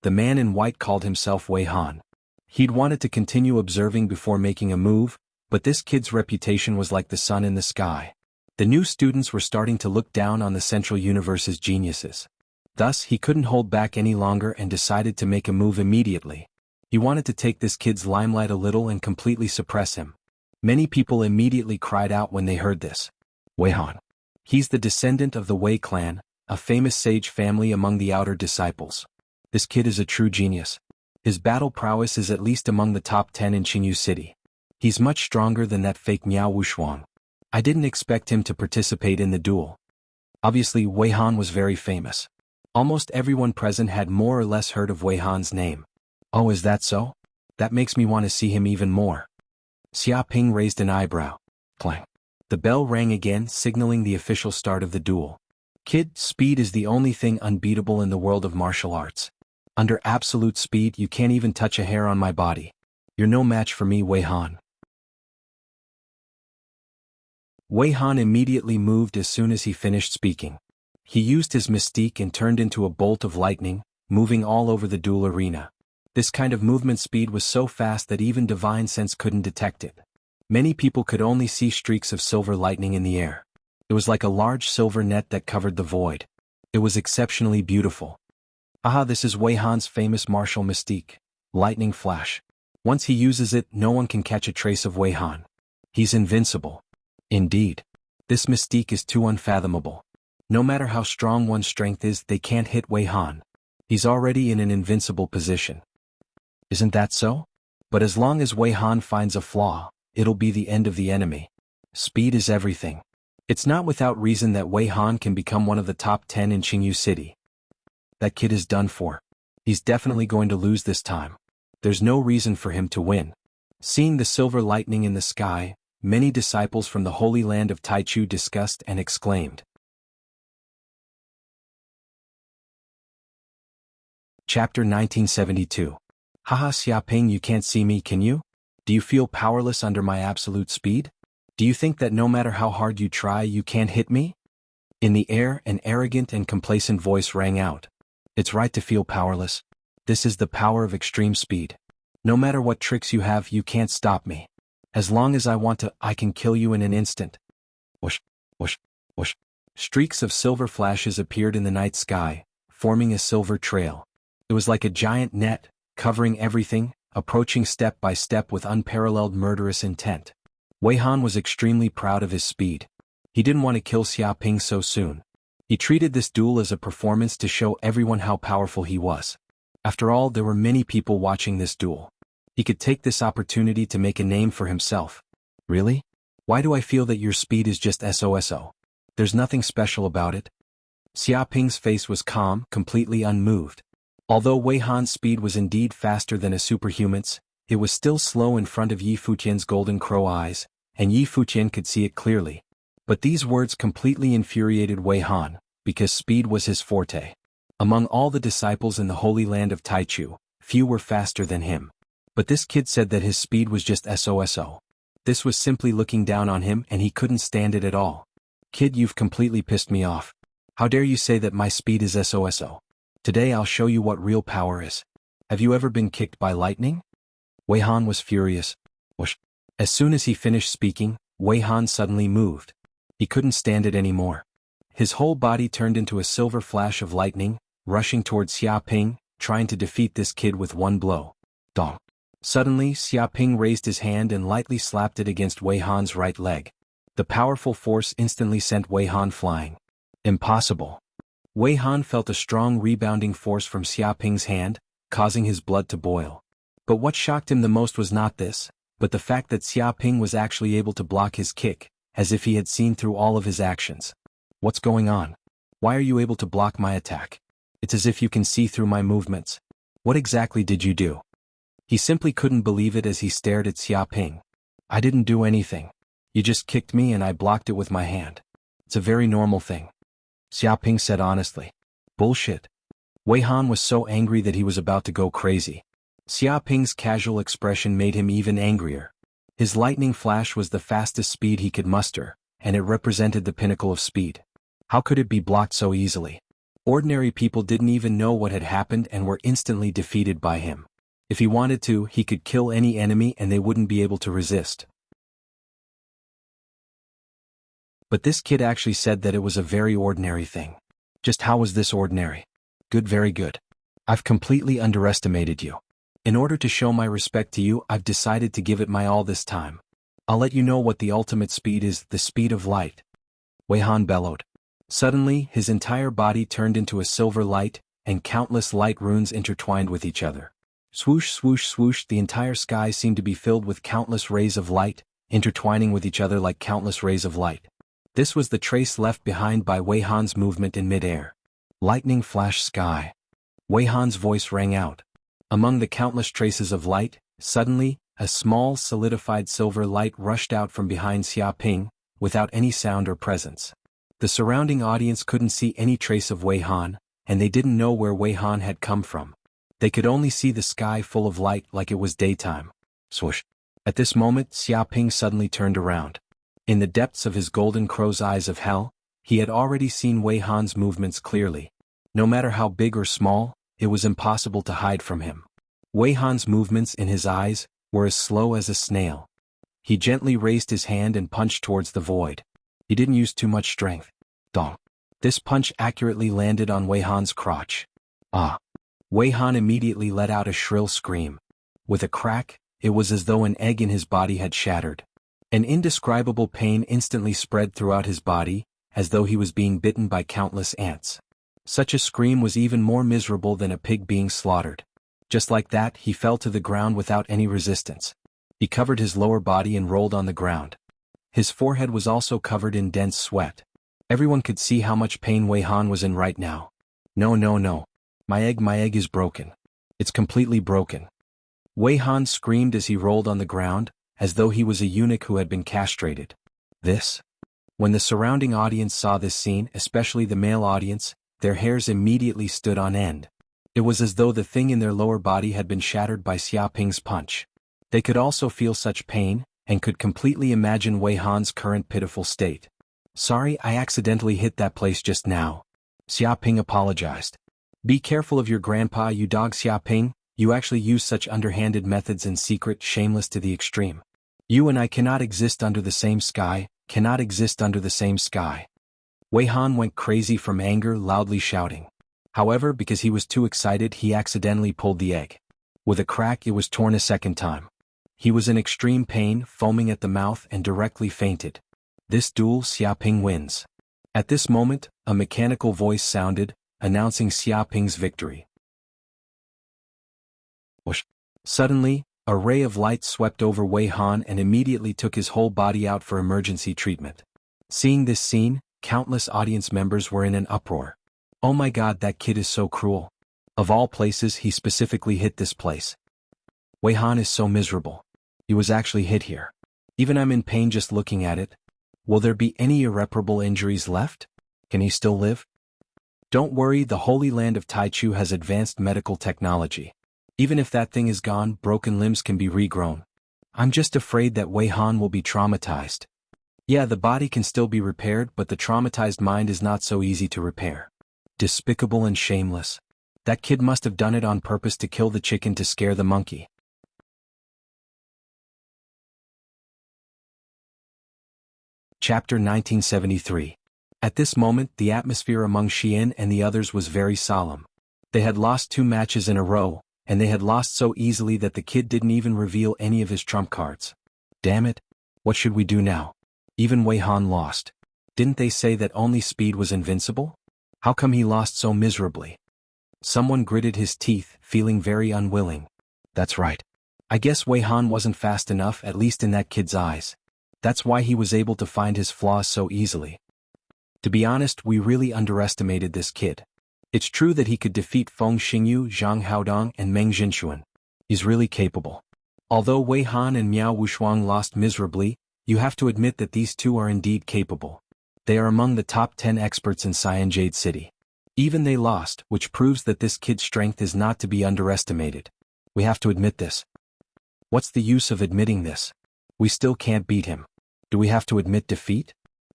The man in white called himself Wei Han. He'd wanted to continue observing before making a move, but this kid's reputation was like the sun in the sky. The new students were starting to look down on the Central Universe's geniuses. Thus, he couldn't hold back any longer and decided to make a move immediately. He wanted to take this kid's limelight a little and completely suppress him. Many people immediately cried out when they heard this. Wei Han. He's the descendant of the Wei clan, a famous sage family among the outer disciples. This kid is a true genius. His battle prowess is at least among the top 10 in Jianghu City. He's much stronger than that fake Miao Wushuang. I didn't expect him to participate in the duel. Obviously, Wei Han was very famous. Almost everyone present had more or less heard of Wei Han's name. Oh, is that so? That makes me want to see him even more. Xiaoping raised an eyebrow. Clang. The bell rang again, signaling the official start of the duel. Kid, speed is the only thing unbeatable in the world of martial arts. Under absolute speed, you can't even touch a hair on my body. You're no match for me, Wei Han. Wei Han immediately moved as soon as he finished speaking. He used his mystique and turned into a bolt of lightning, moving all over the duel arena. This kind of movement speed was so fast that even divine sense couldn't detect it. Many people could only see streaks of silver lightning in the air. It was like a large silver net that covered the void. It was exceptionally beautiful. Aha, this is Wei Han's famous martial mystique, lightning flash. Once he uses it, no one can catch a trace of Wei Han. He's invincible. Indeed. This mystique is too unfathomable. No matter how strong one's strength is, they can't hit Wei Han. He's already in an invincible position. Isn't that so? But as long as Wei Han finds a flaw, it'll be the end of the enemy. Speed is everything. It's not without reason that Wei Han can become one of the top 10 in Jianghu City. That kid is done for. He's definitely going to lose this time. There's no reason for him to win. Seeing the silver lightning in the sky, many disciples from the Holy Land of Taichu discussed and exclaimed. Chapter 1972. Haha, Xiaoping, you can't see me, can you? Do you feel powerless under my absolute speed? Do you think that no matter how hard you try, you can't hit me? In the air, an arrogant and complacent voice rang out. It's right to feel powerless. This is the power of extreme speed. No matter what tricks you have, you can't stop me. As long as I want to, I can kill you in an instant. Whoosh, whoosh, whoosh. Streaks of silver flashes appeared in the night sky, forming a silver trail. It was like a giant net, covering everything, approaching step by step with unparalleled murderous intent. Wei Han was extremely proud of his speed. He didn't want to kill Xiaoping so soon. He treated this duel as a performance to show everyone how powerful he was. After all, there were many people watching this duel. He could take this opportunity to make a name for himself. Really? Why do I feel that your speed is just SOSO? There's nothing special about it. Xiaoping's face was calm, completely unmoved. Although Wei Han's speed was indeed faster than a superhuman's, it was still slow in front of Yi Fuqian's golden crow eyes, and Yi Fuqian could see it clearly. But these words completely infuriated Wei Han, because speed was his forte. Among all the disciples in the Holy Land of Taichu, few were faster than him. But this kid said that his speed was just SOSO. This was simply looking down on him, and he couldn't stand it at all. Kid, you've completely pissed me off. How dare you say that my speed is SOSO? Today I'll show you what real power is. Have you ever been kicked by lightning? Wei Han was furious. Whoosh. As soon as he finished speaking, Wei Han suddenly moved. He couldn't stand it anymore. His whole body turned into a silver flash of lightning, rushing towards Xiaoping, trying to defeat this kid with one blow. Dong. Suddenly, Xiaoping raised his hand and lightly slapped it against Wei Han's right leg. The powerful force instantly sent Wei Han flying. Impossible. Wei Han felt a strong rebounding force from Xiaoping's hand, causing his blood to boil. But what shocked him the most was not this, but the fact that Xiaoping was actually able to block his kick, as if he had seen through all of his actions. What's going on? Why are you able to block my attack? It's as if you can see through my movements. What exactly did you do? He simply couldn't believe it as he stared at Xiaoping. I didn't do anything. You just kicked me and I blocked it with my hand. It's a very normal thing. Xiaoping said honestly. Bullshit. Wei Han was so angry that he was about to go crazy. Xiaoping's casual expression made him even angrier. His lightning flash was the fastest speed he could muster, and it represented the pinnacle of speed. How could it be blocked so easily? Ordinary people didn't even know what had happened and were instantly defeated by him. If he wanted to, he could kill any enemy and they wouldn't be able to resist. But this kid actually said that it was a very ordinary thing. Just how was this ordinary? Good, very good. I've completely underestimated you. In order to show my respect to you, I've decided to give it my all this time. I'll let you know what the ultimate speed is, the speed of light. Wei Han bellowed. Suddenly, his entire body turned into a silver light, and countless light runes intertwined with each other. Swoosh, swoosh, swoosh, the entire sky seemed to be filled with countless rays of light, intertwining with each other like countless rays of light. This was the trace left behind by Wei Han's movement in mid-air. Lightning flash sky. Wei Han's voice rang out. Among the countless traces of light, suddenly, a small solidified silver light rushed out from behind Xiaoping, without any sound or presence. The surrounding audience couldn't see any trace of Wei Han, and they didn't know where Wei Han had come from. They could only see the sky full of light like it was daytime. Swoosh. At this moment, Xiaoping suddenly turned around. In the depths of his golden crow's eyes of hell, he had already seen Wei Han's movements clearly. No matter how big or small, it was impossible to hide from him. Wei Han's movements in his eyes were as slow as a snail. He gently raised his hand and punched towards the void. He didn't use too much strength. Dong. This punch accurately landed on Wei Han's crotch. Ah. Wei Han immediately let out a shrill scream. With a crack, it was as though an egg in his body had shattered. An indescribable pain instantly spread throughout his body, as though he was being bitten by countless ants. Such a scream was even more miserable than a pig being slaughtered. Just like that, he fell to the ground without any resistance. He covered his lower body and rolled on the ground. His forehead was also covered in dense sweat. Everyone could see how much pain Wei Han was in right now. No, no, no. My egg is broken. It's completely broken. Wei Han screamed as he rolled on the ground, as though he was a eunuch who had been castrated. This? When the surrounding audience saw this scene, especially the male audience, their hairs immediately stood on end. It was as though the thing in their lower body had been shattered by Xiaoping's punch. They could also feel such pain, and could completely imagine Wei Han's current pitiful state. Sorry, I accidentally hit that place just now. Xiaoping apologized. Be careful of your grandpa, you dog. Xiaoping, you actually use such underhanded methods in secret, shameless to the extreme. You and I cannot exist under the same sky, cannot exist under the same sky. Wei Han went crazy from anger, loudly shouting. However, because he was too excited, he accidentally pulled the egg. With a crack, it was torn a second time. He was in extreme pain, foaming at the mouth, and directly fainted. This duel, Xiaoping wins. At this moment, a mechanical voice sounded, announcing Xiaoping's victory. Whoosh. Suddenly, a ray of light swept over Wei Han and immediately took his whole body out for emergency treatment. Seeing this scene, countless audience members were in an uproar. Oh my god, that kid is so cruel. Of all places, he specifically hit this place. Wei Han is so miserable. He was actually hit here. Even I'm in pain just looking at it. Will there be any irreparable injuries left? Can he still live? Don't worry, the Holy Land of Taichu has advanced medical technology. Even if that thing is gone, broken limbs can be regrown. I'm just afraid that Wei Han will be traumatized. Yeah, the body can still be repaired, but the traumatized mind is not so easy to repair. Despicable and shameless. That kid must have done it on purpose to kill the chicken to scare the monkey. Chapter 1973. At this moment, the atmosphere among Xian and the others was very solemn. They had lost 2 matches in a row, and they had lost so easily that the kid didn't even reveal any of his trump cards. Damn it, what should we do now? Even Wei Han lost. Didn't they say that only speed was invincible? How come he lost so miserably? Someone gritted his teeth, feeling very unwilling. That's right. I guess Wei Han wasn't fast enough, at least in that kid's eyes. That's why he was able to find his flaws so easily. To be honest, we really underestimated this kid. It's true that he could defeat Feng Xingyu, Zhang Haodong, and Meng Jinshuan. He's really capable. Although Wei Han and Miao Wushuang lost miserably, you have to admit that these two are indeed capable. They are among the top 10 experts in Cyan Jade City. Even they lost, which proves that this kid's strength is not to be underestimated. We have to admit this. What's the use of admitting this? We still can't beat him. Do we have to admit defeat?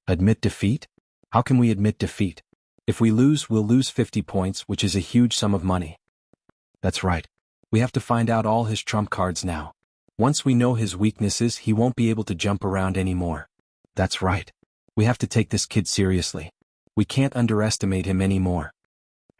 Admit defeat? How can we admit defeat? If we lose, we'll lose 50 points, which is a huge sum of money. That's right. We have to find out all his trump cards now. Once we know his weaknesses, he won't be able to jump around anymore. That's right. We have to take this kid seriously. We can't underestimate him anymore.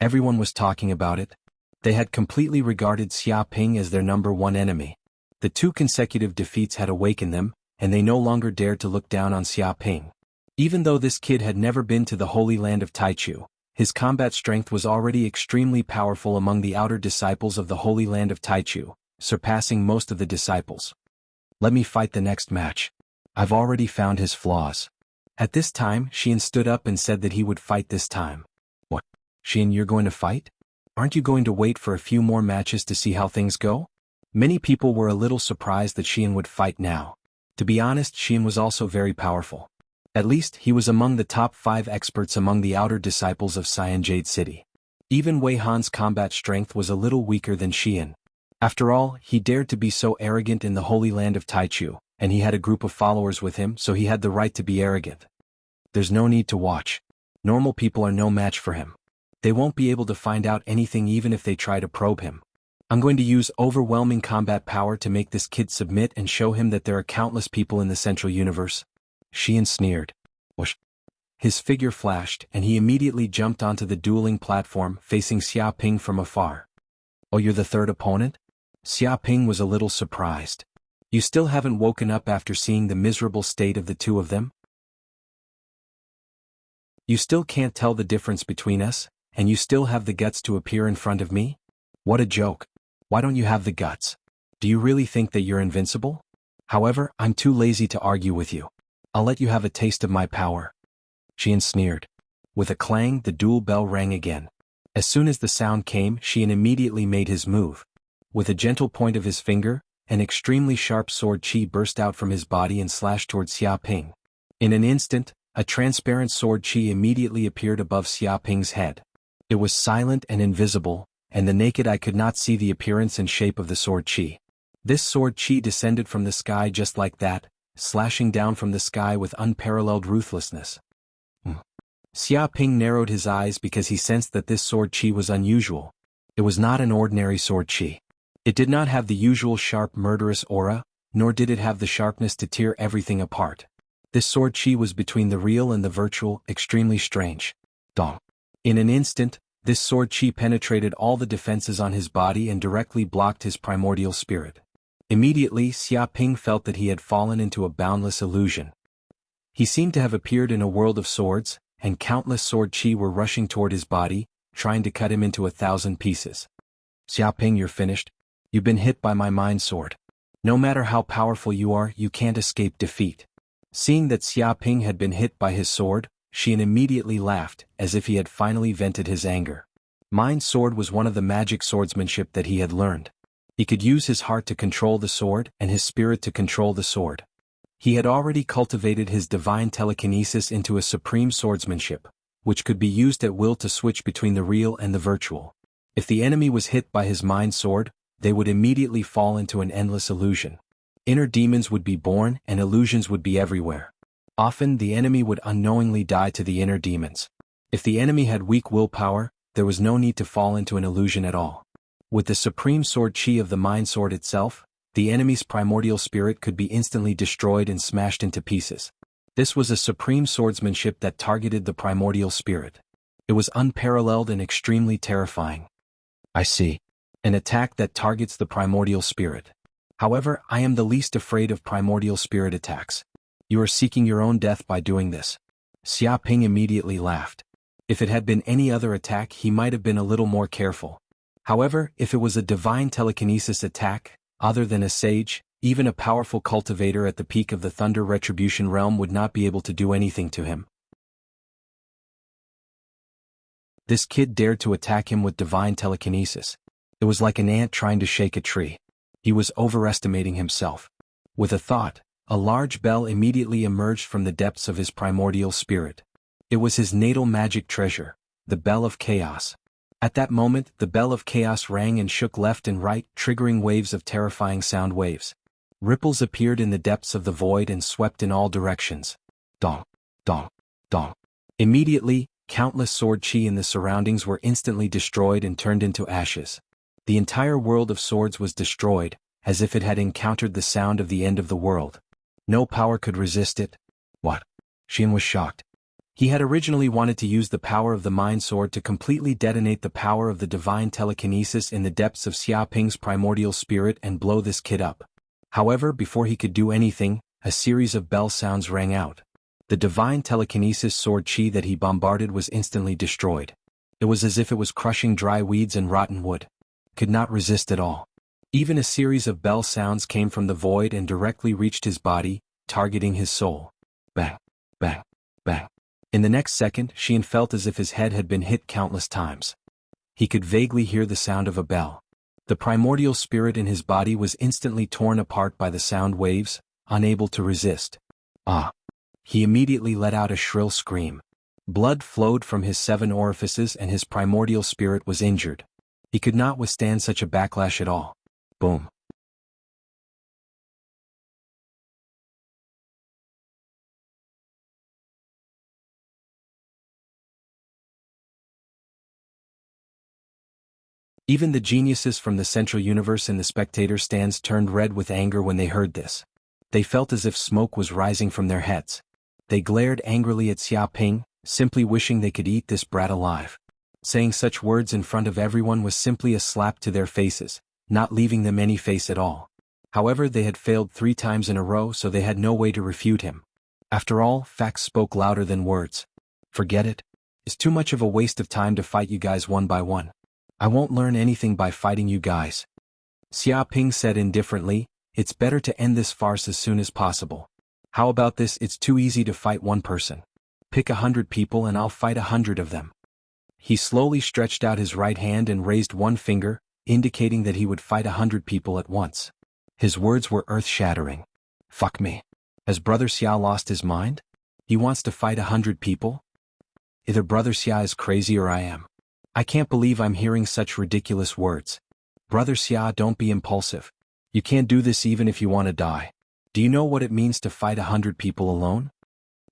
Everyone was talking about it. They had completely regarded Xia Ping as their #1 enemy. The 2 consecutive defeats had awakened them, and they no longer dared to look down on Xia Ping. Even though this kid had never been to the Holy Land of Taichu, his combat strength was already extremely powerful among the outer disciples of the Holy Land of Taichu, surpassing most of the disciples. Let me fight the next match. I've already found his flaws. At this time, Xian stood up and said that he would fight this time. What? Xian, you're going to fight? Aren't you going to wait for a few more matches to see how things go? Many people were a little surprised that Xian would fight now. To be honest, Xian was also very powerful. At least, he was among the top 5 experts among the outer disciples of Cyan Jade City. Even Wei Han's combat strength was a little weaker than Xian. After all, he dared to be so arrogant in the Holy Land of Taichu, and he had a group of followers with him, so he had the right to be arrogant. There's no need to watch. Normal people are no match for him. They won't be able to find out anything even if they try to probe him. I'm going to use overwhelming combat power to make this kid submit and show him that there are countless people in the Central Universe. Xian sneered. Whoosh. His figure flashed, and he immediately jumped onto the dueling platform, facing Xia Ping from afar. Oh, you're the third opponent? Xia Ping was a little surprised. You still haven't woken up after seeing the miserable state of the two of them? You still can't tell the difference between us, and you still have the guts to appear in front of me? What a joke. Why don't you have the guts? Do you really think that you're invincible? However, I'm too lazy to argue with you. I'll let you have a taste of my power. Xian sneered. With a clang, the duel bell rang again. As soon as the sound came, Xian immediately made his move. With a gentle point of his finger, an extremely sharp sword chi burst out from his body and slashed towards Xia Ping. In an instant, a transparent sword chi immediately appeared above Xia Ping's head. It was silent and invisible, and the naked eye could not see the appearance and shape of the sword chi. This sword chi descended from the sky just like that, slashing down from the sky with unparalleled ruthlessness. Xia Ping narrowed his eyes because he sensed that this sword chi was unusual. It was not an ordinary sword chi. It did not have the usual sharp murderous aura, nor did it have the sharpness to tear everything apart. This sword chi was between the real and the virtual, extremely strange. Dong. In an instant, this sword chi penetrated all the defenses on his body and directly blocked his primordial spirit. Immediately, Xia Ping felt that he had fallen into a boundless illusion. He seemed to have appeared in a world of swords, and countless sword chi were rushing toward his body, trying to cut him into 1,000 pieces. Xia Ping, you're finished. You've been hit by my mind sword. No matter how powerful you are, you can't escape defeat. Seeing that Xia Ping had been hit by his sword, Xian immediately laughed, as if he had finally vented his anger. Mind sword was one of the magic swordsmanship that he had learned. He could use his heart to control the sword and his spirit to control the sword. He had already cultivated his divine telekinesis into a supreme swordsmanship, which could be used at will to switch between the real and the virtual. If the enemy was hit by his mind sword, they would immediately fall into an endless illusion. Inner demons would be born and illusions would be everywhere. Often the enemy would unknowingly die to the inner demons. If the enemy had weak willpower, there was no need to fall into an illusion at all. With the supreme sword chi of the mind sword itself, the enemy's primordial spirit could be instantly destroyed and smashed into pieces. This was a supreme swordsmanship that targeted the primordial spirit. It was unparalleled and extremely terrifying. I see. An attack that targets the primordial spirit. However, I am the least afraid of primordial spirit attacks. You are seeking your own death by doing this. Xia Ping immediately laughed. If it had been any other attack, he might have been a little more careful. However, if it was a divine telekinesis attack, other than a sage, even a powerful cultivator at the peak of the Thunder Retribution realm would not be able to do anything to him. This kid dared to attack him with divine telekinesis. It was like an ant trying to shake a tree. He was overestimating himself. With a thought, a large bell immediately emerged from the depths of his primordial spirit. It was his natal magic treasure, the Bell of Chaos. At that moment, the Bell of Chaos rang and shook left and right, triggering waves of terrifying sound waves. Ripples appeared in the depths of the void and swept in all directions. Dong, dong, dong. Immediately, countless sword chi in the surroundings were instantly destroyed and turned into ashes. The entire world of swords was destroyed, as if it had encountered the sound of the end of the world. No power could resist it. What? Xian was shocked. He had originally wanted to use the power of the Mind Sword to completely detonate the power of the divine telekinesis in the depths of Xia Ping's primordial spirit and blow this kid up. However, before he could do anything, a series of bell sounds rang out. The divine telekinesis sword chi that he bombarded was instantly destroyed. It was as if it was crushing dry weeds and rotten wood. Could not resist at all. Even a series of bell sounds came from the void and directly reached his body, targeting his soul. Bang, bang, bang. In the next second, Xian felt as if his head had been hit countless times. He could vaguely hear the sound of a bell. The primordial spirit in his body was instantly torn apart by the sound waves, unable to resist. Ah! He immediately let out a shrill scream. Blood flowed from his 7 orifices and his primordial spirit was injured. He could not withstand such a backlash at all. Boom. Even the geniuses from the central universe in the spectator stands turned red with anger when they heard this. They felt as if smoke was rising from their heads. They glared angrily at Xia Ping, simply wishing they could eat this brat alive. Saying such words in front of everyone was simply a slap to their faces, not leaving them any face at all. However, they had failed 3 times in a row, so they had no way to refute him. After all, facts spoke louder than words. Forget it. It's too much of a waste of time to fight you guys one by one. I won't learn anything by fighting you guys. Xia Ping said indifferently, it's better to end this farce as soon as possible. How about this? It's too easy to fight one person. Pick 100 people and I'll fight 100 of them. He slowly stretched out his right hand and raised one finger, indicating that he would fight 100 people at once. His words were earth-shattering. Fuck me. Has Brother Xia lost his mind? He wants to fight 100 people? Either Brother Xia is crazy or I am. I can't believe I'm hearing such ridiculous words. Brother Xia, don't be impulsive. You can't do this even if you want to die. Do you know what it means to fight 100 people alone?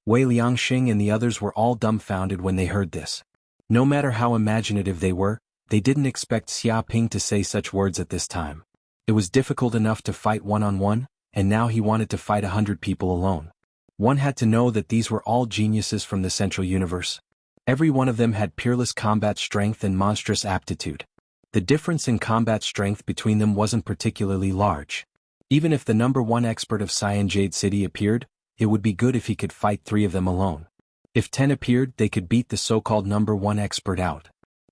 Wei Liangxing and the others were all dumbfounded when they heard this. No matter how imaginative they were, they didn't expect Xia Ping to say such words at this time. It was difficult enough to fight one-on-one, and now he wanted to fight 100 people alone. One had to know that these were all geniuses from the central universe. Every one of them had peerless combat strength and monstrous aptitude. The difference in combat strength between them wasn't particularly large. Even if the #1 expert of Cyan Jade City appeared, it would be good if he could fight 3 of them alone. If 10 appeared, they could beat the so-called #1 expert out.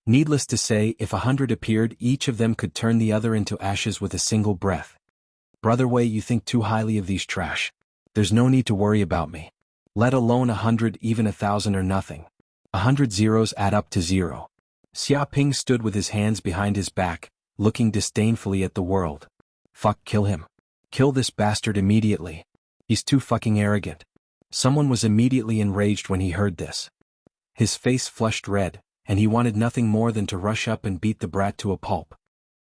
Needless to say, if 100 appeared, each of them could turn the other into ashes with a single breath. Brother Wei, you think too highly of these trash. There's no need to worry about me. Let alone 100, even 1,000 or nothing. 100 zeros add up to 0. Xia Ping stood with his hands behind his back, looking disdainfully at the world. Fuck, kill him. Kill this bastard immediately. He's too fucking arrogant. Someone was immediately enraged when he heard this. His face flushed red, and he wanted nothing more than to rush up and beat the brat to a pulp.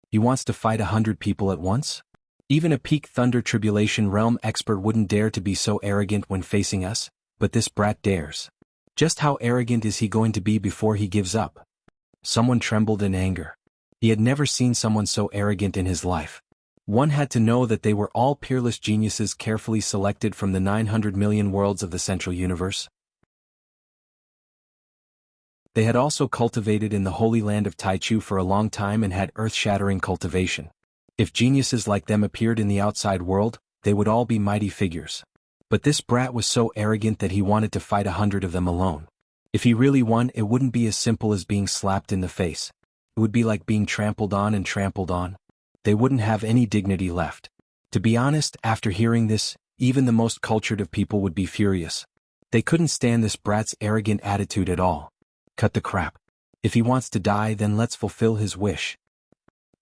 He wants to fight 100 people at once? Even a peak Thunder Tribulation Realm expert wouldn't dare to be so arrogant when facing us, but this brat dares. Just how arrogant is he going to be before he gives up? Someone trembled in anger. He had never seen someone so arrogant in his life. One had to know that they were all peerless geniuses carefully selected from the 900 million worlds of the central universe. They had also cultivated in the Holy Land of Taichu for a long time and had earth-shattering cultivation. If geniuses like them appeared in the outside world, they would all be mighty figures. But this brat was so arrogant that he wanted to fight 100 of them alone. If he really won, it wouldn't be as simple as being slapped in the face. It would be like being trampled on and trampled on. They wouldn't have any dignity left. To be honest, after hearing this, even the most cultured of people would be furious. They couldn't stand this brat's arrogant attitude at all. Cut the crap. If he wants to die, then let's fulfill his wish.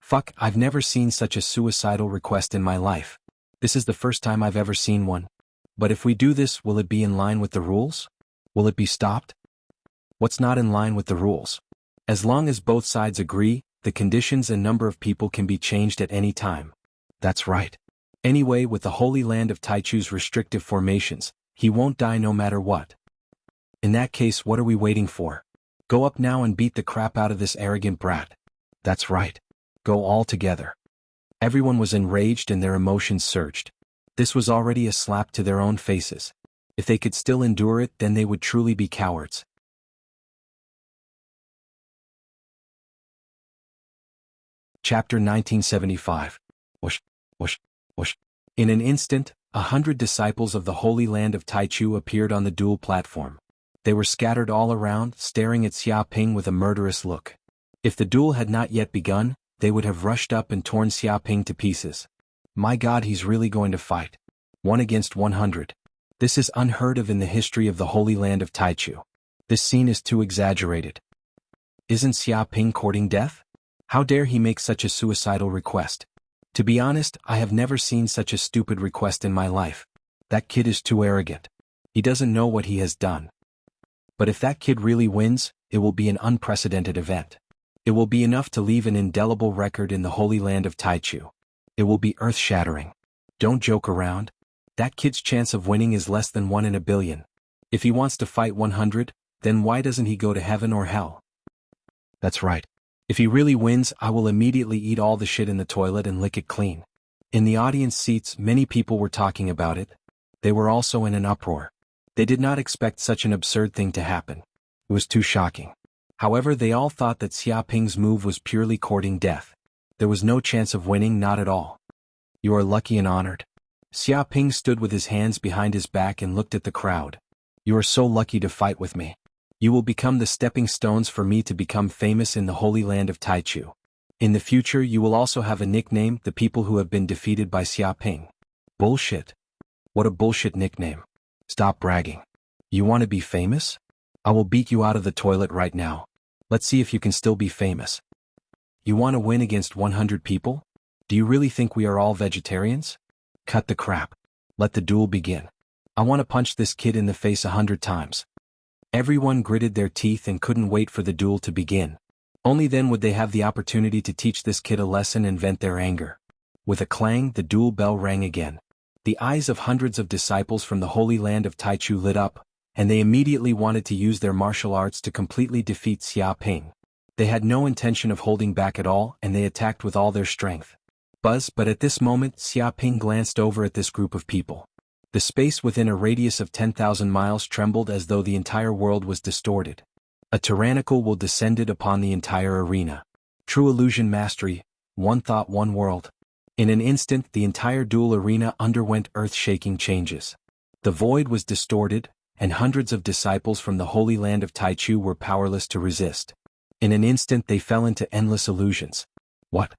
Fuck, I've never seen such a suicidal request in my life. This is the first time I've ever seen one. But if we do this, will it be in line with the rules? Will it be stopped? What's not in line with the rules? As long as both sides agree, the conditions and number of people can be changed at any time. That's right. Anyway, with the Holy Land of Taichu's restrictive formations, he won't die no matter what. In that case, what are we waiting for? Go up now and beat the crap out of this arrogant brat. That's right. Go all together. Everyone was enraged and their emotions surged. This was already a slap to their own faces. If they could still endure it, then they would truly be cowards. Chapter 1975. Whoosh, whoosh, whoosh. In an instant, 100 disciples of the Holy Land of Taichu appeared on the duel platform. They were scattered all around, staring at Xia Ping with a murderous look. If the duel had not yet begun, they would have rushed up and torn Xia Ping to pieces. My God, he's really going to fight. 1 against 100. This is unheard of in the history of the Holy Land of Taichu. This scene is too exaggerated. Isn't Xia Ping courting death? How dare he make such a suicidal request? To be honest, I have never seen such a stupid request in my life. That kid is too arrogant. He doesn't know what he has done. But if that kid really wins, it will be an unprecedented event. It will be enough to leave an indelible record in the Holy Land of Taichu. It will be earth-shattering. Don't joke around. That kid's chance of winning is less than 1 in a billion. If he wants to fight 100, then why doesn't he go to heaven or hell? That's right. If he really wins, I will immediately eat all the shit in the toilet and lick it clean. In the audience seats, many people were talking about it. They were also in an uproar. They did not expect such an absurd thing to happen. It was too shocking. However, they all thought that Xia Ping's move was purely courting death. There was no chance of winning, not at all. You are lucky and honored. Xia Ping stood with his hands behind his back and looked at the crowd. You are so lucky to fight with me. You will become the stepping stones for me to become famous in the Holy Land of Taichu. In the future, you will also have a nickname, the people who have been defeated by Xia Ping. Bullshit. What a bullshit nickname. Stop bragging. You want to be famous? I will beat you out of the toilet right now. Let's see if you can still be famous. You want to win against 100 people? Do you really think we are all vegetarians? Cut the crap. Let the duel begin. I want to punch this kid in the face 100 times. Everyone gritted their teeth and couldn't wait for the duel to begin. Only then would they have the opportunity to teach this kid a lesson and vent their anger. With a clang, the duel bell rang again. The eyes of hundreds of disciples from the Holy Land of Taichu lit up, and they immediately wanted to use their martial arts to completely defeat Xia Ping. They had no intention of holding back at all, and they attacked with all their strength. But at this moment, Xia Ping glanced over at this group of people. The space within a radius of 10,000 miles trembled as though the entire world was distorted. A tyrannical will descended upon the entire arena. True illusion mastery, one thought, one world. In an instant, the entire duel arena underwent earth-shaking changes. The void was distorted, and hundreds of disciples from the Holy Land of Taichu were powerless to resist. In an instant, they fell into endless illusions. What?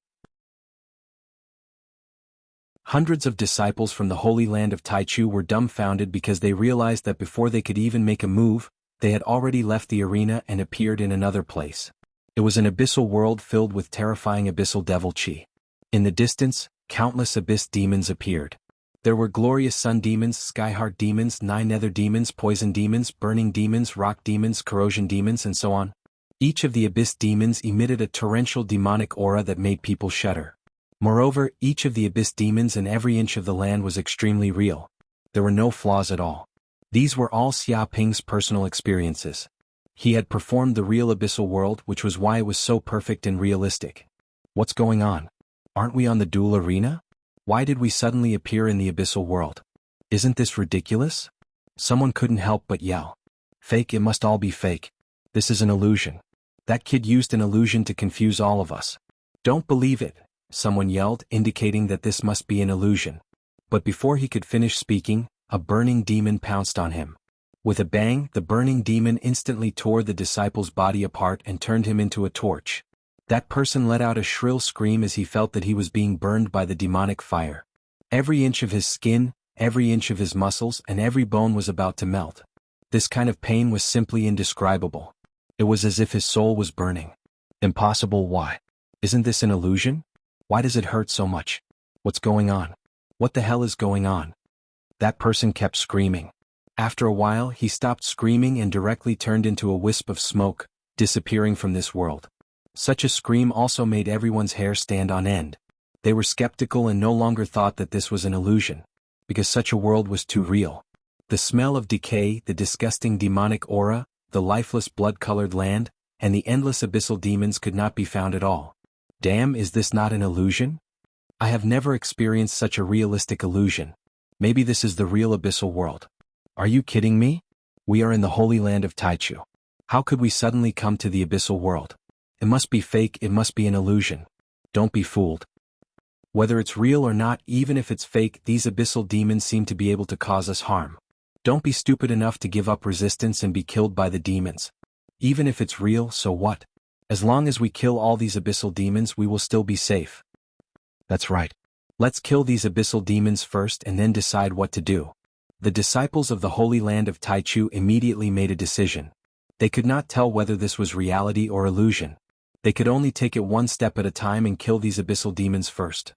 Hundreds of disciples from the Holy Land of Taichu were dumbfounded because they realized that before they could even make a move, they had already left the arena and appeared in another place. It was an abyssal world filled with terrifying abyssal devil chi. In the distance, countless abyss demons appeared. There were glorious sun demons, skyheart demons, 9 nether demons, poison demons, burning demons, rock demons, corrosion demons, and so on. Each of the abyss demons emitted a torrential demonic aura that made people shudder. Moreover, each of the abyss demons and every inch of the land was extremely real. There were no flaws at all. These were all Xia Ping's personal experiences. He had performed the real abyssal world, which was why it was so perfect and realistic. What's going on? Aren't we on the duel arena? Why did we suddenly appear in the abyssal world? Isn't this ridiculous? Someone couldn't help but yell. Fake, it must all be fake. This is an illusion. That kid used an illusion to confuse all of us. Don't believe it, someone yelled, indicating that this must be an illusion. But before he could finish speaking, a burning demon pounced on him. With a bang, the burning demon instantly tore the disciple's body apart and turned him into a torch. That person let out a shrill scream as he felt that he was being burned by the demonic fire. Every inch of his skin, every inch of his muscles, and every bone was about to melt. This kind of pain was simply indescribable. It was as if his soul was burning. Impossible. Why? Isn't this an illusion? Why does it hurt so much? What's going on? What the hell is going on? That person kept screaming. After a while, he stopped screaming and directly turned into a wisp of smoke, disappearing from this world. Such a scream also made everyone's hair stand on end. They were skeptical and no longer thought that this was an illusion, because such a world was too real. The smell of decay, the disgusting demonic aura, the lifeless blood-colored land, and the endless abyssal demons could not be found at all. Damn, is this not an illusion? I have never experienced such a realistic illusion. Maybe this is the real abyssal world. Are you kidding me? We are in the holy land of Taichu. How could we suddenly come to the abyssal world? It must be fake, it must be an illusion. Don't be fooled. Whether it's real or not, even if it's fake, these abyssal demons seem to be able to cause us harm. Don't be stupid enough to give up resistance and be killed by the demons. Even if it's real, so what? As long as we kill all these abyssal demons, we will still be safe. That's right. Let's kill these abyssal demons first and then decide what to do. The disciples of the Holy Land of Taichu immediately made a decision. They could not tell whether this was reality or illusion. They could only take it one step at a time and kill these abyssal demons first.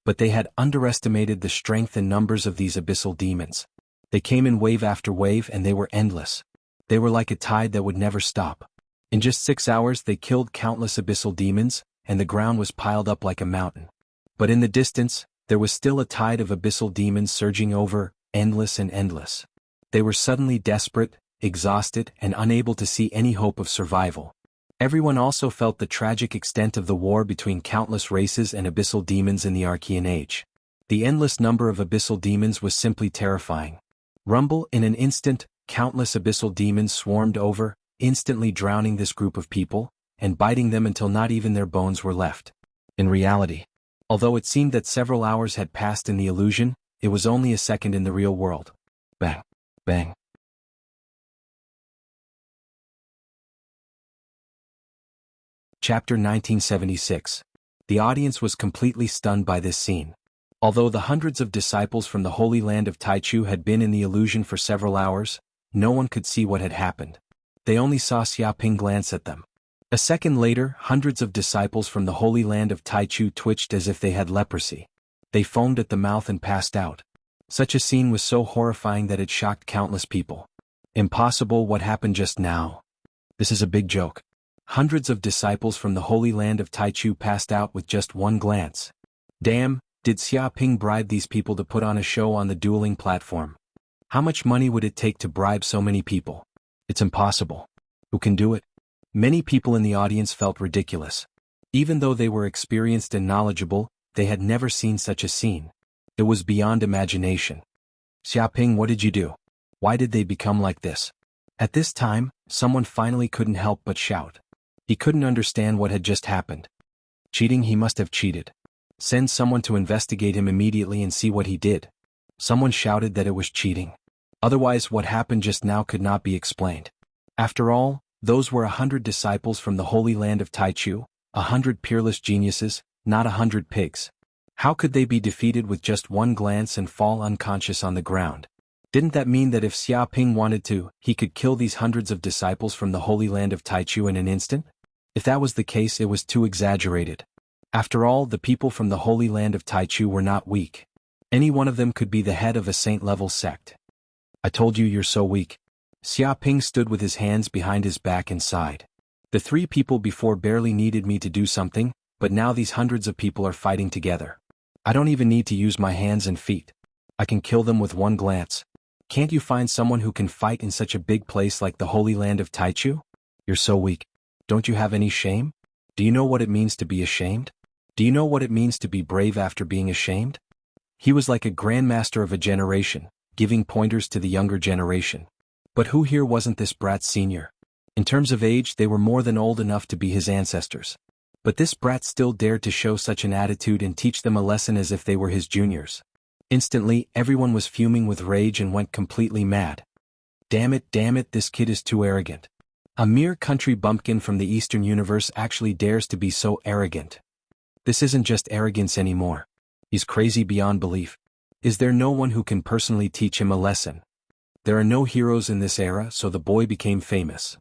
But they had underestimated the strength and numbers of these abyssal demons. They came in wave after wave and they were endless. They were like a tide that would never stop. In just 6 hours they killed countless abyssal demons, and the ground was piled up like a mountain. But in the distance, there was still a tide of abyssal demons surging over, endless and endless. They were suddenly desperate, exhausted, and unable to see any hope of survival. Everyone also felt the tragic extent of the war between countless races and abyssal demons in the Archean Age. The endless number of abyssal demons was simply terrifying. Rumble, in an instant, countless abyssal demons swarmed over, instantly drowning this group of people, and biting them until not even their bones were left. In reality, although it seemed that several hours had passed in the illusion, it was only a second in the real world. Bang. Bang. Chapter 1976. The audience was completely stunned by this scene. Although the hundreds of disciples from the Holy Land of Taichu had been in the illusion for several hours, no one could see what had happened. They only saw Xiaoping glance at them. A second later, hundreds of disciples from the Holy Land of Taichu twitched as if they had leprosy. They foamed at the mouth and passed out. Such a scene was so horrifying that it shocked countless people. Impossible, what happened just now? This is a big joke. Hundreds of disciples from the Holy Land of Taichu passed out with just one glance. Damn, did Xiaoping bribe these people to put on a show on the dueling platform? How much money would it take to bribe so many people? It's impossible. Who can do it? Many people in the audience felt ridiculous. Even though they were experienced and knowledgeable, they had never seen such a scene. It was beyond imagination. Xiaoping, what did you do? Why did they become like this? At this time, someone finally couldn't help but shout. He couldn't understand what had just happened. Cheating, he must have cheated. Send someone to investigate him immediately and see what he did. Someone shouted that it was cheating. Otherwise, what happened just now could not be explained. After all, those were 100 disciples from the Holy Land of Taichu, 100 peerless geniuses, not 100 pigs. How could they be defeated with just one glance and fall unconscious on the ground? Didn't that mean that if Xiaoping wanted to, he could kill these hundreds of disciples from the Holy Land of Taichu in an instant? If that was the case, it was too exaggerated. After all, the people from the Holy Land of Taichu were not weak. Any one of them could be the head of a saint-level sect. I told you you're so weak. Xiaoping stood with his hands behind his back and sighed. The 3 people before barely needed me to do something, but now these hundreds of people are fighting together. I don't even need to use my hands and feet. I can kill them with one glance. Can't you find someone who can fight in such a big place like the Holy Land of Taichu? You're so weak. Don't you have any shame? Do you know what it means to be ashamed? Do you know what it means to be brave after being ashamed? He was like a grandmaster of a generation, giving pointers to the younger generation. But who here wasn't this brat's senior? In terms of age, they were more than old enough to be his ancestors. But this brat still dared to show such an attitude and teach them a lesson as if they were his juniors. Instantly, everyone was fuming with rage and went completely mad. Damn it, this kid is too arrogant. A mere country bumpkin from the Eastern universe actually dares to be so arrogant. This isn't just arrogance anymore. He's crazy beyond belief. Is there no one who can personally teach him a lesson? There are no heroes in this era, so the boy became famous.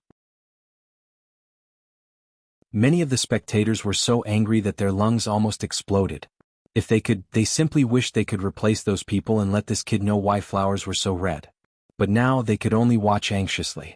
Many of the spectators were so angry that their lungs almost exploded. If they could, they simply wished they could replace those people and let this kid know why flowers were so red. But now they could only watch anxiously.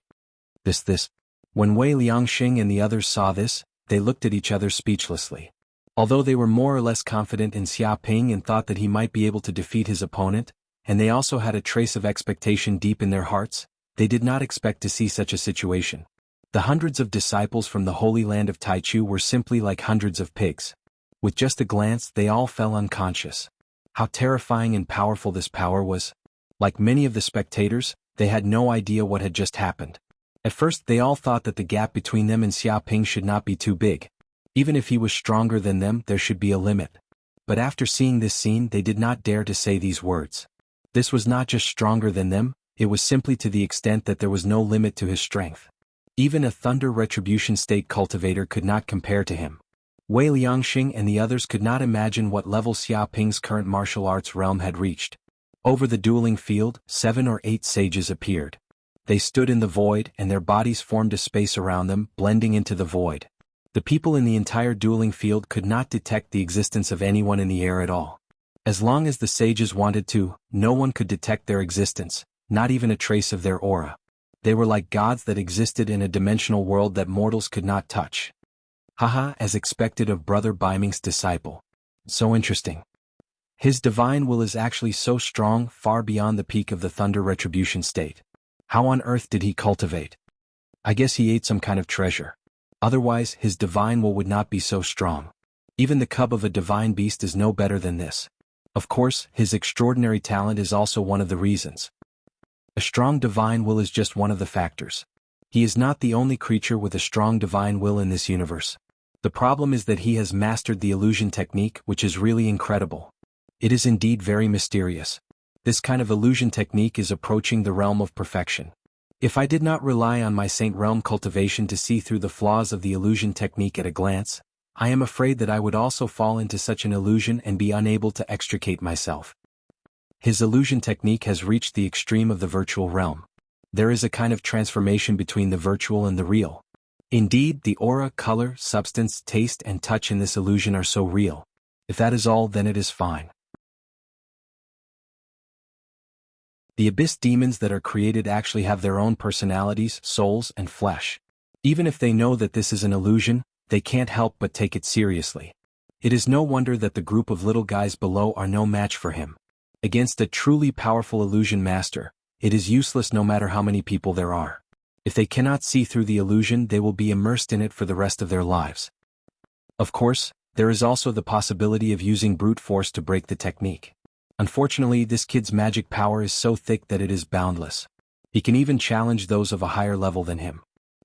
When Wei Liangxing and the others saw this, they looked at each other speechlessly. Although they were more or less confident in Xia Ping and thought that he might be able to defeat his opponent, and they also had a trace of expectation deep in their hearts, they did not expect to see such a situation. The hundreds of disciples from the Holy Land of Taichu were simply like hundreds of pigs. With just a glance, they all fell unconscious. How terrifying and powerful this power was. Like many of the spectators, they had no idea what had just happened. At first, they all thought that the gap between them and Xia Ping should not be too big. Even if he was stronger than them, there should be a limit. But after seeing this scene, they did not dare to say these words. This was not just stronger than them, it was simply to the extent that there was no limit to his strength. Even a Thunder Retribution State cultivator could not compare to him. Wei Liangxing and the others could not imagine what level Xia Ping's current martial arts realm had reached. Over the dueling field, 7 or 8 sages appeared. They stood in the void, and their bodies formed a space around them, blending into the void. The people in the entire dueling field could not detect the existence of anyone in the air at all. As long as the sages wanted to, no one could detect their existence, not even a trace of their aura. They were like gods that existed in a dimensional world that mortals could not touch. Haha, as expected of Brother Baiming's disciple. So interesting. His divine will is actually so strong, far beyond the peak of the Thunder Retribution State. How on earth did he cultivate? I guess he ate some kind of treasure. Otherwise, his divine will would not be so strong. Even the cub of a divine beast is no better than this. Of course, his extraordinary talent is also one of the reasons. A strong divine will is just one of the factors. He is not the only creature with a strong divine will in this universe. The problem is that he has mastered the illusion technique, which is really incredible. It is indeed very mysterious. This kind of illusion technique is approaching the realm of perfection. If I did not rely on my Saint Realm cultivation to see through the flaws of the illusion technique at a glance, I am afraid that I would also fall into such an illusion and be unable to extricate myself. His illusion technique has reached the extreme of the virtual realm. There is a kind of transformation between the virtual and the real. Indeed, the aura, color, substance, taste, and touch in this illusion are so real. If that is all, then it is fine. The abyss demons that are created actually have their own personalities, souls, and flesh. Even if they know that this is an illusion, they can't help but take it seriously. It is no wonder that the group of little guys below are no match for him. Against a truly powerful illusion master, it is useless no matter how many people there are. If they cannot see through the illusion, they will be immersed in it for the rest of their lives. Of course, there is also the possibility of using brute force to break the technique. Unfortunately, this kid's magic power is so thick that it is boundless. He can even challenge those of a higher level than him.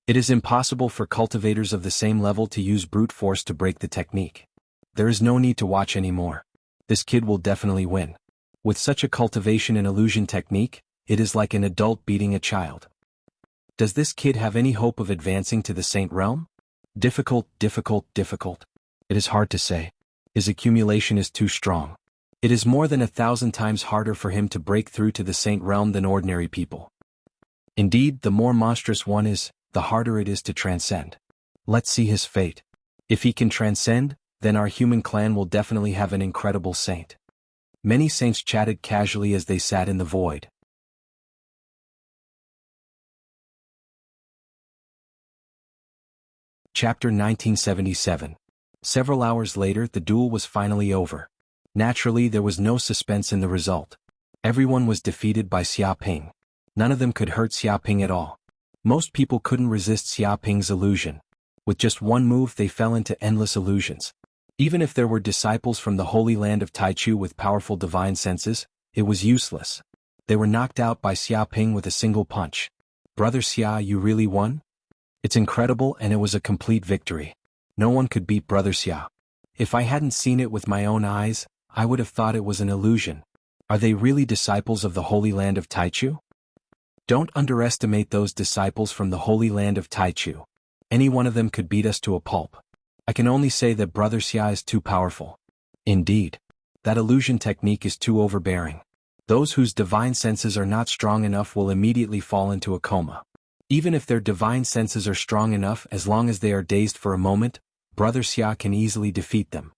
It is impossible for cultivators of the same level to use brute force to break the technique. There is no need to watch anymore. This kid will definitely win. With such a cultivation and illusion technique, it is like an adult beating a child. Does this kid have any hope of advancing to the Saint Realm? Difficult. It is hard to say. His accumulation is too strong. It is more than 1,000 times harder for him to break through to the Saint Realm than ordinary people. Indeed, the more monstrous one is, the harder it is to transcend. Let's see his fate. If he can transcend, then our human clan will definitely have an incredible saint. Many saints chatted casually as they sat in the void. Chapter 1977. Several hours later, the duel was finally over. Naturally, there was no suspense in the result. Everyone was defeated by Xia Ping. None of them could hurt Xia Ping at all. Most people couldn't resist Xia Ping's illusion. With just one move, they fell into endless illusions. Even if there were disciples from the Holy Land of Taichu with powerful divine senses, it was useless. They were knocked out by Xia Ping with a single punch. Brother Xia, you really won? It's incredible, and it was a complete victory. No one could beat Brother Xia. If I hadn't seen it with my own eyes, I would have thought it was an illusion. Are they really disciples of the Holy Land of Taichu? Don't underestimate those disciples from the Holy Land of Taichu. Any one of them could beat us to a pulp. I can only say that Brother Xia is too powerful. Indeed. That illusion technique is too overbearing. Those whose divine senses are not strong enough will immediately fall into a coma. Even if their divine senses are strong enough, as long as they are dazed for a moment, Brother Xia can easily defeat them.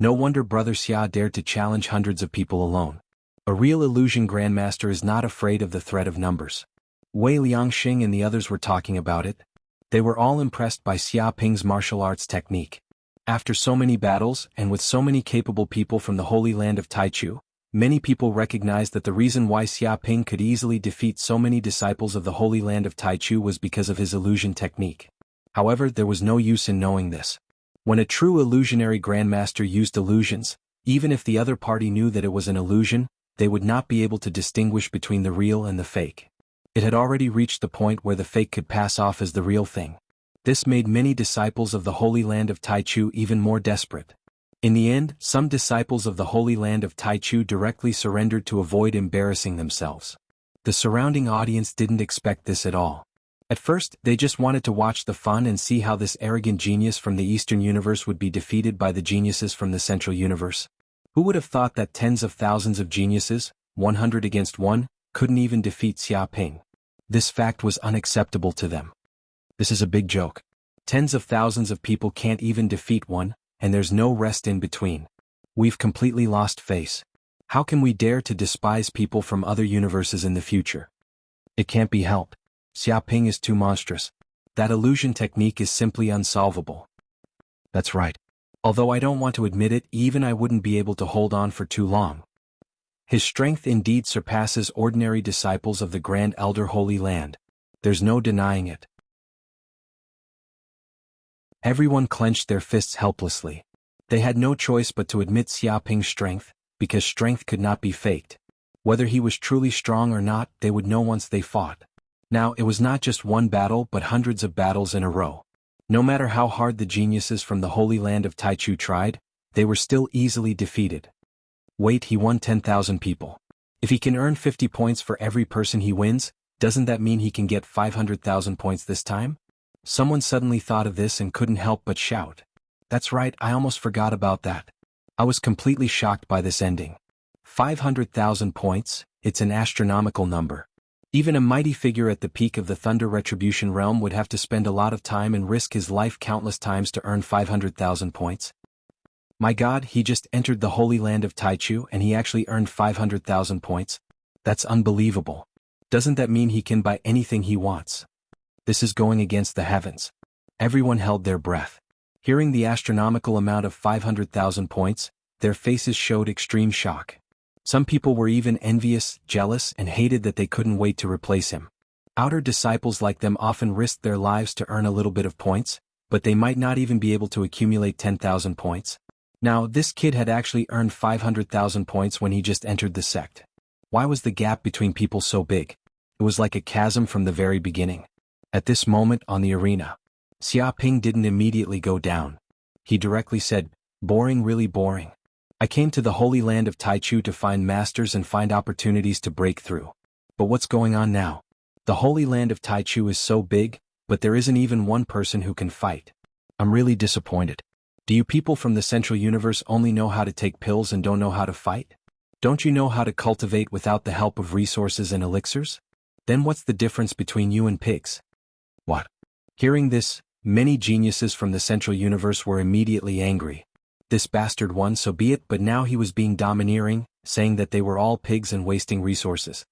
No wonder Brother Xia dared to challenge hundreds of people alone. A real illusion grandmaster is not afraid of the threat of numbers. Wei Liangxing and the others were talking about it. They were all impressed by Xia Ping's martial arts technique. After so many battles, and with so many capable people from the Holy Land of Taichu, many people recognized that the reason why Xia Ping could easily defeat so many disciples of the Holy Land of Taichu was because of his illusion technique. However, there was no use in knowing this. When a true illusionary grandmaster used illusions, even if the other party knew that it was an illusion, they would not be able to distinguish between the real and the fake. It had already reached the point where the fake could pass off as the real thing. This made many disciples of the Holy Land of Taichu even more desperate. In the end, some disciples of the Holy Land of Taichu directly surrendered to avoid embarrassing themselves. The surrounding audience didn't expect this at all. At first, they just wanted to watch the fun and see how this arrogant genius from the Eastern Universe would be defeated by the geniuses from the Central Universe. Who would have thought that tens of thousands of geniuses, 100 against 1, couldn't even defeat Xia Ping? This fact was unacceptable to them. This is a big joke. Tens of thousands of people can't even defeat one, and there's no rest in between. We've completely lost face. How can we dare to despise people from other universes in the future? It can't be helped. Xia Ping is too monstrous. That illusion technique is simply unsolvable. That's right. Although I don't want to admit it, even I wouldn't be able to hold on for too long. His strength indeed surpasses ordinary disciples of the Grand Elder Holy Land. There's no denying it. Everyone clenched their fists helplessly. They had no choice but to admit Xia Ping's strength, because strength could not be faked. Whether he was truly strong or not, they would know once they fought. Now, it was not just one battle but hundreds of battles in a row. No matter how hard the geniuses from the Holy Land of Taichu tried, they were still easily defeated. Wait, he won 10,000 people. If he can earn 50 points for every person he wins, doesn't that mean he can get 500,000 points this time? Someone suddenly thought of this and couldn't help but shout. That's right, I almost forgot about that. I was completely shocked by this ending. 500,000 points, it's an astronomical number. Even a mighty figure at the peak of the Thunder Retribution realm would have to spend a lot of time and risk his life countless times to earn 500,000 points. My God, he just entered the Holy Land of Taichu and he actually earned 500,000 points. That's unbelievable. Doesn't that mean he can buy anything he wants? This is going against the heavens. Everyone held their breath. Hearing the astronomical amount of 500,000 points, their faces showed extreme shock. Some people were even envious, jealous, and hated that they couldn't wait to replace him. Outer disciples like them often risked their lives to earn a little bit of points, but they might not even be able to accumulate 10,000 points. Now, this kid had actually earned 500,000 points when he just entered the sect. Why was the gap between people so big? It was like a chasm from the very beginning. At this moment on the arena, Xia Ping didn't immediately go down. He directly said, "Boring, really boring. I came to the Holy Land of Taichu to find masters and find opportunities to break through. But what's going on now? The Holy Land of Taichu is so big, but there isn't even one person who can fight. I'm really disappointed. Do you people from the Central Universe only know how to take pills and don't know how to fight? Don't you know how to cultivate without the help of resources and elixirs? Then what's the difference between you and pigs?" What? Hearing this, many geniuses from the Central Universe were immediately angry. This bastard won, so be it, but now he was being domineering, saying that they were all pigs and wasting resources.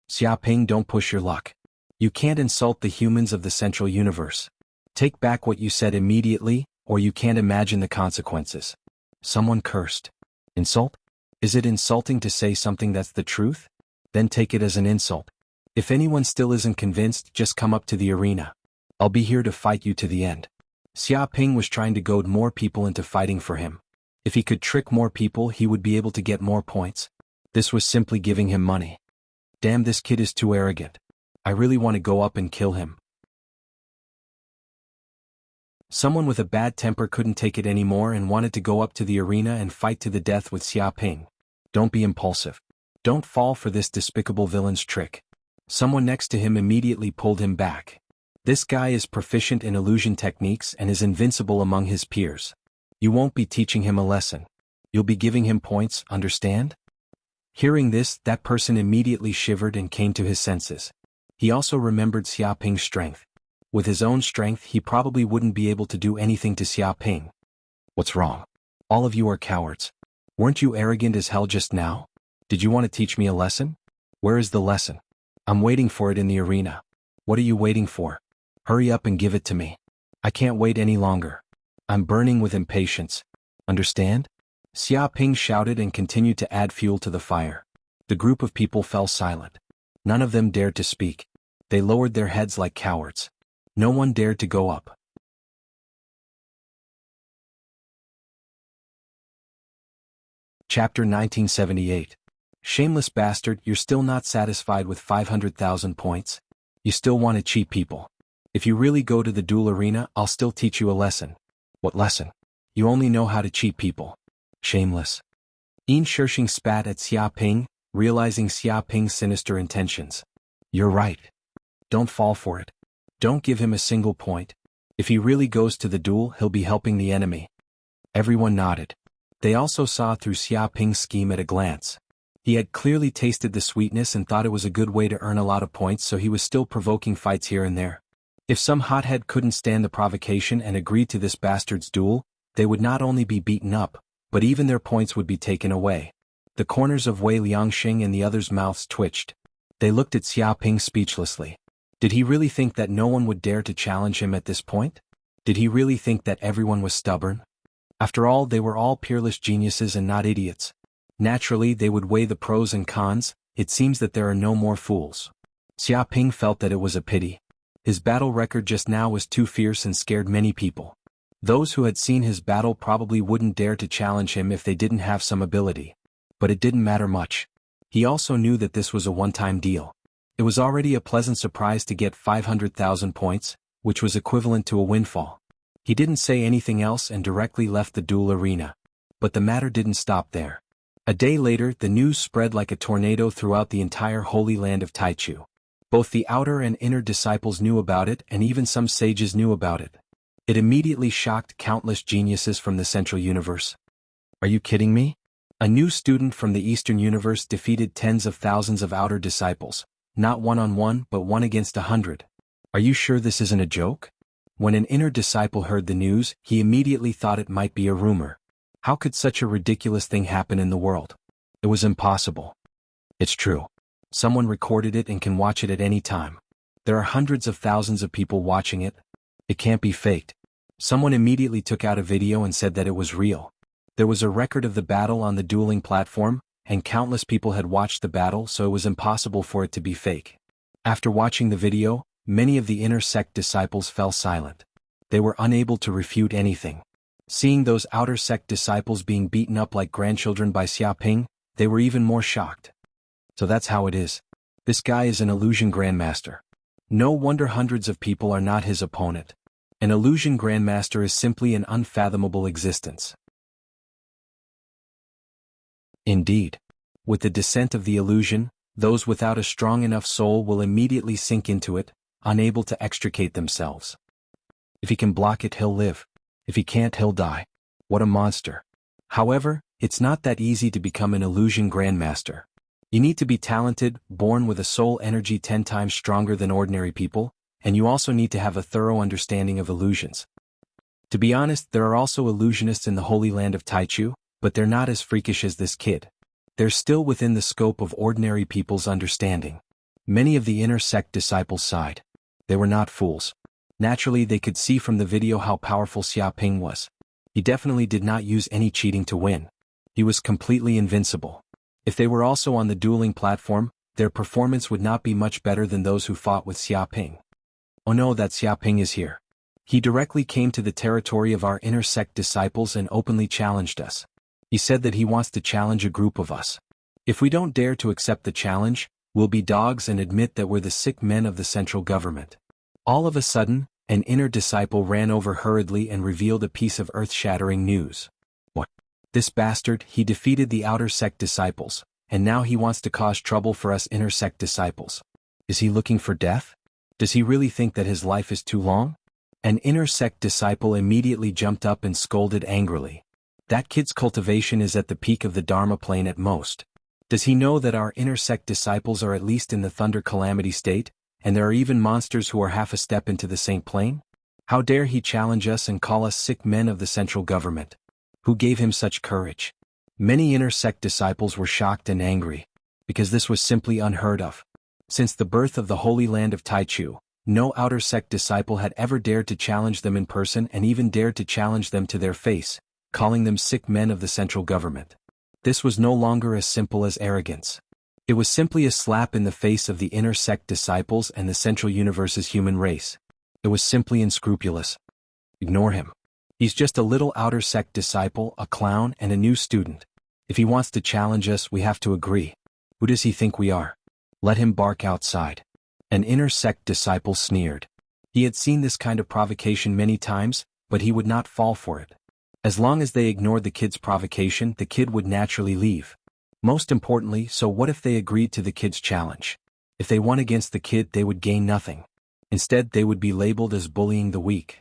Xia Ping, don't push your luck. You can't insult the humans of the Central Universe. Take back what you said immediately, or you can't imagine the consequences. Someone cursed. Insult? Is it insulting to say something that's the truth? Then take it as an insult. If anyone still isn't convinced, just come up to the arena. I'll be here to fight you to the end. Xia Ping was trying to goad more people into fighting for him. If he could trick more people, he would be able to get more points. This was simply giving him money. Damn, this kid is too arrogant. I really want to go up and kill him. Someone with a bad temper couldn't take it anymore and wanted to go up to the arena and fight to the death with Xia Ping. Don't be impulsive. Don't fall for this despicable villain's trick. Someone next to him immediately pulled him back. This guy is proficient in illusion techniques and is invincible among his peers. You won't be teaching him a lesson. You'll be giving him points, understand? Hearing this, that person immediately shivered and came to his senses. He also remembered Xia Ping's strength. With his own strength, he probably wouldn't be able to do anything to Xia Ping. What's wrong? All of you are cowards. Weren't you arrogant as hell just now? Did you want to teach me a lesson? Where is the lesson? I'm waiting for it in the arena. What are you waiting for? Hurry up and give it to me. I can't wait any longer. I'm burning with impatience. Understand? Xia Ping shouted and continued to add fuel to the fire. The group of people fell silent. None of them dared to speak. They lowered their heads like cowards. No one dared to go up. Chapter 1978. Shameless bastard, you're still not satisfied with 500,000 points? You still want to cheat people. If you really go to the duel arena, I'll still teach you a lesson. What lesson? You only know how to cheat people. Shameless. Yin Shishing spat at Xia Ping, realizing Xia Ping's sinister intentions. You're right. Don't fall for it. Don't give him a single point. If he really goes to the duel, he'll be helping the enemy. Everyone nodded. They also saw through Xia Ping's scheme at a glance. He had clearly tasted the sweetness and thought it was a good way to earn a lot of points, so he was still provoking fights here and there. If some hothead couldn't stand the provocation and agreed to this bastard's duel, they would not only be beaten up, but even their points would be taken away. The corners of Wei Liangxing and the others' mouths twitched. They looked at Xia Ping speechlessly. Did he really think that no one would dare to challenge him at this point? Did he really think that everyone was stubborn? After all, they were all peerless geniuses and not idiots. Naturally, they would weigh the pros and cons. It seems that there are no more fools. Xia Ping felt that it was a pity. His battle record just now was too fierce and scared many people. Those who had seen his battle probably wouldn't dare to challenge him if they didn't have some ability. But it didn't matter much. He also knew that this was a one-time deal. It was already a pleasant surprise to get 500,000 points, which was equivalent to a windfall. He didn't say anything else and directly left the duel arena. But the matter didn't stop there. A day later, the news spread like a tornado throughout the entire holy land of Taichu. Both the outer and inner disciples knew about it, and even some sages knew about it. It immediately shocked countless geniuses from the Central Universe. Are you kidding me? A new student from the Eastern Universe defeated tens of thousands of outer disciples, not one-on-one but 1 against 100. Are you sure this isn't a joke? When an inner disciple heard the news, he immediately thought it might be a rumor. How could such a ridiculous thing happen in the world? It was impossible. It's true. Someone recorded it and can watch it at any time. There are hundreds of thousands of people watching it. It can't be faked. Someone immediately took out a video and said that it was real. There was a record of the battle on the dueling platform, and countless people had watched the battle, so it was impossible for it to be fake. After watching the video, many of the inner sect disciples fell silent. They were unable to refute anything. Seeing those outer sect disciples being beaten up like grandchildren by Xia Ping, they were even more shocked. So that's how it is. This guy is an illusion grandmaster. No wonder hundreds of people are not his opponent. An illusion grandmaster is simply an unfathomable existence. Indeed. With the descent of the illusion, those without a strong enough soul will immediately sink into it, unable to extricate themselves. If he can block it, he'll live. If he can't, he'll die. What a monster. However, it's not that easy to become an illusion grandmaster. You need to be talented, born with a soul energy 10 times stronger than ordinary people, and you also need to have a thorough understanding of illusions. To be honest, there are also illusionists in the holy land of Taichu, but they're not as freakish as this kid. They're still within the scope of ordinary people's understanding. Many of the inner sect disciples sighed. They were not fools. Naturally, they could see from the video how powerful Xia Ping was. He definitely did not use any cheating to win. He was completely invincible. If they were also on the dueling platform, their performance would not be much better than those who fought with Xia Ping. Oh no, that Xia Ping is here. He directly came to the territory of our inner sect disciples and openly challenged us. He said that he wants to challenge a group of us. If we don't dare to accept the challenge, We'll be dogs and admit that we're the sick men of the central government. All of a sudden, an inner disciple ran over hurriedly and revealed a piece of earth-shattering news. What? This bastard, he defeated the outer sect disciples, and now he wants to cause trouble for us inner sect disciples. Is he looking for death? Does he really think that his life is too long? An inner sect disciple immediately jumped up and scolded angrily. That kid's cultivation is at the peak of the Dharma plane at most. Does he know that our inner sect disciples are at least in the thunder calamity state, and there are even monsters who are half a step into the saint plane? How dare he challenge us and call us sick men of the central government? Who gave him such courage? Many inner sect disciples were shocked and angry, because this was simply unheard of. Since the birth of the Holy Land of Taichu, no outer sect disciple had ever dared to challenge them in person and even dared to challenge them to their face, calling them sick men of the central government. This was no longer as simple as arrogance. It was simply a slap in the face of the inner sect disciples and the central universe's human race. It was simply unscrupulous. Ignore him. He's just a little outer sect disciple, a clown, and a new student. If he wants to challenge us, we have to agree. Who does he think we are? Let him bark outside. An inner sect disciple sneered. He had seen this kind of provocation many times, but he would not fall for it. As long as they ignored the kid's provocation, the kid would naturally leave. Most importantly, so what if they agreed to the kid's challenge? If they won against the kid, they would gain nothing. Instead, they would be labeled as bullying the weak.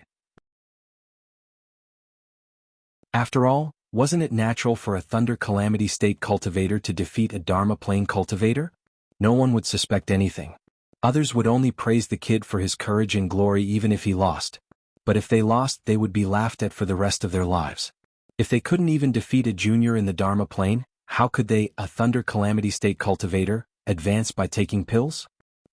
After all, wasn't it natural for a thunder calamity state cultivator to defeat a Dharma plane cultivator? No one would suspect anything. Others would only praise the kid for his courage and glory even if he lost. But if they lost, they would be laughed at for the rest of their lives. If they couldn't even defeat a junior in the Dharma plane, how could they, a thunder calamity state cultivator, advance by taking pills?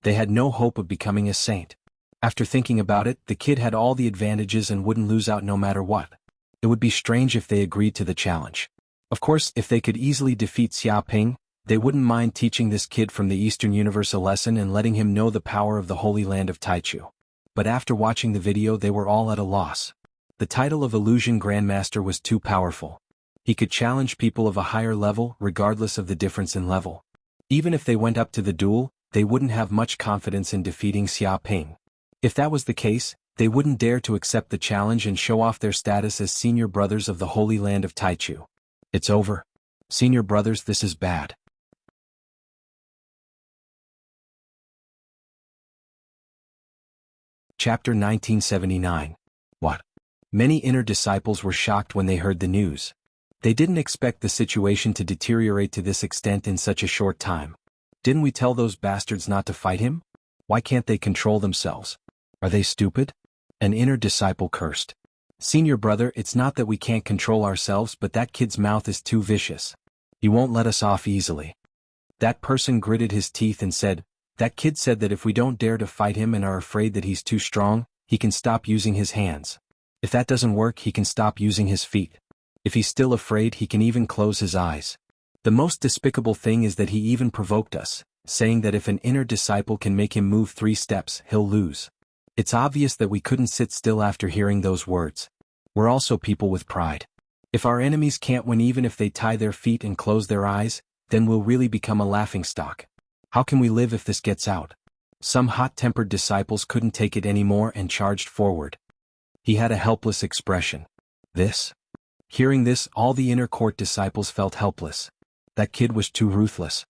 They had no hope of becoming a saint. After thinking about it, the kid had all the advantages and wouldn't lose out no matter what. It would be strange if they agreed to the challenge. Of course, if they could easily defeat Xiaoping, they wouldn't mind teaching this kid from the Eastern Universe a lesson and letting him know the power of the Holy Land of Taichu. But after watching the video, they were all at a loss. The title of Illusion Grandmaster was too powerful. He could challenge people of a higher level regardless of the difference in level. Even if they went up to the duel, they wouldn't have much confidence in defeating Xiaoping. If that was the case, they wouldn't dare to accept the challenge and show off their status as senior brothers of the Holy Land of Taichu. It's over. Senior brothers, this is bad. Chapter 1979. What? Many inner disciples were shocked when they heard the news. They didn't expect the situation to deteriorate to this extent in such a short time. Didn't we tell those bastards not to fight him? Why can't they control themselves? Are they stupid? An inner disciple cursed. Senior brother, it's not that we can't control ourselves, but that kid's mouth is too vicious. He won't let us off easily. That person gritted his teeth and said, that kid said that if we don't dare to fight him and are afraid that he's too strong, he can stop using his hands. If that doesn't work, he can stop using his feet. If he's still afraid, he can even close his eyes. The most despicable thing is that he even provoked us, saying that if an inner disciple can make him move 3 steps, he'll lose. It's obvious that we couldn't sit still after hearing those words. We're also people with pride. If our enemies can't win even if they tie their feet and close their eyes, then we'll really become a laughingstock. How can we live if this gets out? Some hot-tempered disciples couldn't take it anymore and charged forward. He had a helpless expression. This? Hearing this, all the inner court disciples felt helpless. That kid was too ruthless.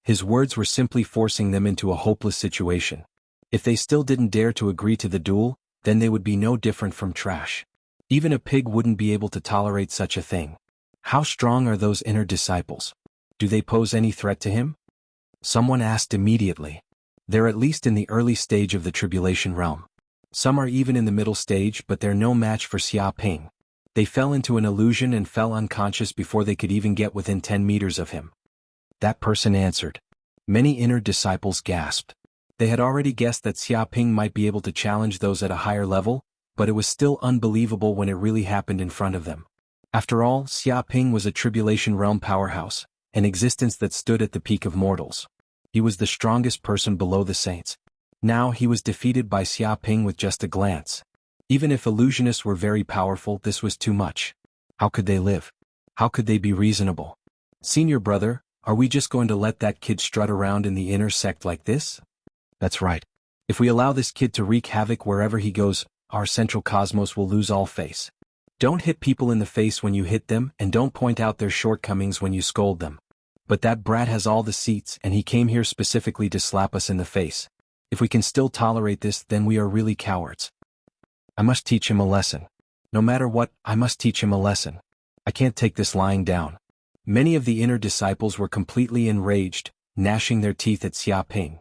His words were simply forcing them into a hopeless situation. If they still didn't dare to agree to the duel, then they would be no different from trash. Even a pig wouldn't be able to tolerate such a thing. How strong are those inner disciples? Do they pose any threat to him? Someone asked immediately. They're at least in the early stage of the tribulation realm. Some are even in the middle stage, but they're no match for Xiaoping. They fell into an illusion and fell unconscious before they could even get within 10 meters of him. That person answered. Many inner disciples gasped. They had already guessed that Xiaoping might be able to challenge those at a higher level, but it was still unbelievable when it really happened in front of them. After all, Xiaoping was a tribulation realm powerhouse, an existence that stood at the peak of mortals. He was the strongest person below the saints. Now he was defeated by Xiaoping with just a glance. Even if illusionists were very powerful, this was too much. How could they live? How could they be reasonable? Senior brother, Are we just going to let that kid strut around in the inner sect like this? That's right. If we allow this kid to wreak havoc wherever he goes, our central cosmos will lose all face. Don't hit people in the face when you hit them, and don't point out their shortcomings when you scold them. But that brat has all the seats, and he came here specifically to slap us in the face. If we can still tolerate this, then we are really cowards. I must teach him a lesson. No matter what, I must teach him a lesson. I can't take this lying down. Many of the inner disciples were completely enraged, gnashing their teeth at Xia Ping.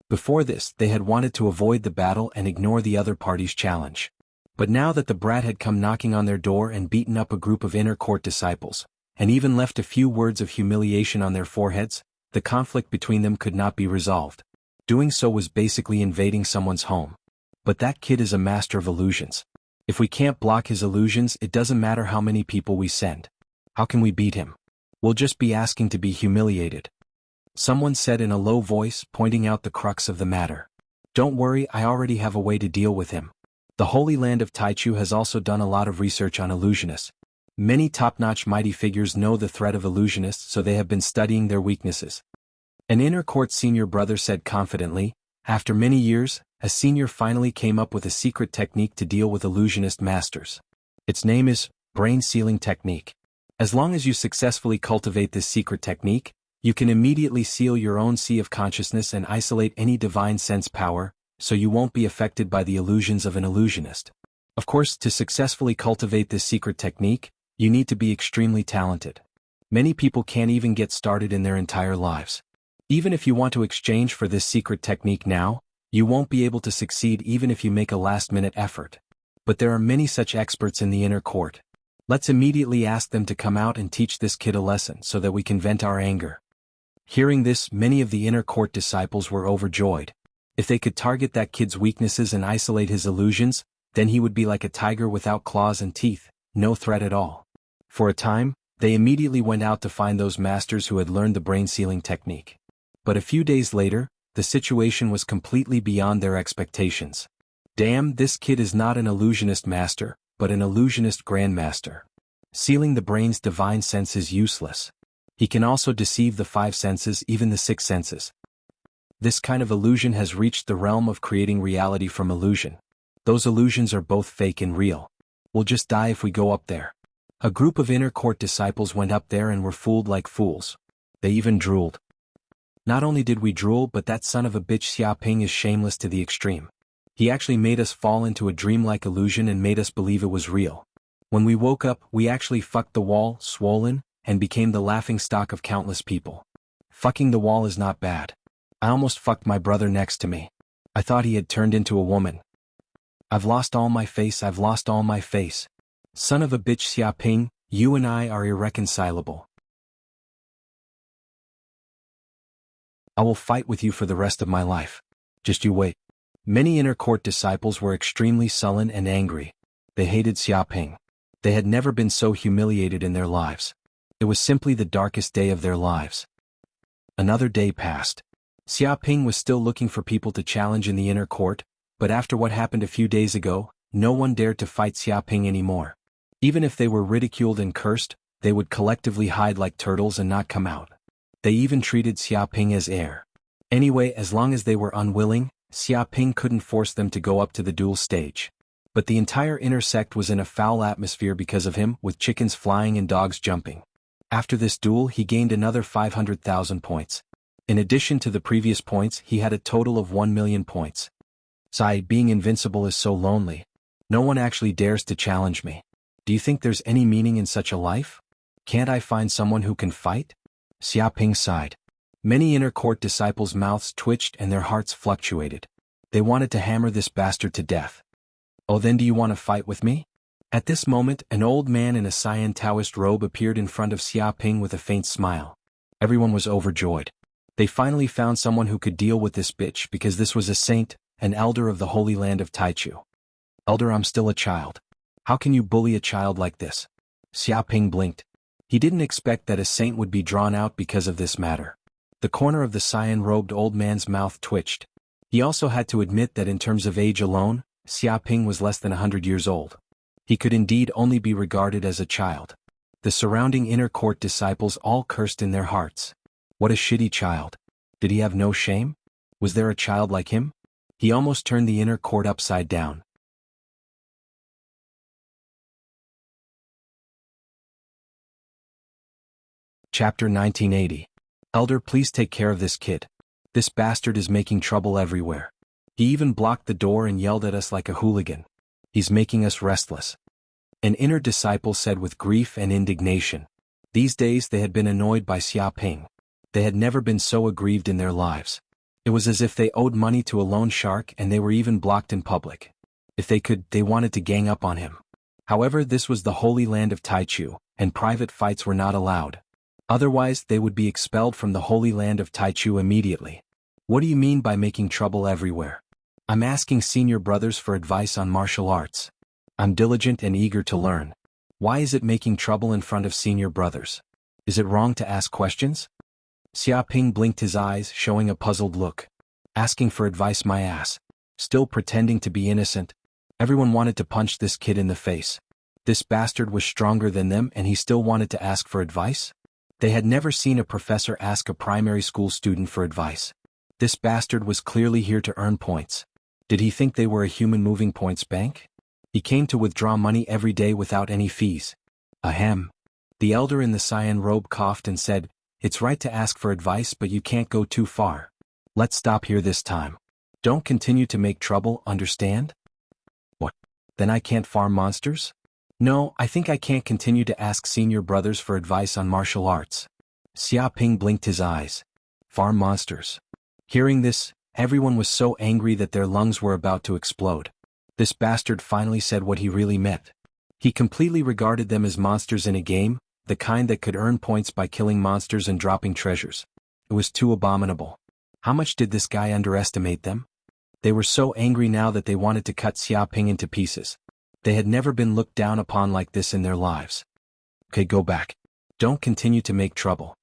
Before this, they had wanted to avoid the battle and ignore the other party's challenge. But now that the brat had come knocking on their door and beaten up a group of inner court disciples, and even left a few words of humiliation on their foreheads, the conflict between them could not be resolved. Doing so was basically invading someone's home. But that kid is a master of illusions. If we can't block his illusions, it doesn't matter how many people we send. How can we beat him? We'll just be asking to be humiliated. Someone said in a low voice, pointing out the crux of the matter. Don't worry, I already have a way to deal with him. The Holy Land of Taichu has also done a lot of research on illusionists. Many top-notch mighty figures know the threat of illusionists, so they have been studying their weaknesses. An inner court senior brother said confidently, after many years, a senior finally came up with a secret technique to deal with illusionist masters. Its name is brain sealing technique. As long as you successfully cultivate this secret technique, you can immediately seal your own sea of consciousness and isolate any divine sense power, so you won't be affected by the illusions of an illusionist. Of course, to successfully cultivate this secret technique, you need to be extremely talented. Many people can't even get started in their entire lives. Even if you want to exchange for this secret technique now, you won't be able to succeed even if you make a last-minute effort. But there are many such experts in the inner court. Let's immediately ask them to come out and teach this kid a lesson so that we can vent our anger. Hearing this, many of the inner court disciples were overjoyed. If they could target that kid's weaknesses and isolate his illusions, then he would be like a tiger without claws and teeth, no threat at all. For a time, they immediately went out to find those masters who had learned the brain-sealing technique. But a few days later, the situation was completely beyond their expectations. Damn, this kid is not an illusionist master, but an illusionist grandmaster. Sealing the brain's divine sense is useless. He can also deceive the 5 senses, even the 6 senses. This kind of illusion has reached the realm of creating reality from illusion. Those illusions are both fake and real. We'll just die if we go up there. A group of inner court disciples went up there and were fooled like fools. They even drooled. Not only did we drool, but that son of a bitch Xia Ping is shameless to the extreme. He actually made us fall into a dreamlike illusion and made us believe it was real. When we woke up, we actually fucked the wall, swollen, and became the laughingstock of countless people. Fucking the wall is not bad. I almost fucked my brother next to me. I thought he had turned into a woman. I've lost all my face, I've lost all my face. Son of a bitch Xia Ping, you and I are irreconcilable. I will fight with you for the rest of my life. Just you wait. Many inner court disciples were extremely sullen and angry. They hated Xia Ping. They had never been so humiliated in their lives. It was simply the darkest day of their lives. Another day passed. Xia Ping was still looking for people to challenge in the inner court, but after what happened a few days ago, no one dared to fight Xia Ping anymore. Even if they were ridiculed and cursed, they would collectively hide like turtles and not come out. They even treated Xia Ping as heir. Anyway, as long as they were unwilling, Xia Ping couldn't force them to go up to the duel stage. But the entire inner sect was in a foul atmosphere because of him, with chickens flying and dogs jumping. After this duel, he gained another 500,000 points. In addition to the previous points, he had a total of 1 million points. Sigh, being invincible is so lonely. No one actually dares to challenge me. Do you think there's any meaning in such a life? Can't I find someone who can fight? Xia Ping sighed. Many inner court disciples' mouths twitched and their hearts fluctuated. They wanted to hammer this bastard to death. Oh, then do you want to fight with me? At this moment, an old man in a cyan Taoist robe appeared in front of Xia Ping with a faint smile. Everyone was overjoyed. They finally found someone who could deal with this bitch because this was a saint, an elder of the Holy Land of Taichu. Elder, I'm still a child. How can you bully a child like this? Xia Ping blinked. He didn't expect that a saint would be drawn out because of this matter. The corner of the cyan-robed old man's mouth twitched. He also had to admit that in terms of age alone, Xia Ping was less than 100 years old. He could indeed only be regarded as a child. The surrounding inner court disciples all cursed in their hearts. What a shitty child. Did he have no shame? Was there a child like him? He almost turned the inner court upside down. Chapter 1980. Elder, please take care of this kid. This bastard is making trouble everywhere. He even blocked the door and yelled at us like a hooligan. He's making us restless. An inner disciple said with grief and indignation. These days they had been annoyed by Xiaoping. They had never been so aggrieved in their lives. It was as if they owed money to a loan shark and they were even blocked in public. If they could, they wanted to gang up on him. However, this was the holy land of Taichu, and private fights were not allowed. Otherwise, they would be expelled from the holy land of Taichu immediately. What do you mean by making trouble everywhere? I'm asking senior brothers for advice on martial arts. I'm diligent and eager to learn. Why is it making trouble in front of senior brothers? Is it wrong to ask questions? Xiaoping blinked his eyes, showing a puzzled look. Asking for advice, my ass. Still pretending to be innocent. Everyone wanted to punch this kid in the face. This bastard was stronger than them and he still wanted to ask for advice? They had never seen a professor ask a primary school student for advice. This bastard was clearly here to earn points. Did he think they were a human moving points bank? He came to withdraw money every day without any fees. Ahem. The elder in the cyan robe coughed and said, It's right to ask for advice, but you can't go too far. Let's stop here this time. Don't continue to make trouble, understand? What? Then I can't farm monsters? No, I think I can't continue to ask senior brothers for advice on martial arts. Xiaoping blinked his eyes. Farm monsters. Hearing this, everyone was so angry that their lungs were about to explode. This bastard finally said what he really meant. He completely regarded them as monsters in a game, the kind that could earn points by killing monsters and dropping treasures. It was too abominable. How much did this guy underestimate them? They were so angry now that they wanted to cut Xiaoping into pieces. They had never been looked down upon like this in their lives. Okay, go back. Don't continue to make trouble.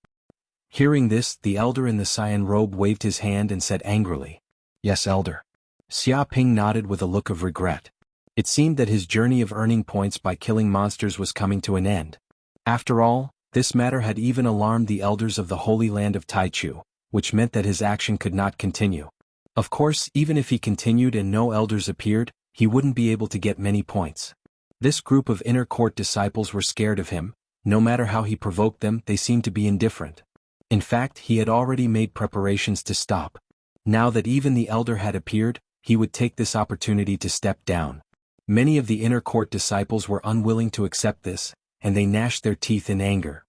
Hearing this, the elder in the cyan robe waved his hand and said angrily, Yes, elder. Xiaoping nodded with a look of regret. It seemed that his journey of earning points by killing monsters was coming to an end. After all, this matter had even alarmed the elders of the Holy Land of Taichu, which meant that his action could not continue. Of course, even if he continued and no elders appeared, he wouldn't be able to get many points. This group of inner court disciples were scared of him. No matter how he provoked them, they seemed to be indifferent. In fact, he had already made preparations to stop. Now that even the elder had appeared, he would take this opportunity to step down. Many of the inner court disciples were unwilling to accept this, and they gnashed their teeth in anger.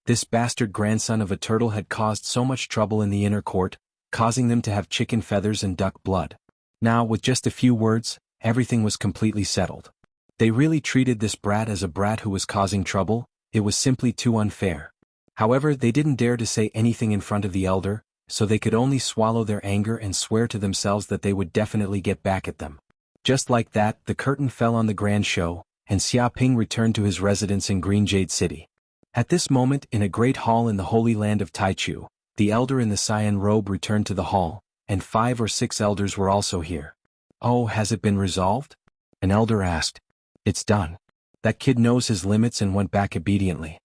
This bastard grandson of a turtle had caused so much trouble in the inner court, causing them to have chicken feathers and duck blood. Now, with just a few words, everything was completely settled. They really treated this brat as a brat who was causing trouble. It was simply too unfair. However, they didn't dare to say anything in front of the elder, so they could only swallow their anger and swear to themselves that they would definitely get back at them. Just like that, the curtain fell on the grand show, and Xiaoping returned to his residence in Green Jade City. At this moment, in a great hall in the Holy Land of Taichu, the elder in the cyan robe returned to the hall, and 5 or 6 elders were also here. Oh, has it been resolved? An elder asked. It's done. That kid knows his limits and went back obediently.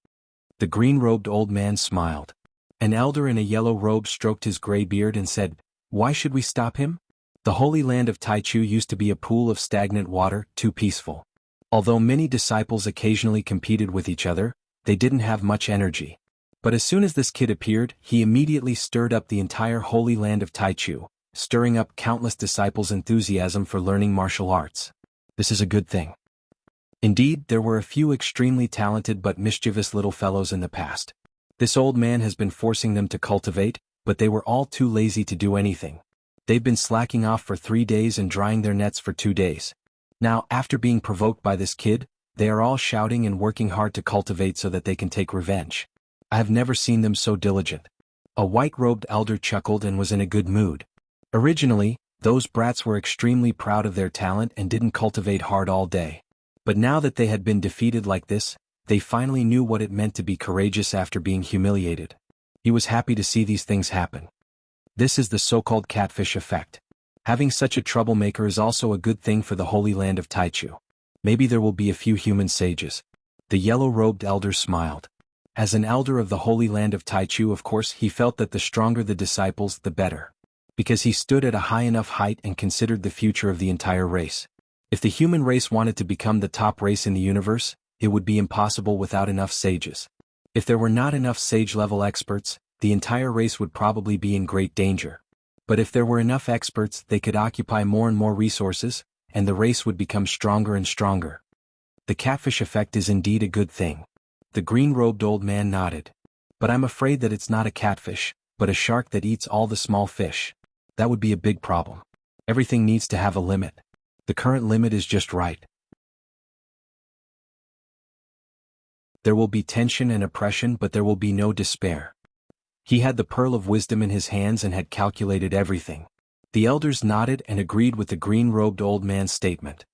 The green-robed old man smiled. An elder in a yellow robe stroked his gray beard and said, Why should we stop him? The Holy Land of Taichu used to be a pool of stagnant water, too peaceful. Although many disciples occasionally competed with each other, they didn't have much energy. But as soon as this kid appeared, he immediately stirred up the entire Holy Land of Taichu, stirring up countless disciples' enthusiasm for learning martial arts. This is a good thing. Indeed, there were a few extremely talented but mischievous little fellows in the past. This old man has been forcing them to cultivate, but they were all too lazy to do anything. They've been slacking off for 3 days and drying their nets for 2 days. Now, after being provoked by this kid, they are all shouting and working hard to cultivate so that they can take revenge. I have never seen them so diligent. A white-robed elder chuckled and was in a good mood. Originally, those brats were extremely proud of their talent and didn't cultivate hard all day. But now that they had been defeated like this, they finally knew what it meant to be courageous after being humiliated. He was happy to see these things happen. This is the so-called catfish effect. Having such a troublemaker is also a good thing for the Holy Land of Taichu. Maybe there will be a few human sages. The yellow-robed elder smiled. As an elder of the Holy Land of Taichu, of course, he felt that the stronger the disciples, the better. Because he stood at a high enough height and considered the future of the entire race. If the human race wanted to become the top race in the universe, it would be impossible without enough sages. If there were not enough sage-level experts, the entire race would probably be in great danger. But if there were enough experts, they could occupy more and more resources, and the race would become stronger and stronger. The catfish effect is indeed a good thing. The green-robed old man nodded. But I'm afraid that it's not a catfish, but a shark that eats all the small fish. That would be a big problem. Everything needs to have a limit. The current limit is just right. There will be tension and oppression, but there will be no despair. He had the pearl of wisdom in his hands and had calculated everything. The elders nodded and agreed with the green-robed old man's statement.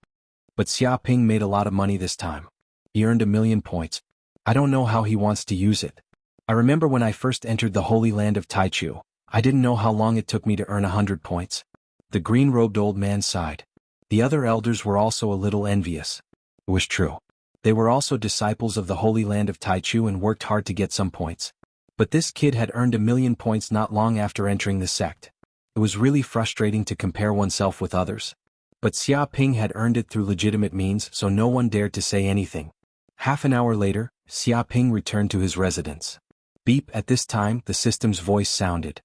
But Xiaoping made a lot of money this time. He earned 1,000,000 points. I don't know how he wants to use it. I remember when I first entered the Holy Land of Taichu, I didn't know how long it took me to earn 100 points. The green-robed old man sighed. The other elders were also a little envious. It was true. They were also disciples of the Holy Land of Taichu and worked hard to get some points. But this kid had earned 1,000,000 points not long after entering the sect. It was really frustrating to compare oneself with others. But Xiaoping had earned it through legitimate means, so no one dared to say anything. Half an hour later, Xiaoping returned to his residence. Beep. At this time, the system's voice sounded.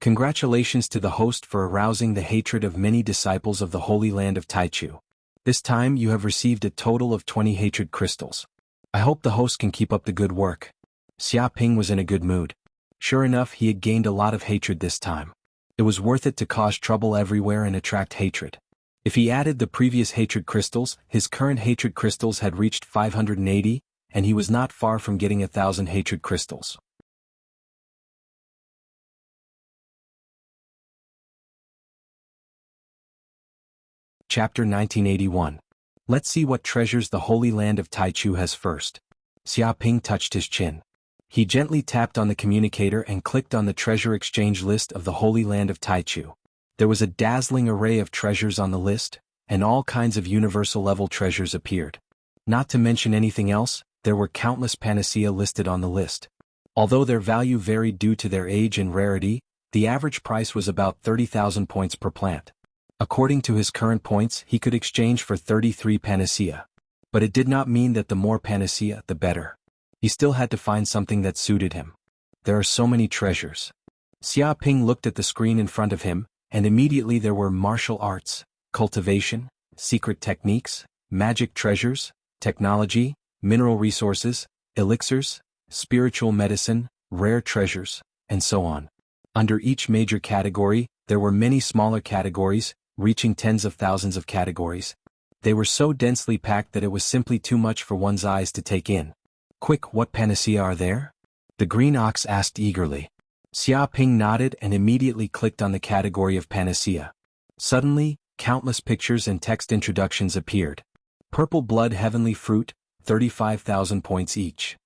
Congratulations to the host for arousing the hatred of many disciples of the Holy Land of Taichu. This time you have received a total of 20 hatred crystals. I hope the host can keep up the good work. Xiaoping was in a good mood. Sure enough, he had gained a lot of hatred this time. It was worth it to cause trouble everywhere and attract hatred. If he added the previous hatred crystals, his current hatred crystals had reached 580, and he was not far from getting 1,000 hatred crystals. Chapter 1981. Let's see what treasures the Holy Land of Taichu has first. Xiaoping touched his chin. He gently tapped on the communicator and clicked on the treasure exchange list of the Holy Land of Taichu. There was a dazzling array of treasures on the list, and all kinds of universal-level treasures appeared. Not to mention anything else, there were countless panacea listed on the list. Although their value varied due to their age and rarity, the average price was about 30,000 points per plant. According to his current points, he could exchange for 33 panacea. But it did not mean that the more panacea, the better. He still had to find something that suited him. There are so many treasures. Xiaoping looked at the screen in front of him, and immediately there were martial arts, cultivation, secret techniques, magic treasures, technology, mineral resources, elixirs, spiritual medicine, rare treasures, and so on. Under each major category, there were many smaller categories, reaching tens of thousands of categories. They were so densely packed that it was simply too much for one's eyes to take in. Quick, what panacea are there? The green ox asked eagerly. Xiaoping nodded and immediately clicked on the category of panacea. Suddenly, countless pictures and text introductions appeared. Purple blood heavenly fruit, 35,000 points each.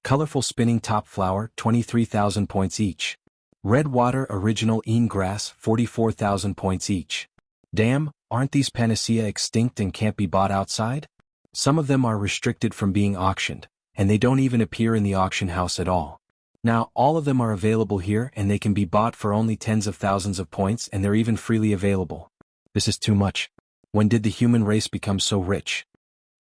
Colorful spinning top flower, 23,000 points each. Red water original een grass, 44,000 points each. Damn, aren't these panacea extinct and can't be bought outside? Some of them are restricted from being auctioned, and they don't even appear in the auction house at all. Now, all of them are available here and they can be bought for only tens of thousands of points, and they're even freely available. This is too much. When did the human race become so rich?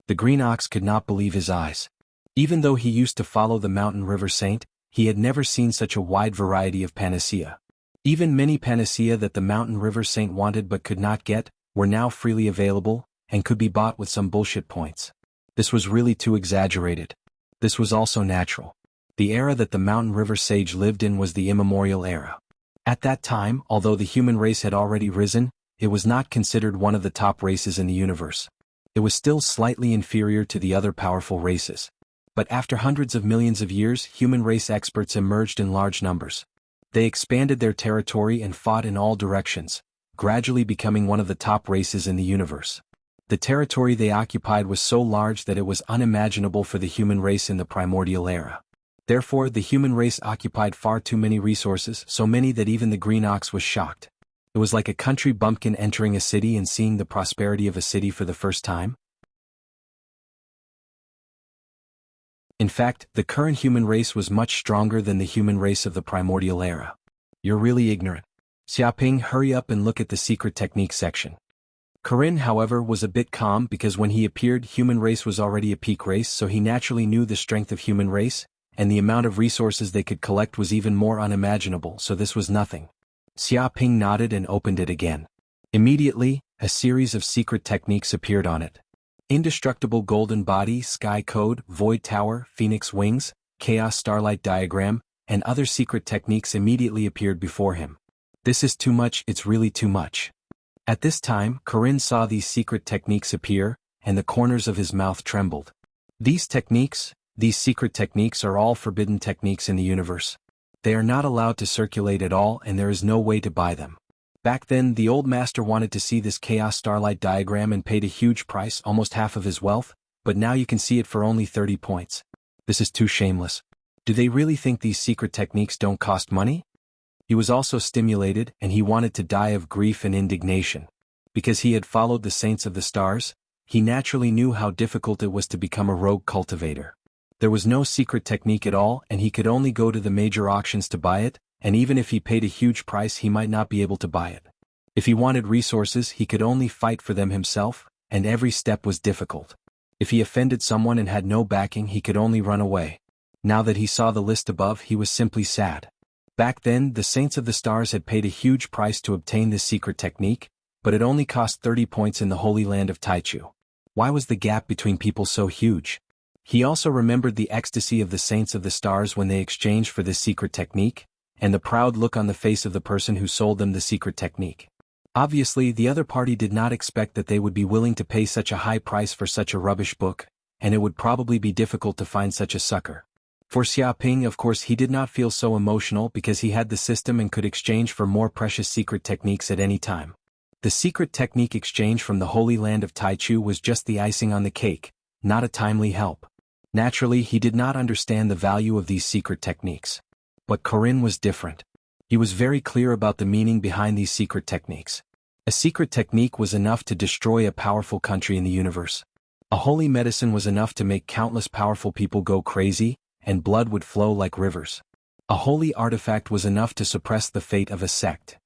The green ox could not believe his eyes. Even though he used to follow the mountain river saint, he had never seen such a wide variety of panacea. Even many panacea that the mountain river saint wanted but could not get, were now freely available, and could be bought with some bullshit points. This was really too exaggerated. This was also natural. The era that the mountain river sage lived in was the immemorial era. At that time, although the human race had already risen, it was not considered one of the top races in the universe. It was still slightly inferior to the other powerful races. But after hundreds of millions of years, human race experts emerged in large numbers. They expanded their territory and fought in all directions, gradually becoming one of the top races in the universe. The territory they occupied was so large that it was unimaginable for the human race in the primordial era. Therefore, the human race occupied far too many resources, so many that even the green ox was shocked. It was like a country bumpkin entering a city and seeing the prosperity of a city for the first time. In fact, the current human race was much stronger than the human race of the primordial era. You're really ignorant. Xiaoping, hurry up and look at the secret technique section. Corinne, however, was a bit calm because when he appeared, human race was already a peak race, so he naturally knew the strength of human race, and the amount of resources they could collect was even more unimaginable, so this was nothing. Xiaoping nodded and opened it again. Immediately, a series of secret techniques appeared on it. Indestructible golden body, sky code, void tower, phoenix wings, chaos starlight diagram, and other secret techniques immediately appeared before him. This is too much, it's really too much. At this time, Corinne saw these secret techniques appear, and the corners of his mouth trembled. These secret techniques are all forbidden techniques in the universe. They are not allowed to circulate at all, and there is no way to buy them. Back then, the old master wanted to see this chaos starlight diagram and paid a huge price, almost half of his wealth, but now you can see it for only 30 points. This is too shameless. Do they really think these secret techniques don't cost money? He was also stimulated, and he wanted to die of grief and indignation. Because he had followed the Saints of the Stars, he naturally knew how difficult it was to become a rogue cultivator. There was no secret technique at all, and he could only go to the major auctions to buy it, and even if he paid a huge price he might not be able to buy it. If he wanted resources he could only fight for them himself, and every step was difficult. If he offended someone and had no backing he could only run away. Now that he saw the list above he was simply sad. Back then, the Saints of the Stars had paid a huge price to obtain this secret technique, but it only cost 30 points in the Holy Land of Taichu. Why was the gap between people so huge? He also remembered the ecstasy of the Saints of the Stars when they exchanged for this secret technique, and the proud look on the face of the person who sold them the secret technique. Obviously, the other party did not expect that they would be willing to pay such a high price for such a rubbish book, and it would probably be difficult to find such a sucker. For Xiaoping, of course, he did not feel so emotional because he had the system and could exchange for more precious secret techniques at any time. The secret technique exchange from the Holy Land of Taichu was just the icing on the cake, not a timely help. Naturally, he did not understand the value of these secret techniques. But Corinne was different. He was very clear about the meaning behind these secret techniques. A secret technique was enough to destroy a powerful country in the universe. A holy medicine was enough to make countless powerful people go crazy, and blood would flow like rivers. A holy artifact was enough to suppress the fate of a sect.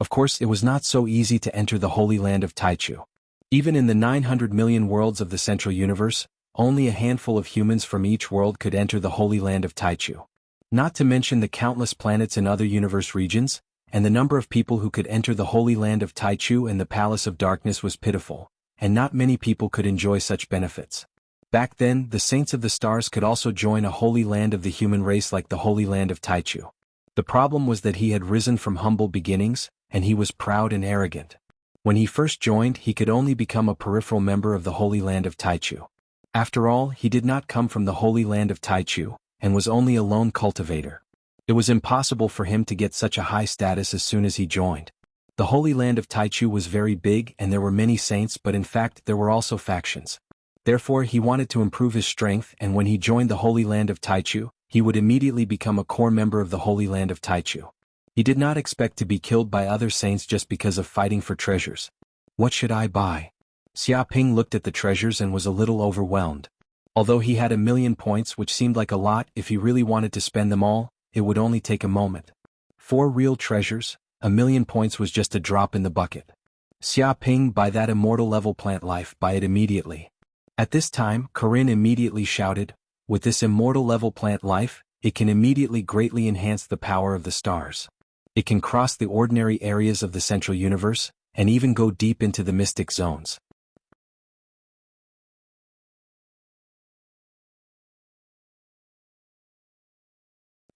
Of course, it was not so easy to enter the Holy Land of Taichu. Even in the 900 million worlds of the Central Universe, only a handful of humans from each world could enter the Holy Land of Taichu. Not to mention the countless planets in other universe regions, and the number of people who could enter the Holy Land of Taichu and the Palace of Darkness was pitiful, and not many people could enjoy such benefits. Back then, the Saints of the Stars could also join a Holy Land of the human race like the Holy Land of Taichu. The problem was that he had risen from humble beginnings, and he was proud and arrogant. When he first joined, he could only become a peripheral member of the Holy Land of Taichu. After all, he did not come from the Holy Land of Taichu, and was only a lone cultivator. It was impossible for him to get such a high status as soon as he joined. The Holy Land of Taichu was very big and there were many saints, but in fact there were also factions. Therefore he wanted to improve his strength, and when he joined the Holy Land of Taichu, he would immediately become a core member of the Holy Land of Taichu. He did not expect to be killed by other saints just because of fighting for treasures. What should I buy? Xiaoping looked at the treasures and was a little overwhelmed. Although he had 1,000,000 points, which seemed like a lot, if he really wanted to spend them all, it would only take a moment. 4 real treasures, 1,000,000 points was just a drop in the bucket. Xiaoping, buy that immortal level plant life, buy it immediately. At this time, Corinne immediately shouted, with this immortal level plant life, it can immediately greatly enhance the power of the stars. It can cross the ordinary areas of the central universe, and even go deep into the mystic zones.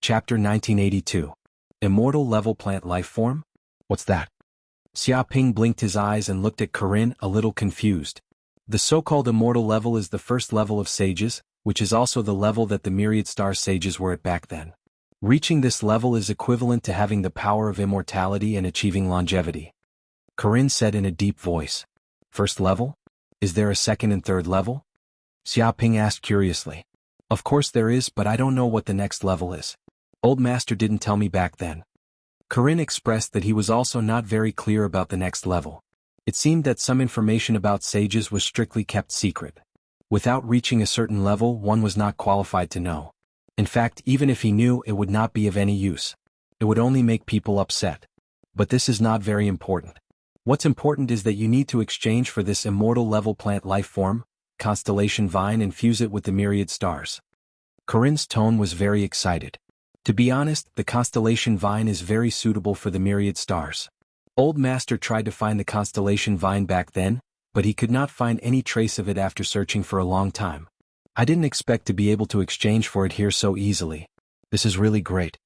Chapter 1982. Immortal level plant life form? What's that? Xiaoping blinked his eyes and looked at Corinne, a little confused. The so-called immortal level is the first level of sages, which is also the level that the myriad star sages were at back then. Reaching this level is equivalent to having the power of immortality and achieving longevity. Corinne said in a deep voice. First level? Is there a second and third level? Xiaoping asked curiously. Of course there is, but I don't know what the next level is. Old master didn't tell me back then. Corinne expressed that he was also not very clear about the next level. It seemed that some information about sages was strictly kept secret. Without reaching a certain level, one was not qualified to know. In fact, even if he knew, it would not be of any use. It would only make people upset. But this is not very important. What's important is that you need to exchange for this immortal level plant life form, constellation vine, and fuse it with the myriad stars. Corinne's tone was very excited. To be honest, the constellation vine is very suitable for the myriad stars. Old Master tried to find the constellation vine back then, but he could not find any trace of it after searching for a long time. I didn't expect to be able to exchange for it here so easily. This is really great.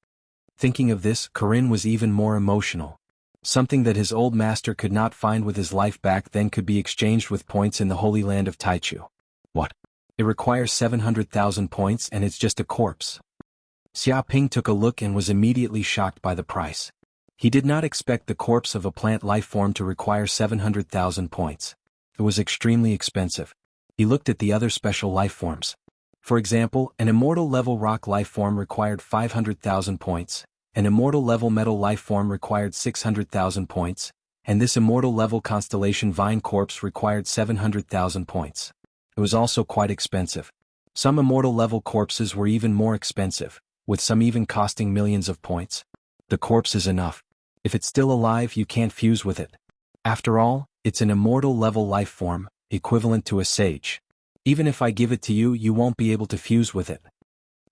Thinking of this, Corinne was even more emotional. Something that his old master could not find with his life back then could be exchanged with points in the Holy Land of Taichu. What? It requires 700,000 points and it's just a corpse. Xia Ping took a look and was immediately shocked by the price. He did not expect the corpse of a plant life form to require 700,000 points. It was extremely expensive. He looked at the other special life forms. For example, an immortal level rock life form required 500,000 points, an immortal level metal life form required 600,000 points, and this immortal level constellation vine corpse required 700,000 points. It was also quite expensive. Some immortal level corpses were even more expensive, with some even costing millions of points. The corpse is enough. If it's still alive, you can't fuse with it. After all, it's an immortal level life form, equivalent to a sage. Even if I give it to you, you won't be able to fuse with it.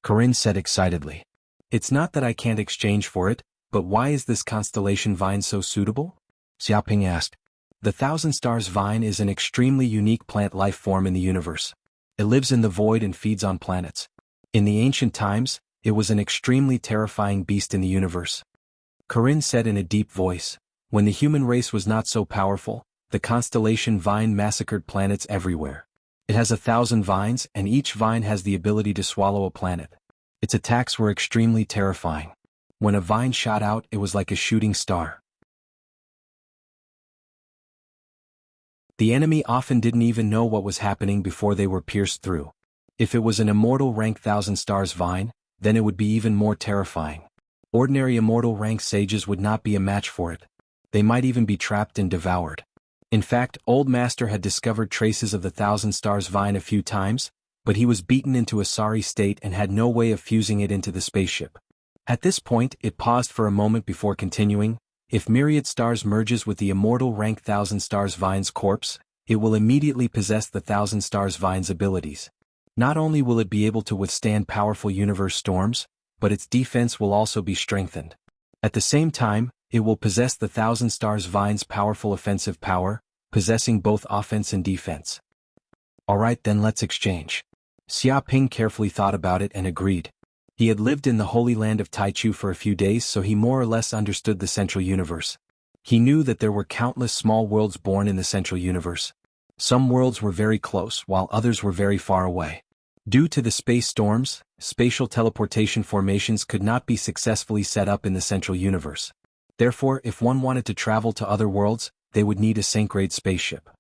Corinne said excitedly. It's not that I can't exchange for it, but why is this constellation vine so suitable? Xiaoping asked. The Thousand Stars vine is an extremely unique plant life form in the universe. It lives in the void and feeds on planets. In the ancient times, it was an extremely terrifying beast in the universe. Corinne said in a deep voice, when the human race was not so powerful, the constellation vine massacred planets everywhere. It has 1,000 vines and each vine has the ability to swallow a planet. Its attacks were extremely terrifying. When a vine shot out, it was like a shooting star. The enemy often didn't even know what was happening before they were pierced through. If it was an immortal rank Thousand Stars vine, then it would be even more terrifying. Ordinary immortal rank sages would not be a match for it. They might even be trapped and devoured. In fact, Old Master had discovered traces of the Thousand Stars vine a few times, but he was beaten into a sorry state and had no way of fusing it into the spaceship. At this point, it paused for a moment before continuing. If Myriad Stars merges with the immortal rank Thousand Stars vine's corpse, it will immediately possess the Thousand Stars vine's abilities. Not only will it be able to withstand powerful universe storms, but its defense will also be strengthened. At the same time, it will possess the Thousand Stars vine's powerful offensive power, possessing both offense and defense. Alright, then let's exchange. Xia Ping carefully thought about it and agreed. He had lived in the Holy Land of Taichu for a few days, so he more or less understood the Central Universe. He knew that there were countless small worlds born in the Central Universe. Some worlds were very close, while others were very far away. Due to the space storms, spatial teleportation formations could not be successfully set up in the Central Universe. Therefore, if one wanted to travel to other worlds, they would need a Sync-grade spaceship.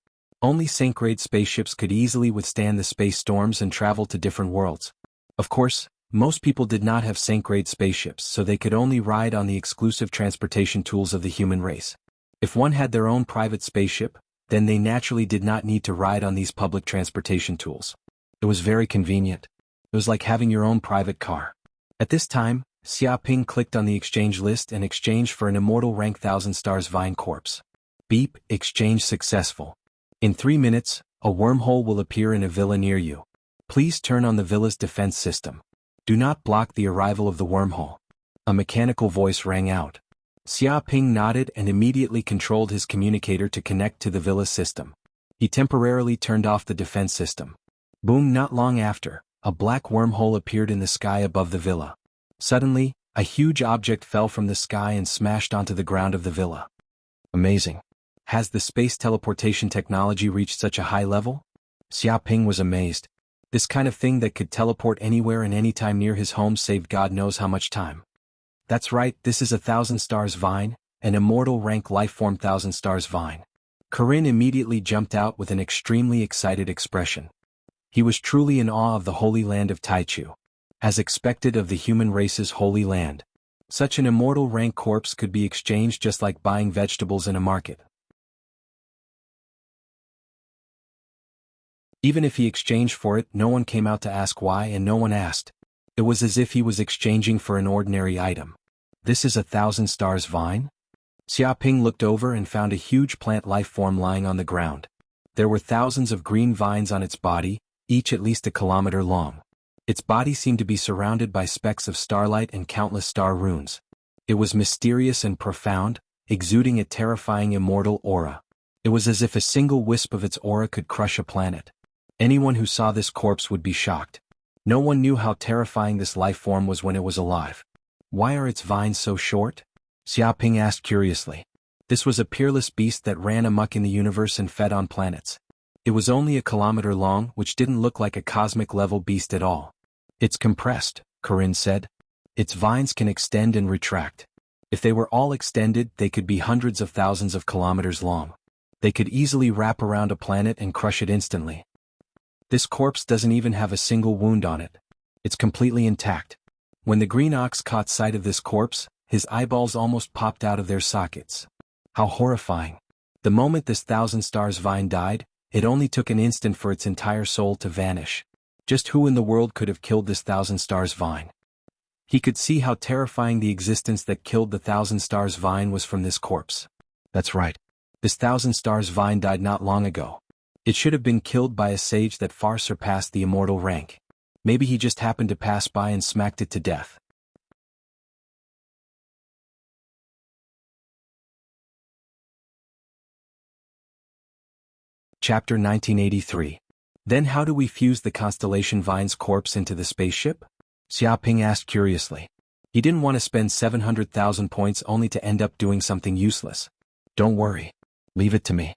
Only Sync-grade spaceships could easily withstand the space storms and travel to different worlds. Of course, most people did not have Sync-grade spaceships, so they could only ride on the exclusive transportation tools of the human race. If one had their own private spaceship, then they naturally did not need to ride on these public transportation tools. It was very convenient. It was like having your own private car. At this time, Xia Ping clicked on the exchange list and exchanged for an immortal rank Thousand Stars vine corpse. Beep, exchange successful. In 3 minutes, a wormhole will appear in a villa near you. Please turn on the villa's defense system. Do not block the arrival of the wormhole. A mechanical voice rang out. Xia Ping nodded and immediately controlled his communicator to connect to the villa's system. He temporarily turned off the defense system. Boom! Not long after, a black wormhole appeared in the sky above the villa. Suddenly, a huge object fell from the sky and smashed onto the ground of the villa. Amazing. Has the space teleportation technology reached such a high level? Xia Ping was amazed. This kind of thing that could teleport anywhere and anytime near his home saved God knows how much time. That's right, this is a Thousand Stars vine, an immortal rank lifeform Thousand Stars vine. Corinne immediately jumped out with an extremely excited expression. He was truly in awe of the Holy Land of Taichu. As expected of the human race's holy land. Such an immortal rank corpse could be exchanged just like buying vegetables in a market. Even if he exchanged for it, no one came out to ask why, and no one asked. It was as if he was exchanging for an ordinary item. This is a 1,000 stars vine? Xiaoping looked over and found a huge plant life form lying on the ground. There were thousands of green vines on its body, each at least a kilometer long. Its body seemed to be surrounded by specks of starlight and countless star runes. It was mysterious and profound, exuding a terrifying immortal aura. It was as if a single wisp of its aura could crush a planet. Anyone who saw this corpse would be shocked. No one knew how terrifying this life form was when it was alive. Why are its vines so short? Xiaoping asked curiously. This was a peerless beast that ran amok in the universe and fed on planets. It was only a kilometer long, which didn't look like a cosmic-level beast at all. It's compressed, Corinne said. Its vines can extend and retract. If they were all extended, they could be hundreds of thousands of kilometers long. They could easily wrap around a planet and crush it instantly. This corpse doesn't even have a single wound on it. It's completely intact. When the green ox caught sight of this corpse, his eyeballs almost popped out of their sockets. How horrifying. The moment this 1,000 stars vine died, it only took an instant for its entire soul to vanish. Just who in the world could have killed this 1,000 stars vine? He could see how terrifying the existence that killed the 1,000 stars vine was from this corpse. That's right. This 1,000 stars vine died not long ago. It should have been killed by a sage that far surpassed the immortal rank. Maybe he just happened to pass by and smacked it to death. Chapter 1983. Then how do we fuse the constellation vine's corpse into the spaceship? Xiaoping asked curiously. He didn't want to spend 700,000 points only to end up doing something useless. Don't worry. Leave it to me.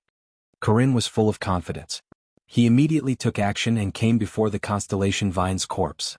Corinne was full of confidence. He immediately took action and came before the constellation vine's corpse.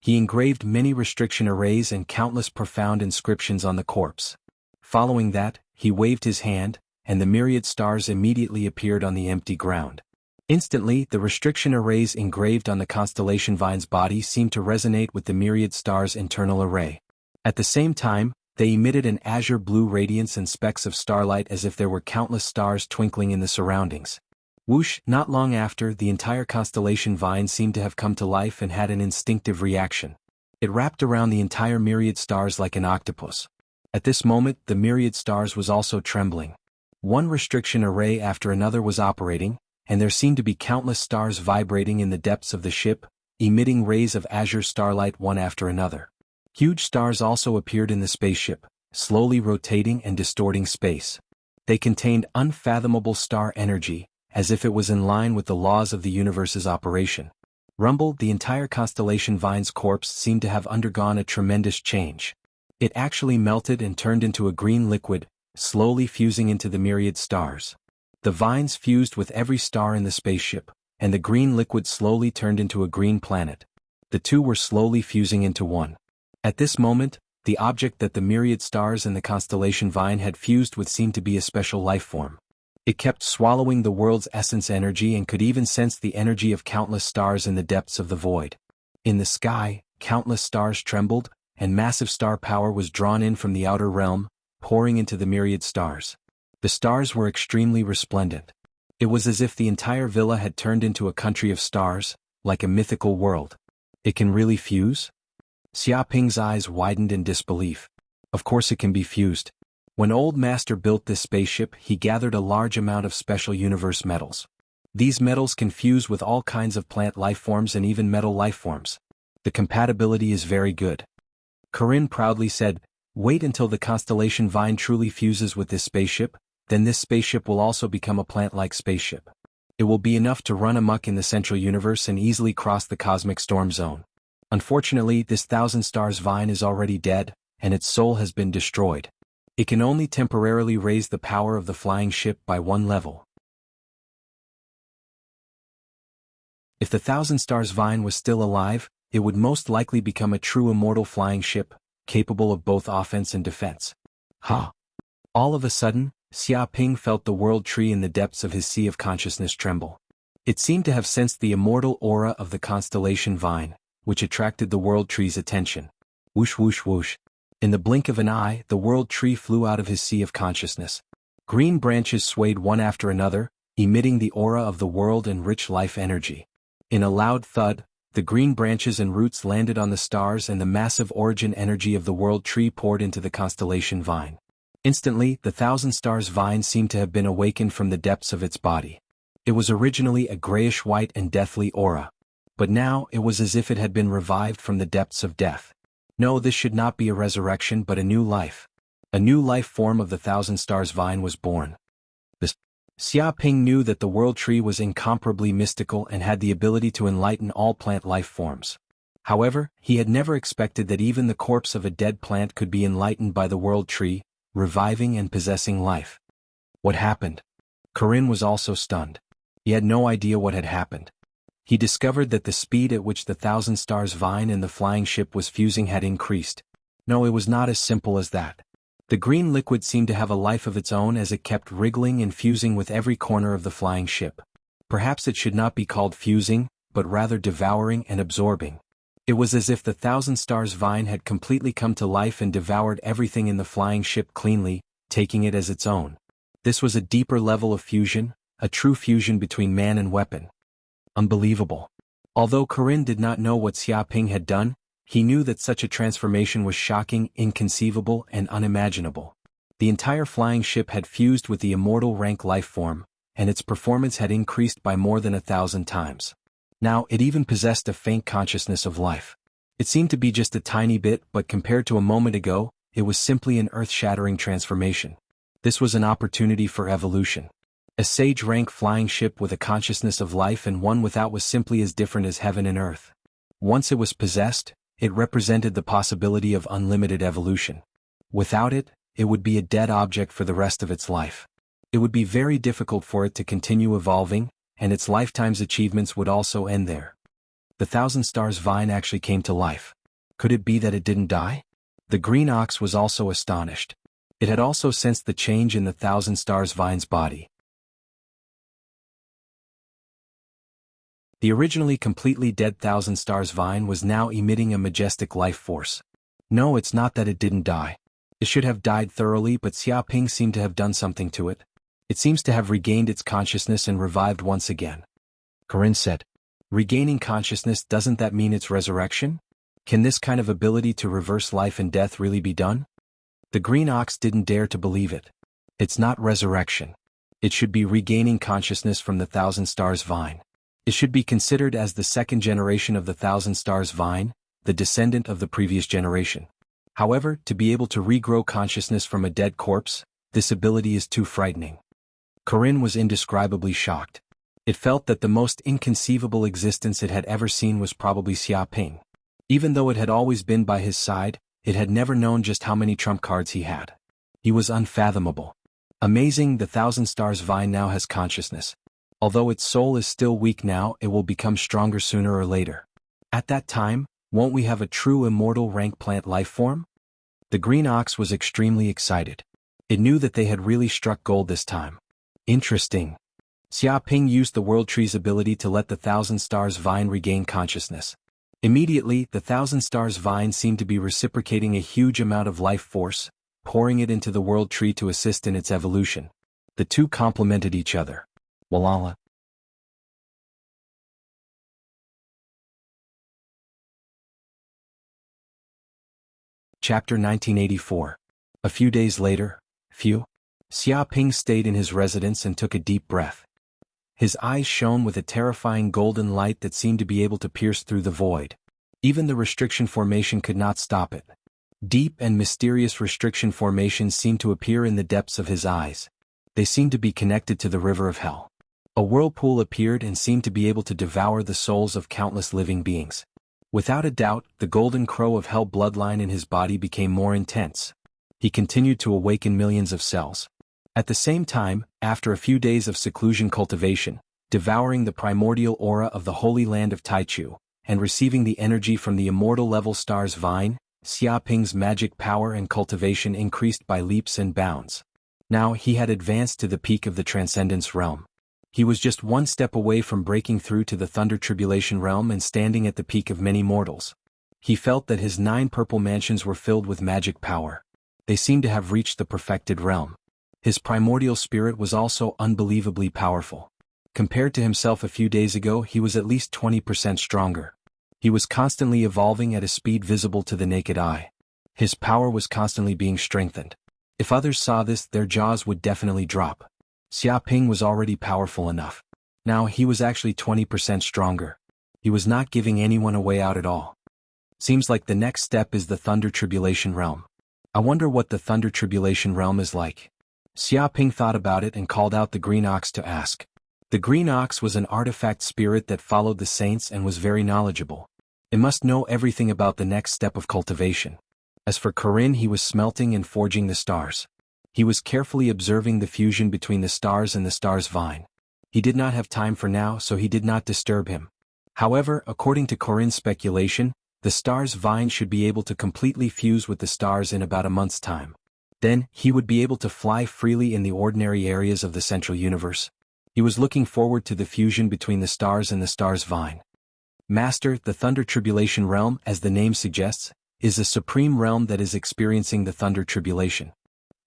He engraved many restriction arrays and countless profound inscriptions on the corpse. Following that, he waved his hand, and the myriad stars immediately appeared on the empty ground. Instantly, the restriction arrays engraved on the constellation vine's body seemed to resonate with the myriad stars' internal array. At the same time, they emitted an azure blue radiance and specks of starlight as if there were countless stars twinkling in the surroundings. Whoosh! Not long after, the entire constellation vine seemed to have come to life and had an instinctive reaction. It wrapped around the entire myriad stars like an octopus. At this moment, the myriad stars was also trembling. One restriction array after another was operating, and there seemed to be countless stars vibrating in the depths of the ship, emitting rays of azure starlight one after another. Huge stars also appeared in the spaceship, slowly rotating and distorting space. They contained unfathomable star energy, as if it was in line with the laws of the universe's operation. Rumble, the entire constellation vine's corpse seemed to have undergone a tremendous change. It actually melted and turned into a green liquid, slowly fusing into the myriad stars. The vines fused with every star in the spaceship, and the green liquid slowly turned into a green planet. The two were slowly fusing into one. At this moment, the object that the myriad stars and the constellation vine had fused with seemed to be a special life form. It kept swallowing the world's essence energy and could even sense the energy of countless stars in the depths of the void. In the sky, countless stars trembled, and massive star power was drawn in from the outer realm, pouring into the myriad stars. The stars were extremely resplendent. It was as if the entire villa had turned into a country of stars, like a mythical world. It can really fuse? Xiaoping's eyes widened in disbelief. Of course it can be fused. When Old Master built this spaceship, he gathered a large amount of special universe metals. These metals can fuse with all kinds of plant life forms and even metal life forms. The compatibility is very good. Corinne proudly said, "Wait until the constellation vine truly fuses with this spaceship, then this spaceship will also become a plant-like spaceship. It will be enough to run amok in the central universe and easily cross the cosmic storm zone." Unfortunately, this 1,000 stars vine is already dead, and its soul has been destroyed. It can only temporarily raise the power of the flying ship by one level. If the 1,000 stars vine was still alive, it would most likely become a true immortal flying ship, capable of both offense and defense. Ha! All of a sudden, Xiaoping felt the world tree in the depths of his sea of consciousness tremble. It seemed to have sensed the immortal aura of the constellation vine, which attracted the world tree's attention. Whoosh whoosh whoosh. In the blink of an eye, the world tree flew out of his sea of consciousness. Green branches swayed one after another, emitting the aura of the world and rich life energy. In a loud thud, the green branches and roots landed on the stars and the massive origin energy of the world tree poured into the constellation vine. Instantly, the Thousand Stars vine seemed to have been awakened from the depths of its body. It was originally a grayish-white and deathly aura. But now it was as if it had been revived from the depths of death. No, this should not be a resurrection but a new life. A new life form of the Thousand Stars vine was born. Xia Ping knew that the world tree was incomparably mystical and had the ability to enlighten all plant life forms. However, he had never expected that even the corpse of a dead plant could be enlightened by the world tree, reviving and possessing life. What happened? Corinne was also stunned. He had no idea what had happened. He discovered that the speed at which the Thousand Stars vine and the flying ship was fusing had increased. No, it was not as simple as that. The green liquid seemed to have a life of its own as it kept wriggling and fusing with every corner of the flying ship. Perhaps it should not be called fusing, but rather devouring and absorbing. It was as if the Thousand Stars vine had completely come to life and devoured everything in the flying ship cleanly, taking it as its own. This was a deeper level of fusion, a true fusion between man and weapon. Unbelievable. Although Corinne did not know what Xia Ping had done, he knew that such a transformation was shocking, inconceivable, and unimaginable. The entire flying ship had fused with the immortal rank life form, and its performance had increased by more than 1,000 times. Now, it even possessed a faint consciousness of life. It seemed to be just a tiny bit, but compared to a moment ago, it was simply an earth-shattering transformation. This was an opportunity for evolution. A sage-rank flying ship with a consciousness of life and one without was simply as different as heaven and earth. Once it was possessed, it represented the possibility of unlimited evolution. Without it, it would be a dead object for the rest of its life. It would be very difficult for it to continue evolving, and its lifetime's achievements would also end there. The Thousand Stars vine actually came to life. Could it be that it didn't die? The green ox was also astonished. It had also sensed the change in the Thousand Stars vine's body. The originally completely dead Thousand Stars vine was now emitting a majestic life force. No, it's not that it didn't die. It should have died thoroughly, but Xia Ping seemed to have done something to it. It seems to have regained its consciousness and revived once again. Corinne said, regaining consciousness, doesn't that mean it's resurrection? Can this kind of ability to reverse life and death really be done? The green ox didn't dare to believe it. It's not resurrection. It should be regaining consciousness from the Thousand Stars vine. It should be considered as the second generation of the Thousand Stars vine, the descendant of the previous generation. However, to be able to regrow consciousness from a dead corpse, this ability is too frightening. Corinne was indescribably shocked. It felt that the most inconceivable existence it had ever seen was probably Xia Ping. Even though it had always been by his side, it had never known just how many trump cards he had. He was unfathomable. Amazing, the Thousand Stars vine now has consciousness. Although its soul is still weak now, it will become stronger sooner or later. At that time, won't we have a true immortal rank plant life form? The green ox was extremely excited. It knew that they had really struck gold this time. Interesting. Xia Ping used the world tree's ability to let the Thousand Stars vine regain consciousness. Immediately, the Thousand Stars vine seemed to be reciprocating a huge amount of life force, pouring it into the world tree to assist in its evolution. The two complemented each other. Walala. Chapter 1984. A few days later, Xia Ping stayed in his residence and took a deep breath. His eyes shone with a terrifying golden light that seemed to be able to pierce through the void. Even the restriction formation could not stop it. Deep and mysterious restriction formations seemed to appear in the depths of his eyes. They seemed to be connected to the river of hell. A whirlpool appeared and seemed to be able to devour the souls of countless living beings. Without a doubt, the golden crow of hell bloodline in his body became more intense. He continued to awaken millions of cells. At the same time, after a few days of seclusion cultivation, devouring the primordial aura of the holy land of Taichu, and receiving the energy from the immortal level stars vine, Xia Ping's magic power and cultivation increased by leaps and bounds. Now he had advanced to the peak of the Transcendence realm. He was just one step away from breaking through to the Thunder Tribulation realm and standing at the peak of many mortals. He felt that his 9 purple mansions were filled with magic power. They seemed to have reached the perfected realm. His primordial spirit was also unbelievably powerful. Compared to himself a few days ago, he was at least 20% stronger. He was constantly evolving at a speed visible to the naked eye. His power was constantly being strengthened. If others saw this, their jaws would definitely drop. Xiaoping was already powerful enough. Now he was actually 20% stronger. He was not giving anyone a way out at all. Seems like the next step is the Thunder Tribulation Realm. I wonder what the Thunder Tribulation Realm is like. Xiaoping thought about it and called out the green ox to ask. The green ox was an artifact spirit that followed the saints and was very knowledgeable. It must know everything about the next step of cultivation. As for Corinne, he was smelting and forging the stars. He was carefully observing the fusion between the stars and the star's vine. He did not have time for now, so he did not disturb him. However, according to Corinne's speculation, the star's vine should be able to completely fuse with the stars in about a month's time. Then, he would be able to fly freely in the ordinary areas of the central universe. He was looking forward to the fusion between the stars and the star's vine. Master, the Thunder Tribulation Realm, as the name suggests, is a supreme realm that is experiencing the Thunder Tribulation.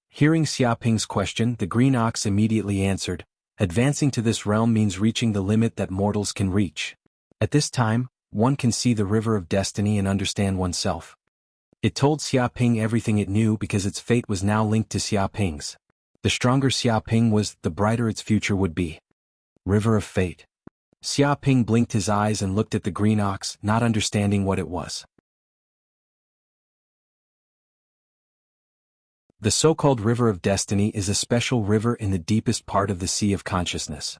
Hearing Xiaoping's question, the green ox immediately answered, advancing to this realm means reaching the limit that mortals can reach. At this time, one can see the river of destiny and understand oneself. It told Xiaoping everything it knew because its fate was now linked to Xiaoping's. The stronger Xiaoping was, the brighter its future would be. River of Fate. Xiaoping blinked his eyes and looked at the green ox, not understanding what it was. The so-called River of Destiny is a special river in the deepest part of the Sea of Consciousness.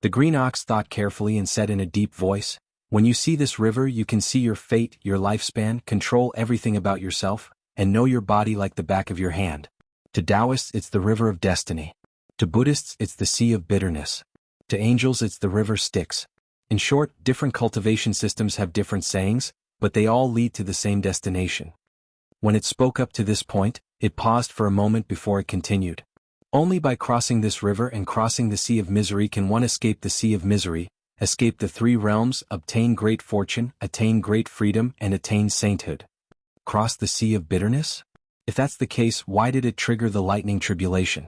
The green ox thought carefully and said in a deep voice, when you see this river, you can see your fate, your lifespan, control everything about yourself, and know your body like the back of your hand. To Taoists, it's the River of Destiny. To Buddhists, it's the Sea of Bitterness. To angels, it's the River Styx. In short, different cultivation systems have different sayings, but they all lead to the same destination. When it spoke up to this point, it paused for a moment before it continued. Only by crossing this river and crossing the Sea of Misery can one escape the Sea of Misery, escape the three realms, obtain great fortune, attain great freedom, and attain sainthood. Cross the Sea of Bitterness? If that's the case, why did it trigger the lightning tribulation?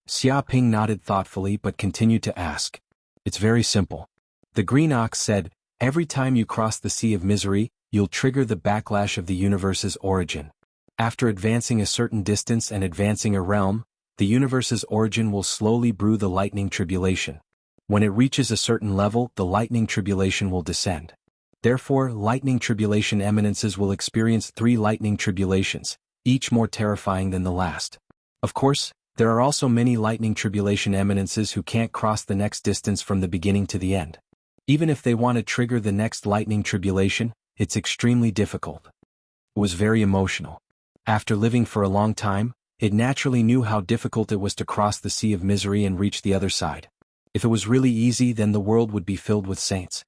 Xiaoping nodded thoughtfully but continued to ask. It's very simple. The green ox said, every time you cross the Sea of Misery, you'll trigger the backlash of the universe's origin. After advancing a certain distance and advancing a realm, the universe's origin will slowly brew the lightning tribulation. When it reaches a certain level, the lightning tribulation will descend. Therefore, lightning tribulation eminences will experience 3 lightning tribulations, each more terrifying than the last. Of course, there are also many lightning tribulation eminences who can't cross the next distance from the beginning to the end. Even if they want to trigger the next lightning tribulation, it's extremely difficult. It was very emotional. After living for a long time, it naturally knew how difficult it was to cross the Sea of Misery and reach the other side. If it was really easy, then the world would be filled with saints.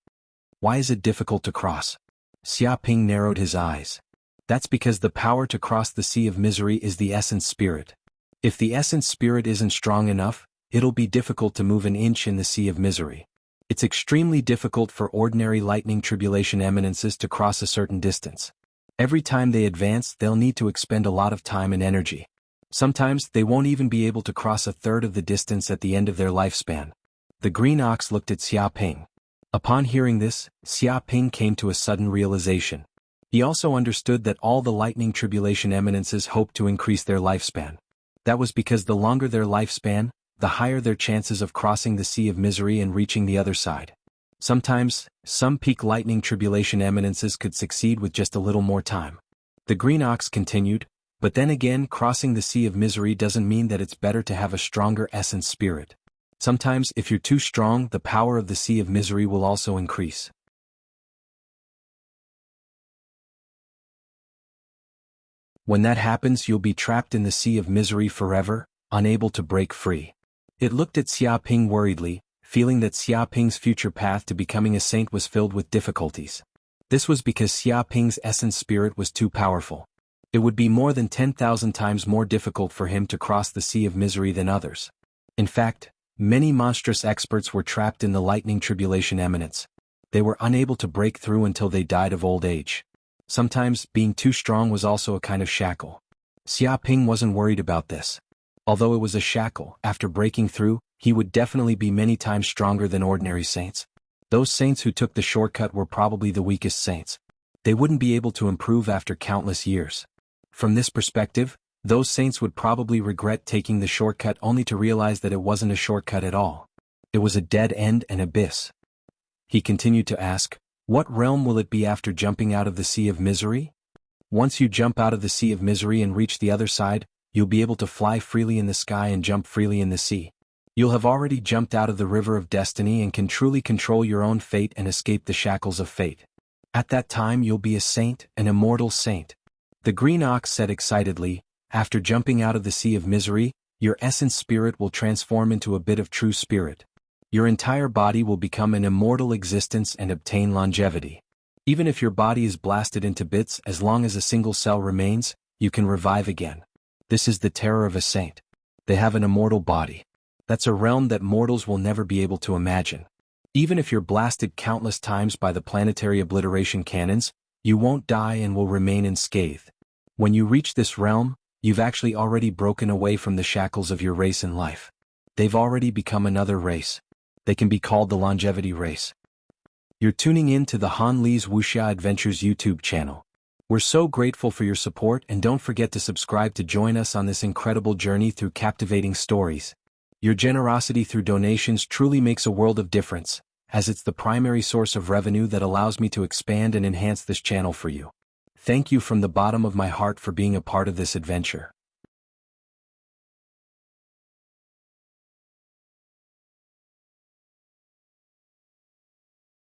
Why is it difficult to cross? Xiaoping narrowed his eyes. That's because the power to cross the Sea of Misery is the essence spirit. If the essence spirit isn't strong enough, it'll be difficult to move an inch in the Sea of Misery. It's extremely difficult for ordinary lightning tribulation eminences to cross a certain distance. Every time they advance, they'll need to expend a lot of time and energy. Sometimes, they won't even be able to cross a third of the distance at the end of their lifespan. The green ox looked at Xiaoping. Upon hearing this, Xiaoping came to a sudden realization. He also understood that all the lightning tribulation eminences hoped to increase their lifespan. That was because the longer their lifespan, the higher their chances of crossing the Sea of Misery and reaching the other side. Sometimes, some peak lightning tribulation eminences could succeed with just a little more time. The green ox continued, but then again, crossing the Sea of Misery doesn't mean that it's better to have a stronger essence spirit. Sometimes, if you're too strong, the power of the Sea of Misery will also increase. When that happens, you'll be trapped in the Sea of Misery forever, unable to break free. It looked at Xiaoping worriedly, feeling that Xiaoping's future path to becoming a saint was filled with difficulties. This was because Xiaoping's essence spirit was too powerful. It would be more than 10,000 times more difficult for him to cross the Sea of Misery than others. In fact, many monstrous experts were trapped in the lightning tribulation eminence. They were unable to break through until they died of old age. Sometimes, being too strong was also a kind of shackle. Xiaoping wasn't worried about this. Although it was a shackle, after breaking through, he would definitely be many times stronger than ordinary saints. Those saints who took the shortcut were probably the weakest saints. They wouldn't be able to improve after countless years. From this perspective, those saints would probably regret taking the shortcut only to realize that it wasn't a shortcut at all. It was a dead end and abyss. He continued to ask, what realm will it be after jumping out of the sea of misery? Once you jump out of the sea of misery and reach the other side, you'll be able to fly freely in the sky and jump freely in the sea. You'll have already jumped out of the river of destiny and can truly control your own fate and escape the shackles of fate. At that time you'll be a saint, an immortal saint. The green ox said excitedly, after jumping out of the sea of misery, your essence spirit will transform into a bit of true spirit. Your entire body will become an immortal existence and obtain longevity. Even if your body is blasted into bits, as long as a single cell remains, you can revive again. This is the terror of a saint. They have an immortal body. That's a realm that mortals will never be able to imagine. Even if you're blasted countless times by the planetary obliteration cannons, you won't die and will remain unscathed. When you reach this realm, you've actually already broken away from the shackles of your race in life. They've already become another race. They can be called the longevity race. You're tuning in to the Han Li's Wuxia Adventures YouTube channel. We're so grateful for your support, and don't forget to subscribe to join us on this incredible journey through captivating stories. Your generosity through donations truly makes a world of difference, as it's the primary source of revenue that allows me to expand and enhance this channel for you. Thank you from the bottom of my heart for being a part of this adventure.